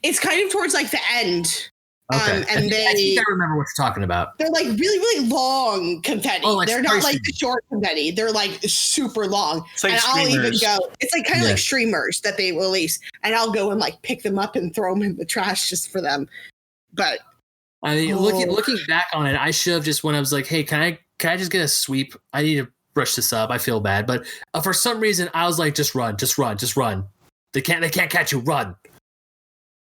It's kind of towards like the end. Okay. And I think I remember what you're talking about. They're like really, really long confetti. Oh, like they're not like the short confetti. They're like super long. It's like and streamers. I'll even go. It's like kind of like streamers that they release, and I'll go and like pick them up and throw them in the trash just for them. But I mean, looking back on it, I should have just when I was like, hey, can I just get a sweep? I need to brush this up. I feel bad, but for some reason, I was like, just run. They can't catch you. Run.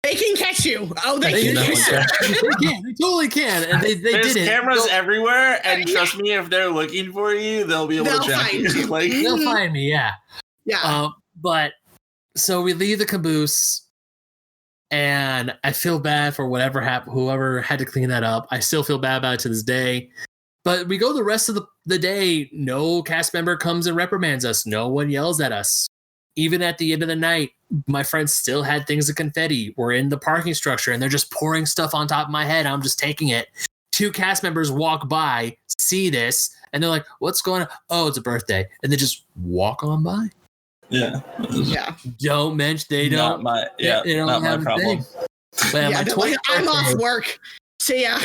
They can catch you. Oh, they can. They totally can. And they There's did it. cameras everywhere, and trust me, if they're looking for you, they'll be able to track you. Like they'll find me. Yeah. Yeah. But so we leave the caboose, and I feel bad for whatever happened. Whoever had to clean that up, I still feel bad about it to this day. But we go the rest of the day. No cast member comes and reprimands us. No one yells at us. Even at the end of the night, my friends still had things of confetti. We're in the parking structure and they're just pouring stuff on top of my head. I'm just taking it. 2 cast members walk by, see this, and they're like, what's going on? Oh, it's a birthday. And they just walk on by. Yeah. Don't mention they don't. They don't not have my problem. But my 20th I'm off birthday, work. So yeah.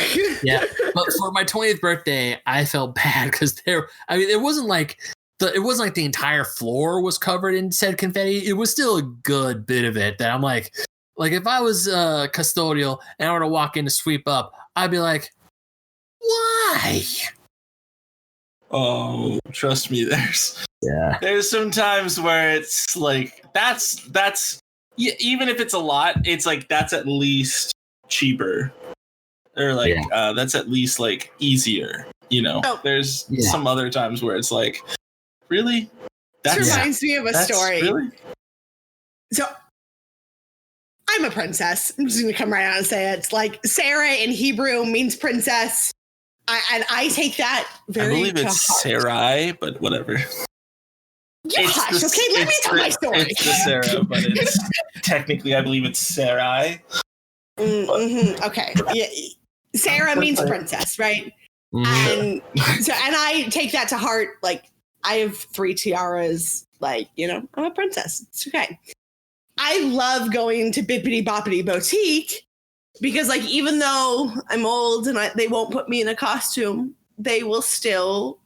But for my 20th birthday, I felt bad because it wasn't like the entire floor was covered in said confetti. It was still a good bit of it that I'm like if I was custodial and I were to walk in to sweep up, I'd be like, why? Oh, trust me, there's some times where it's like that's even if it's a lot, it's like that's at least cheaper or like that's at least like easier. There's some other times where it's like, really? This reminds me of a story. Really? So I'm a princess. I'm just going to come right out and say it. It's like Sarah in Hebrew means princess. And I take that very I believe it's Sarai, but whatever. Gosh, okay, let me tell my story. It's the Sarah, but it's technically, I believe it's Sarai. Okay. Yeah. Sarah means princess, right? And I take that to heart. Like, I have 3 tiaras. Like, I'm a princess. It's okay. I love going to Bippity Boppity Boutique because, like, even though I'm old and they won't put me in a costume, they will still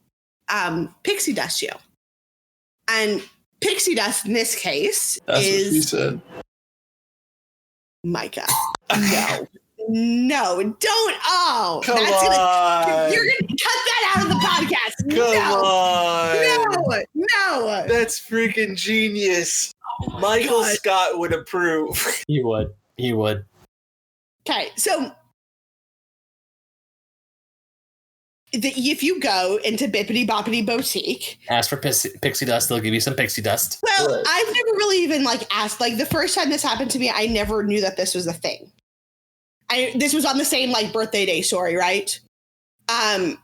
pixie dust you. And pixie dust in this case That's what she said. Micah. No, don't. Oh, Come on. You're going to cut that out of the podcast. Come on. No. That's freaking genius. Michael Scott would approve. He would. Okay, so if you go into Bippity Boppity Boutique, ask for pixie dust, they'll give you some pixie dust. Well, I've never really even asked. Like the first time this happened to me, I never knew that this was a thing. This was on the same birthday day story, right? And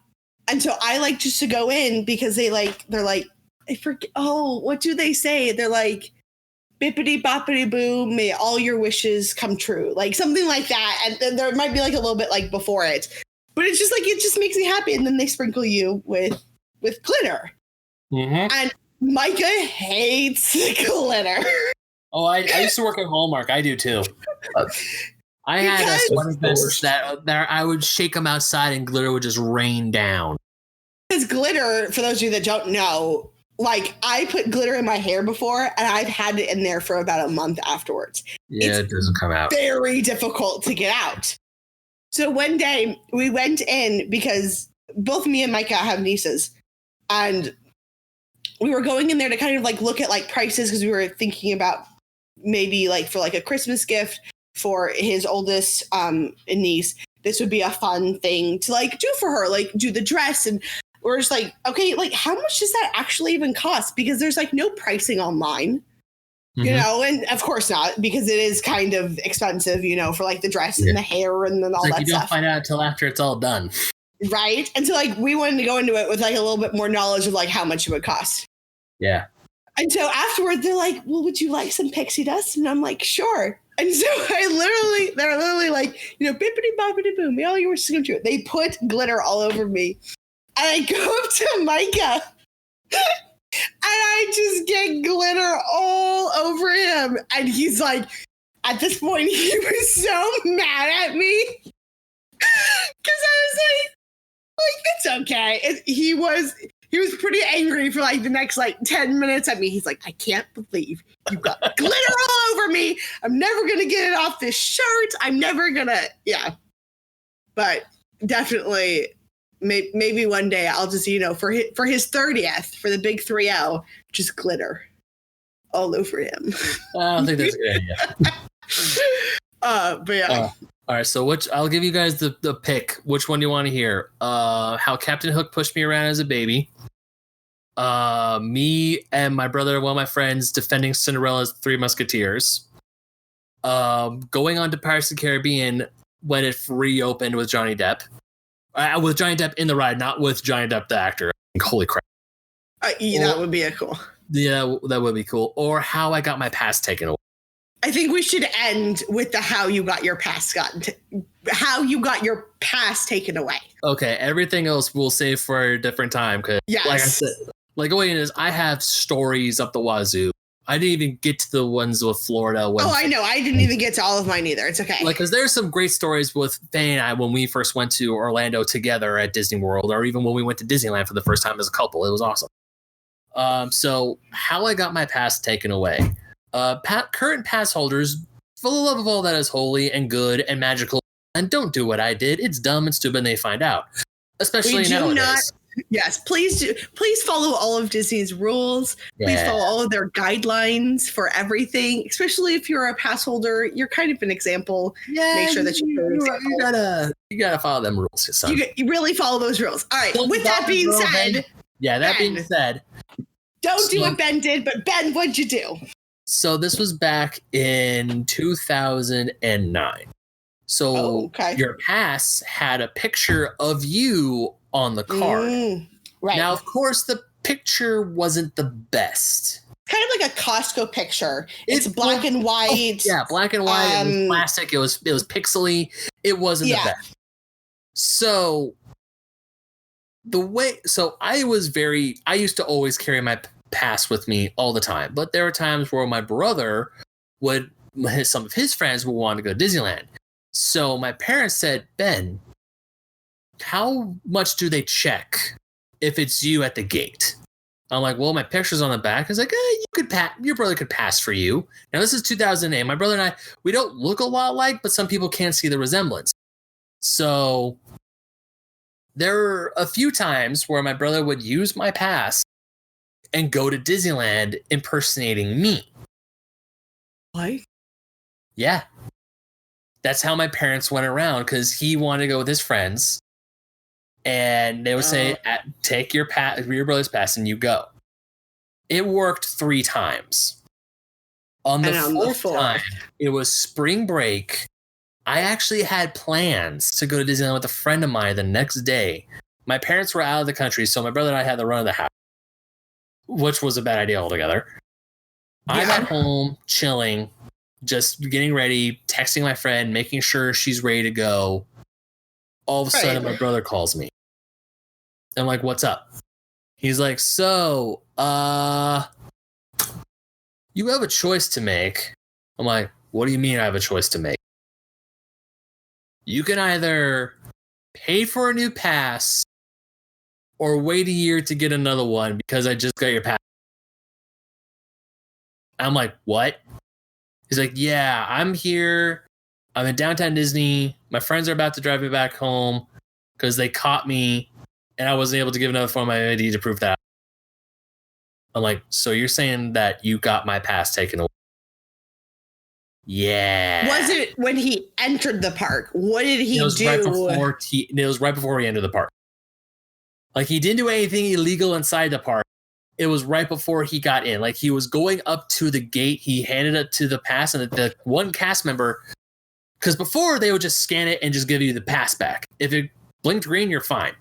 so I just to go in because they're like I forget. Oh, what do they say? They're like, bippity boppity boo, may all your wishes come true, like something like that. And then there might be a little bit before it, but it's just it just makes me happy. And then they sprinkle you with glitter. And Micah hates glitter. Oh, I used to work at Hallmark. I do too. I had a sweater vest that I would shake them outside and glitter would just rain down. Because glitter, for those of you that don't know, I put glitter in my hair before and I've had it in there for about a month afterwards. Yeah, it doesn't come out. Very difficult to get out. So one day we went in because both me and Micah have nieces and we were going in there to kind of look at prices because we were thinking about maybe for a Christmas gift for his oldest niece. This would be a fun thing to do for her, do the dress. And we're just okay, how much does that actually even cost? Because there's no pricing online. You know, and of course not, because it is kind of expensive, you know, for like the dress and the hair and then all that stuff. You don't find out until after it's all done. Right. And so like we wanted to go into it with like a little bit more knowledge of like how much it would cost. Yeah. And so afterward, they're like, well, would you like some pixie dust? And I'm like, sure. And so they're literally like, you know, bippity boppity boom. All you were just going to do it. They put glitter all over me. And I go up to Micah and I just get glitter all over him. And he's like, at this point, he was so mad at me. Because I was like, it's okay. He was pretty angry for like the next like 10 minutes at me. He's like, I can't believe you got glitter all over me. I'm never going to get it off this shirt. I'm never going to. Yeah. But definitely maybe one day I'll just, you know, for his 30th, for the big 3-0, just glitter all over him. I don't think that's a good idea. But yeah. All right, so I'll give you guys the pick. Which one do you want to hear? How Captain Hook pushed me around as a baby. Me and my brother, one of my friends, defending Cinderella's Three Musketeers. Going on to Pirates of the Caribbean when it reopened with Johnny Depp. With Johnny Depp in the ride, not with Johnny Depp the actor. Holy crap! That would be cool. Yeah, that would be cool. Or how I got my pass taken away. I think we should end with the how you got your pass taken away. Okay, everything else we'll save for a different time. Because, like I said, like what it is, I have stories up the wazoo. I didn't even get to the ones with Florida. I know. I didn't even get to all of mine either. It's okay. Like, because there's some great stories with Faye and I when we first went to Orlando together at Disney World, or even when we went to Disneyland for the first time as a couple. It was awesome. So how I got my pass taken away. Current pass holders, for the love of all that is holy and good and magical, and don't do what I did. It's dumb and stupid, and they find out. Especially nowadays. Yes, please do. Please follow all of Disney's rules. Yeah. Please follow all of their guidelines for everything. Especially if you're a pass holder, you're kind of an example. Yeah, make sure that you gotta follow them rules, son. You really follow those rules. All right. With that being said, being said, don't do what Ben did. But Ben, what'd you do? So this was back in 2009. So your pass had a picture of you on the card. Right. Now, of course, the picture wasn't the best. Kind of like a Costco picture. It's black and white. Black and white. It was plastic. It was pixely. It wasn't the best. So I used to always carry my pass with me all the time, but there were times where my brother some of his friends would want to go to Disneyland. So my parents said, Ben, how much do they check if it's you at the gate? I'm like, well, my picture's on the back. He's like, your brother could pass for you. Now, this is 2008. My brother and I, we don't look a lot alike, but some people can't see the resemblance. So there were a few times where my brother would use my pass and go to Disneyland impersonating me. What? Yeah. That's how my parents went around, because he wanted to go with his friends. And they would say, take your brother's pass and you go. It worked 3 times. On the fourth time, it was spring break. I actually had plans to go to Disneyland with a friend of mine the next day. My parents were out of the country, so my brother and I had the run of the house, which was a bad idea altogether. Yeah. I'm at home, chilling, just getting ready, texting my friend, making sure she's ready to go. All of a sudden, my brother calls me. I'm like, what's up? He's like, so, you have a choice to make. I'm like, what do you mean I have a choice to make? You can either pay for a new pass or wait a year to get another one because I just got your pass. I'm like, what? He's like, yeah, I'm here. I'm in downtown Disney. My friends are about to drive me back home because they caught me and I wasn't able to give another form of my ID to prove that. I'm like, so you're saying that you got my pass taken away? Yeah. Was it when he entered the park? What did he do? It was right before he entered the park. Like, he didn't do anything illegal inside the park. it was right before he got in. Like he was going up to the gate. He handed it to the pass, and the one cast member, because before they would just scan it and just give you the pass back. If it blinked green, you're fine.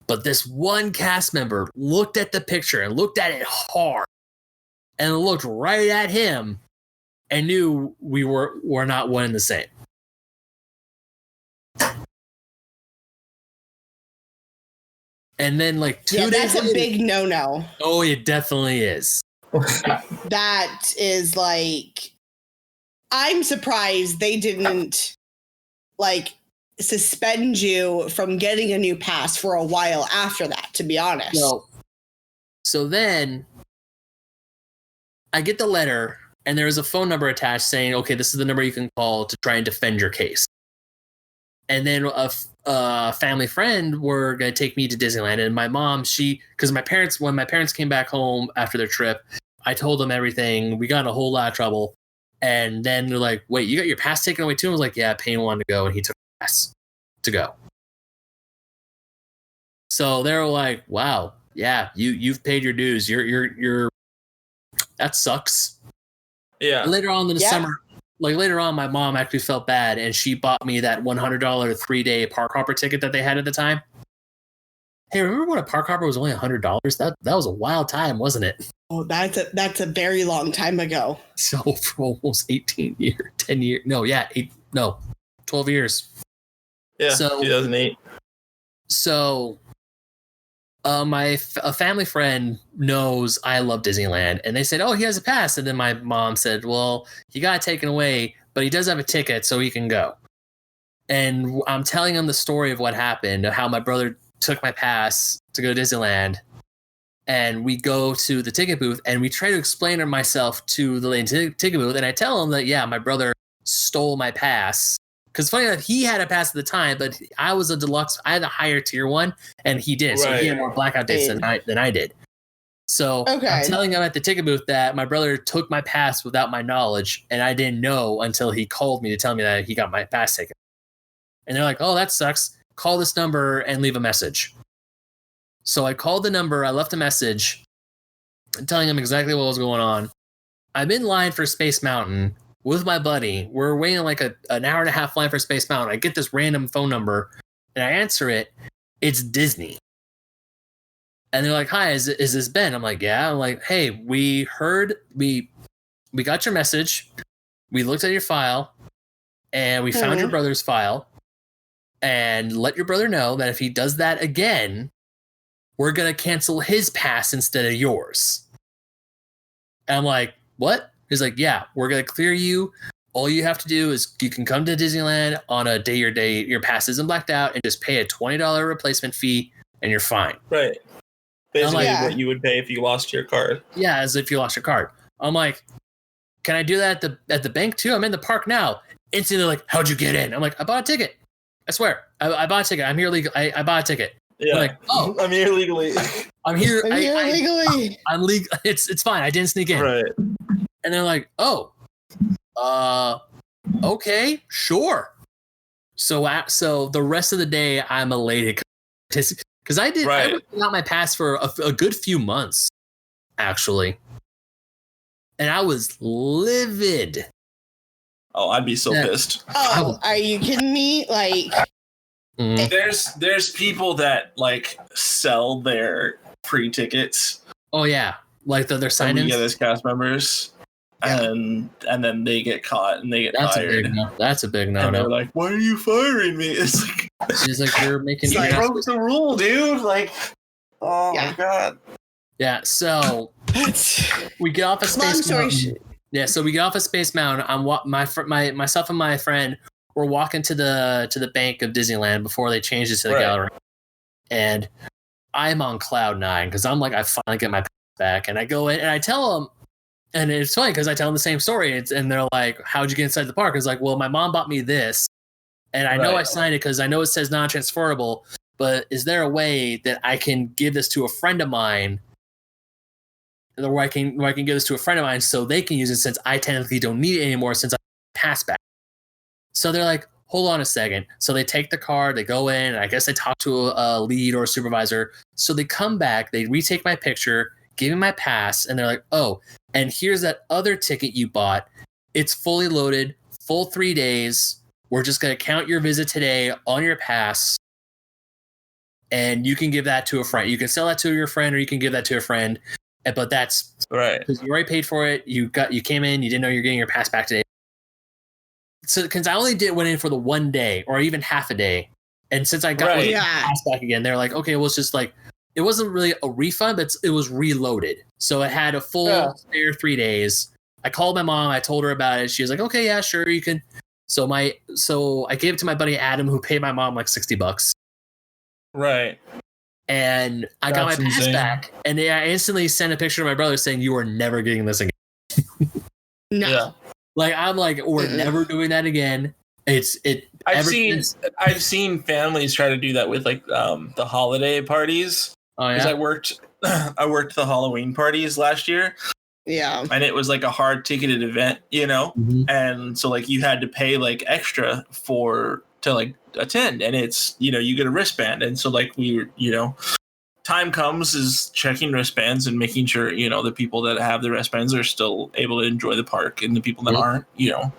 But this one cast member looked at the picture and looked at it hard and looked right at him and knew we're not one and the same. And then like 2 days that's later, a big no-no. Oh, it definitely is. That is like, I'm surprised they didn't like suspend you from getting a new pass for a while after that, to be honest. So then I get the letter and there is a phone number attached saying, okay, this is the number you can call to try and defend your case. And then a family friend were going to take me to Disneyland, and my mom, because when my parents came back home after their trip, I told them everything. We got in a whole lot of trouble. And then they're like, wait, you got your pass taken away too? I was like, yeah, Payne wanted to go, and he took the pass to go. So they were like, wow, yeah, you've paid your dues. You're that sucks. Yeah. Later on in the summer, later on, my mom actually felt bad, and she bought me that $100 3-day park hopper ticket that they had at the time. Hey, remember when a park hopper was only $100? That was a wild time, wasn't it? Oh, that's a very long time ago. So for almost 18 years, 10 years, 12 years. Yeah, so 2008. So a family friend knows I love Disneyland, and they said, oh, he has a pass. And then my mom said, well, he got it taken away, but he does have a ticket, so he can go. And I'm telling him the story of what happened, how my brother took my pass to go to Disneyland, and we go to the ticket booth, and we try to explain myself to the lady ticket booth, and I tell him that, yeah, my brother stole my pass. Because funny enough, he had a pass at the time, but I was a deluxe. I had a higher tier one, and he did. So he had more blackout dates than I did. So I'm telling him at the ticket booth that my brother took my pass without my knowledge, and I didn't know until he called me to tell me that he got my pass taken. And they're like, oh, that sucks. Call this number and leave a message. So I called the number. I left a message telling him exactly what was going on. I'm in line for Space Mountain with my buddy. We're waiting like an hour and a half line for Space Mountain. I get this random phone number and I answer it. It's Disney. And they're like, hi, is this Ben? I'm like, yeah. I'm like, hey, we heard, we got your message. We looked at your file and we found your brother's file, and let your brother know that if he does that again, we're going to cancel his pass instead of yours. And I'm like, what? He's like, yeah, we're going to clear you. All you have to do is you can come to Disneyland on a day your pass isn't blacked out, and just pay a $20 replacement fee and you're fine. Right. Basically what you would pay if you lost your card. Yeah, as if you lost your card. I'm like, can I do that at the bank too? I'm in the park now. Instantly like, how'd you get in? I'm like, I bought a ticket. I swear. I bought a ticket. I'm here legally. I bought a ticket. Yeah. Like, oh, I'm here legally. I'm here legally. I'm legal. It's fine. I didn't sneak in. Right. And they're like, oh, okay, sure. So the rest of the day, I'm elated because I got my pass for a good few months, actually, and I was livid. Oh, I'd be so pissed. Oh, are you kidding me? Like, there's people that like sell their free tickets. Oh yeah, like their sign-ins. Yeah, there's cast members. And then they get caught and they get fired. That's a big no. And they're like, "Why are you firing me?" It's like, she's like, "You're making." It's like, broke the rule, dude. Like, oh my god. Yeah. So we get off of Space Mountain. Yeah. So we get off of Space Mountain. Myself and my friend were walking to the bank of Disneyland before they changed it to the gallery, and I'm on cloud 9 because I'm like, I finally get my pass back, and I go in and I tell them. And it's funny because I tell them the same story. And they're like, how'd you get inside the park? It's like, well, my mom bought me this. And I know I signed it because I know it says non-transferable. But is there a way that I can give this to a friend of mine? Where I can give this to a friend of mine so they can use it, since I technically don't need it anymore since I passed back. So they're like, hold on a second. So they take the card, they go in, and I guess they talk to a lead or a supervisor. So they come back, they retake my picture, gave me my pass, and they're like, oh, and here's that other ticket you bought. It's fully loaded, full 3 days. We're just going to count your visit today on your pass, and you can give that to a friend. You can sell that to your friend, or you can give that to a friend. But that's right because you already paid for it. You came in. You didn't know you're getting your pass back today. So because I only went in for the 1 day or even half a day, and since I got my pass back again, they're like, okay, well, it's just like it wasn't really a refund, but it was reloaded. So it had a full spare 3 days. I called my mom. I told her about it. She was like, okay, yeah, sure, you can. So I gave it to my buddy Adam, who paid my mom like $60. Right. And I got my pass back, and I instantly sent a picture to my brother saying, "You are never getting this again." No. Yeah. Like I'm like, we're never doing that again. I've seen families try to do that with like the holiday parties. Oh yeah. Because I worked the Halloween parties last year. Yeah. And it was like a hard ticketed event, you know? Mm-hmm. And so like you had to pay like extra to like attend, and it's, you know, you get a wristband. And so like we were, you know, time comes is checking wristbands and making sure, you know, the people that have the wristbands are still able to enjoy the park, and the people that aren't, you know,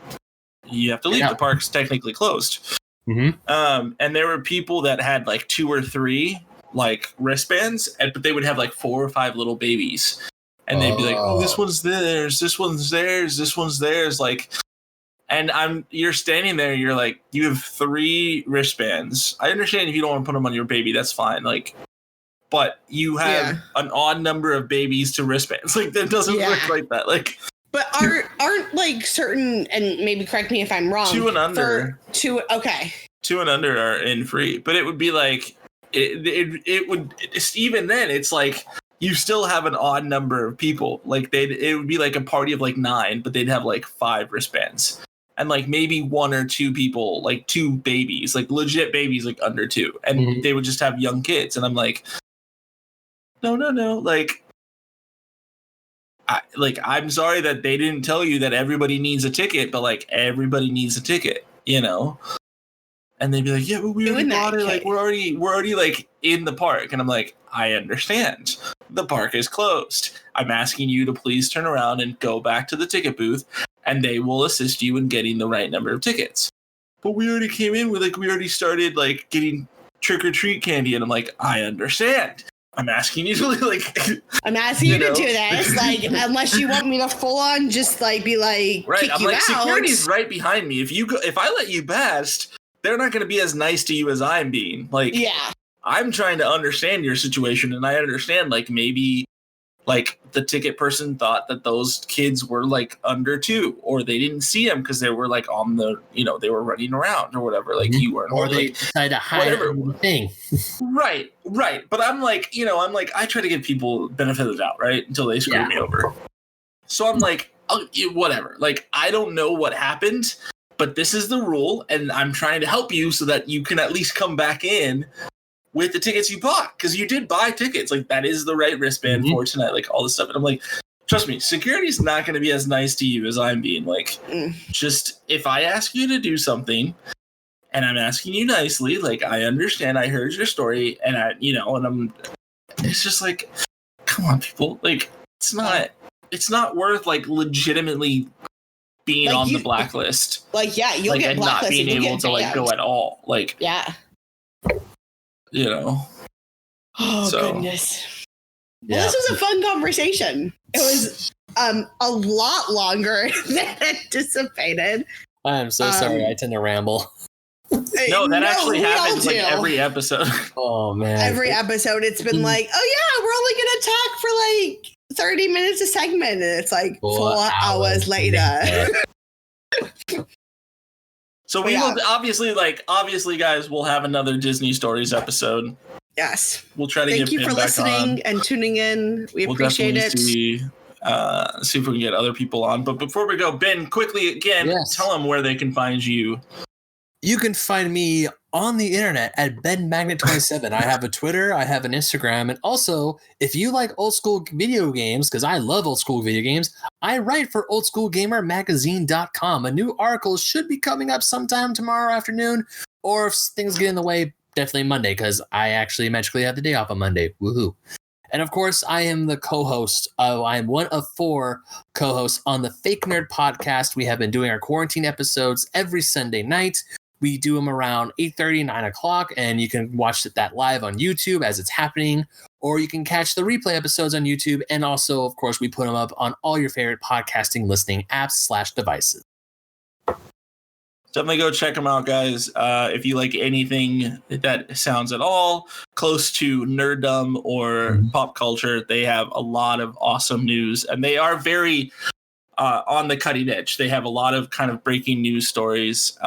you have to leave. The park's technically closed. Mm-hmm. And there were people that had like 2 or 3 like wristbands, but they would have like 4 or 5 little babies. And they'd be like, oh, this one's theirs, this one's theirs, this one's theirs. Like, and you're standing there, you're like, you have 3 wristbands. I understand if you don't want to put them on your baby, that's fine. Like, but you have an odd number of babies to wristbands. Like, that doesn't work like that. Like, but aren't like certain, and maybe correct me if I'm wrong. 2 and under. 2 and under are in free, but it would be like, it would, even then, it's like, you still have an odd number of people. Like it would be like a party of like 9, but they'd have like 5 wristbands, and like maybe 1 or 2 people, like 2 babies, like legit babies, like under 2, and they would just have young kids. And I'm like, no. I'm sorry that they didn't tell you that everybody needs a ticket, but like everybody needs a ticket, you know? And they'd be like, yeah, but we already bought it. Like we're already like in the park. And I'm like, I understand. The park is closed. I'm asking you to please turn around and go back to the ticket booth, and they will assist you in getting the right number of tickets. But we already came in with like, we already started like getting trick or treat candy. And I'm like, I understand. I'm asking you to like, I'm asking you to do this. Like, unless you want me to full on just like be like, right. kick I'm you like, out. security's right behind me. If I let you past, they're not going to be as nice to you as I'm being. Like, yeah. I'm trying to understand your situation, and I understand like maybe like the ticket person thought that those kids were like under 2, or they didn't see them because they were like on the, you know, they were running around or whatever. Like you weren't, or they decided to hide the thing. Right. But I'm like, you know, I try to give people benefit of the doubt, right, until they screw me over. So I'm like, oh, whatever. Like, I don't know what happened, but this is the rule, and I'm trying to help you so that you can at least come back in with the tickets you bought, because you did buy tickets. Like, that is the right wristband for tonight, like all this stuff. And I'm like, trust me, security's not going to be as nice to you as I'm being. Like, just if I ask you to do something, and I'm asking you nicely, like, I understand, I heard your story, and it's just like, come on, people. Like, it's not worth like legitimately being like on the blacklist. Like, yeah, you'll get blacklisted. And not being able to like go at all. Like, yeah. You know. Oh, goodness. Well, this was a fun conversation. It was a lot longer than anticipated. I am so sorry. I tend to ramble. No, that actually happens like every episode. Oh, man. Every episode, it's been like, oh, yeah, we're only going to talk for like 30 minutes a segment. And it's like 4 hours later. So we will obviously, guys, we'll have another Disney Stories episode. Yes. We'll try to Thank you for listening and tuning in. We appreciate it. See if we can get other people on. But before we go, Ben, quickly again, tell them where they can find you. You can find me on the internet at BenMagnet27. I have a Twitter, I have an Instagram, and also, if you like old school video games, because I love old school video games, I write for OldSchoolGamerMagazine.com. A new article should be coming up sometime tomorrow afternoon, or if things get in the way, definitely Monday, because I actually magically have the day off on Monday. Woohoo. And of course, I am the co-host. I am one of 4 co-hosts on the Fake Nerd Podcast. We have been doing our quarantine episodes every Sunday night. We do them around 8:30, 9 o'clock, and you can watch that live on YouTube as it's happening, or you can catch the replay episodes on YouTube. And also, of course, we put them up on all your favorite podcasting listening apps / devices. Definitely go check them out, guys. If you like anything that sounds at all close to nerddom or pop culture, they have a lot of awesome news, and they are very on the cutting edge. They have a lot of kind of breaking news stories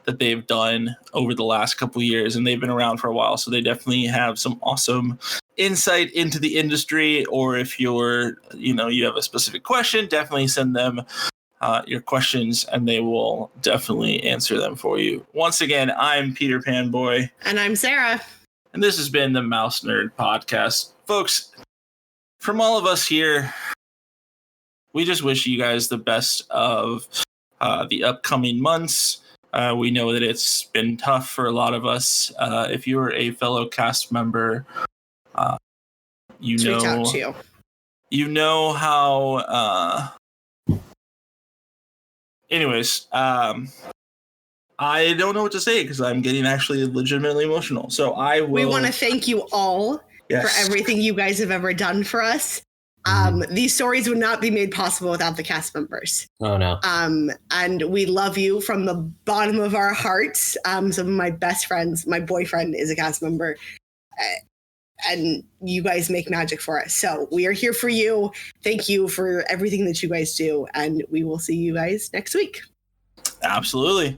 that they've done over the last couple of years, and they've been around for a while. So they definitely have some awesome insight into the industry. Or if you have a specific question, definitely send them your questions and they will definitely answer them for you. Once again, I'm Peter Pan Boy. And I'm Sarah. And this has been the Mouse Nerd Podcast. Folks, from all of us here, we just wish you guys the best of the upcoming months. We know that it's been tough for a lot of us. If you're a fellow cast member, you know how... Anyways, I don't know what to say because I'm getting actually legitimately emotional. So we want to thank you all for everything you guys have ever done for us. These stories would not be made possible without the cast members. Oh no. And we love you from the bottom of our hearts. Some of my best friends, my boyfriend is a cast member. And you guys make magic for us. So we are here for you. Thank you for everything that you guys do. And we will see you guys next week. Absolutely.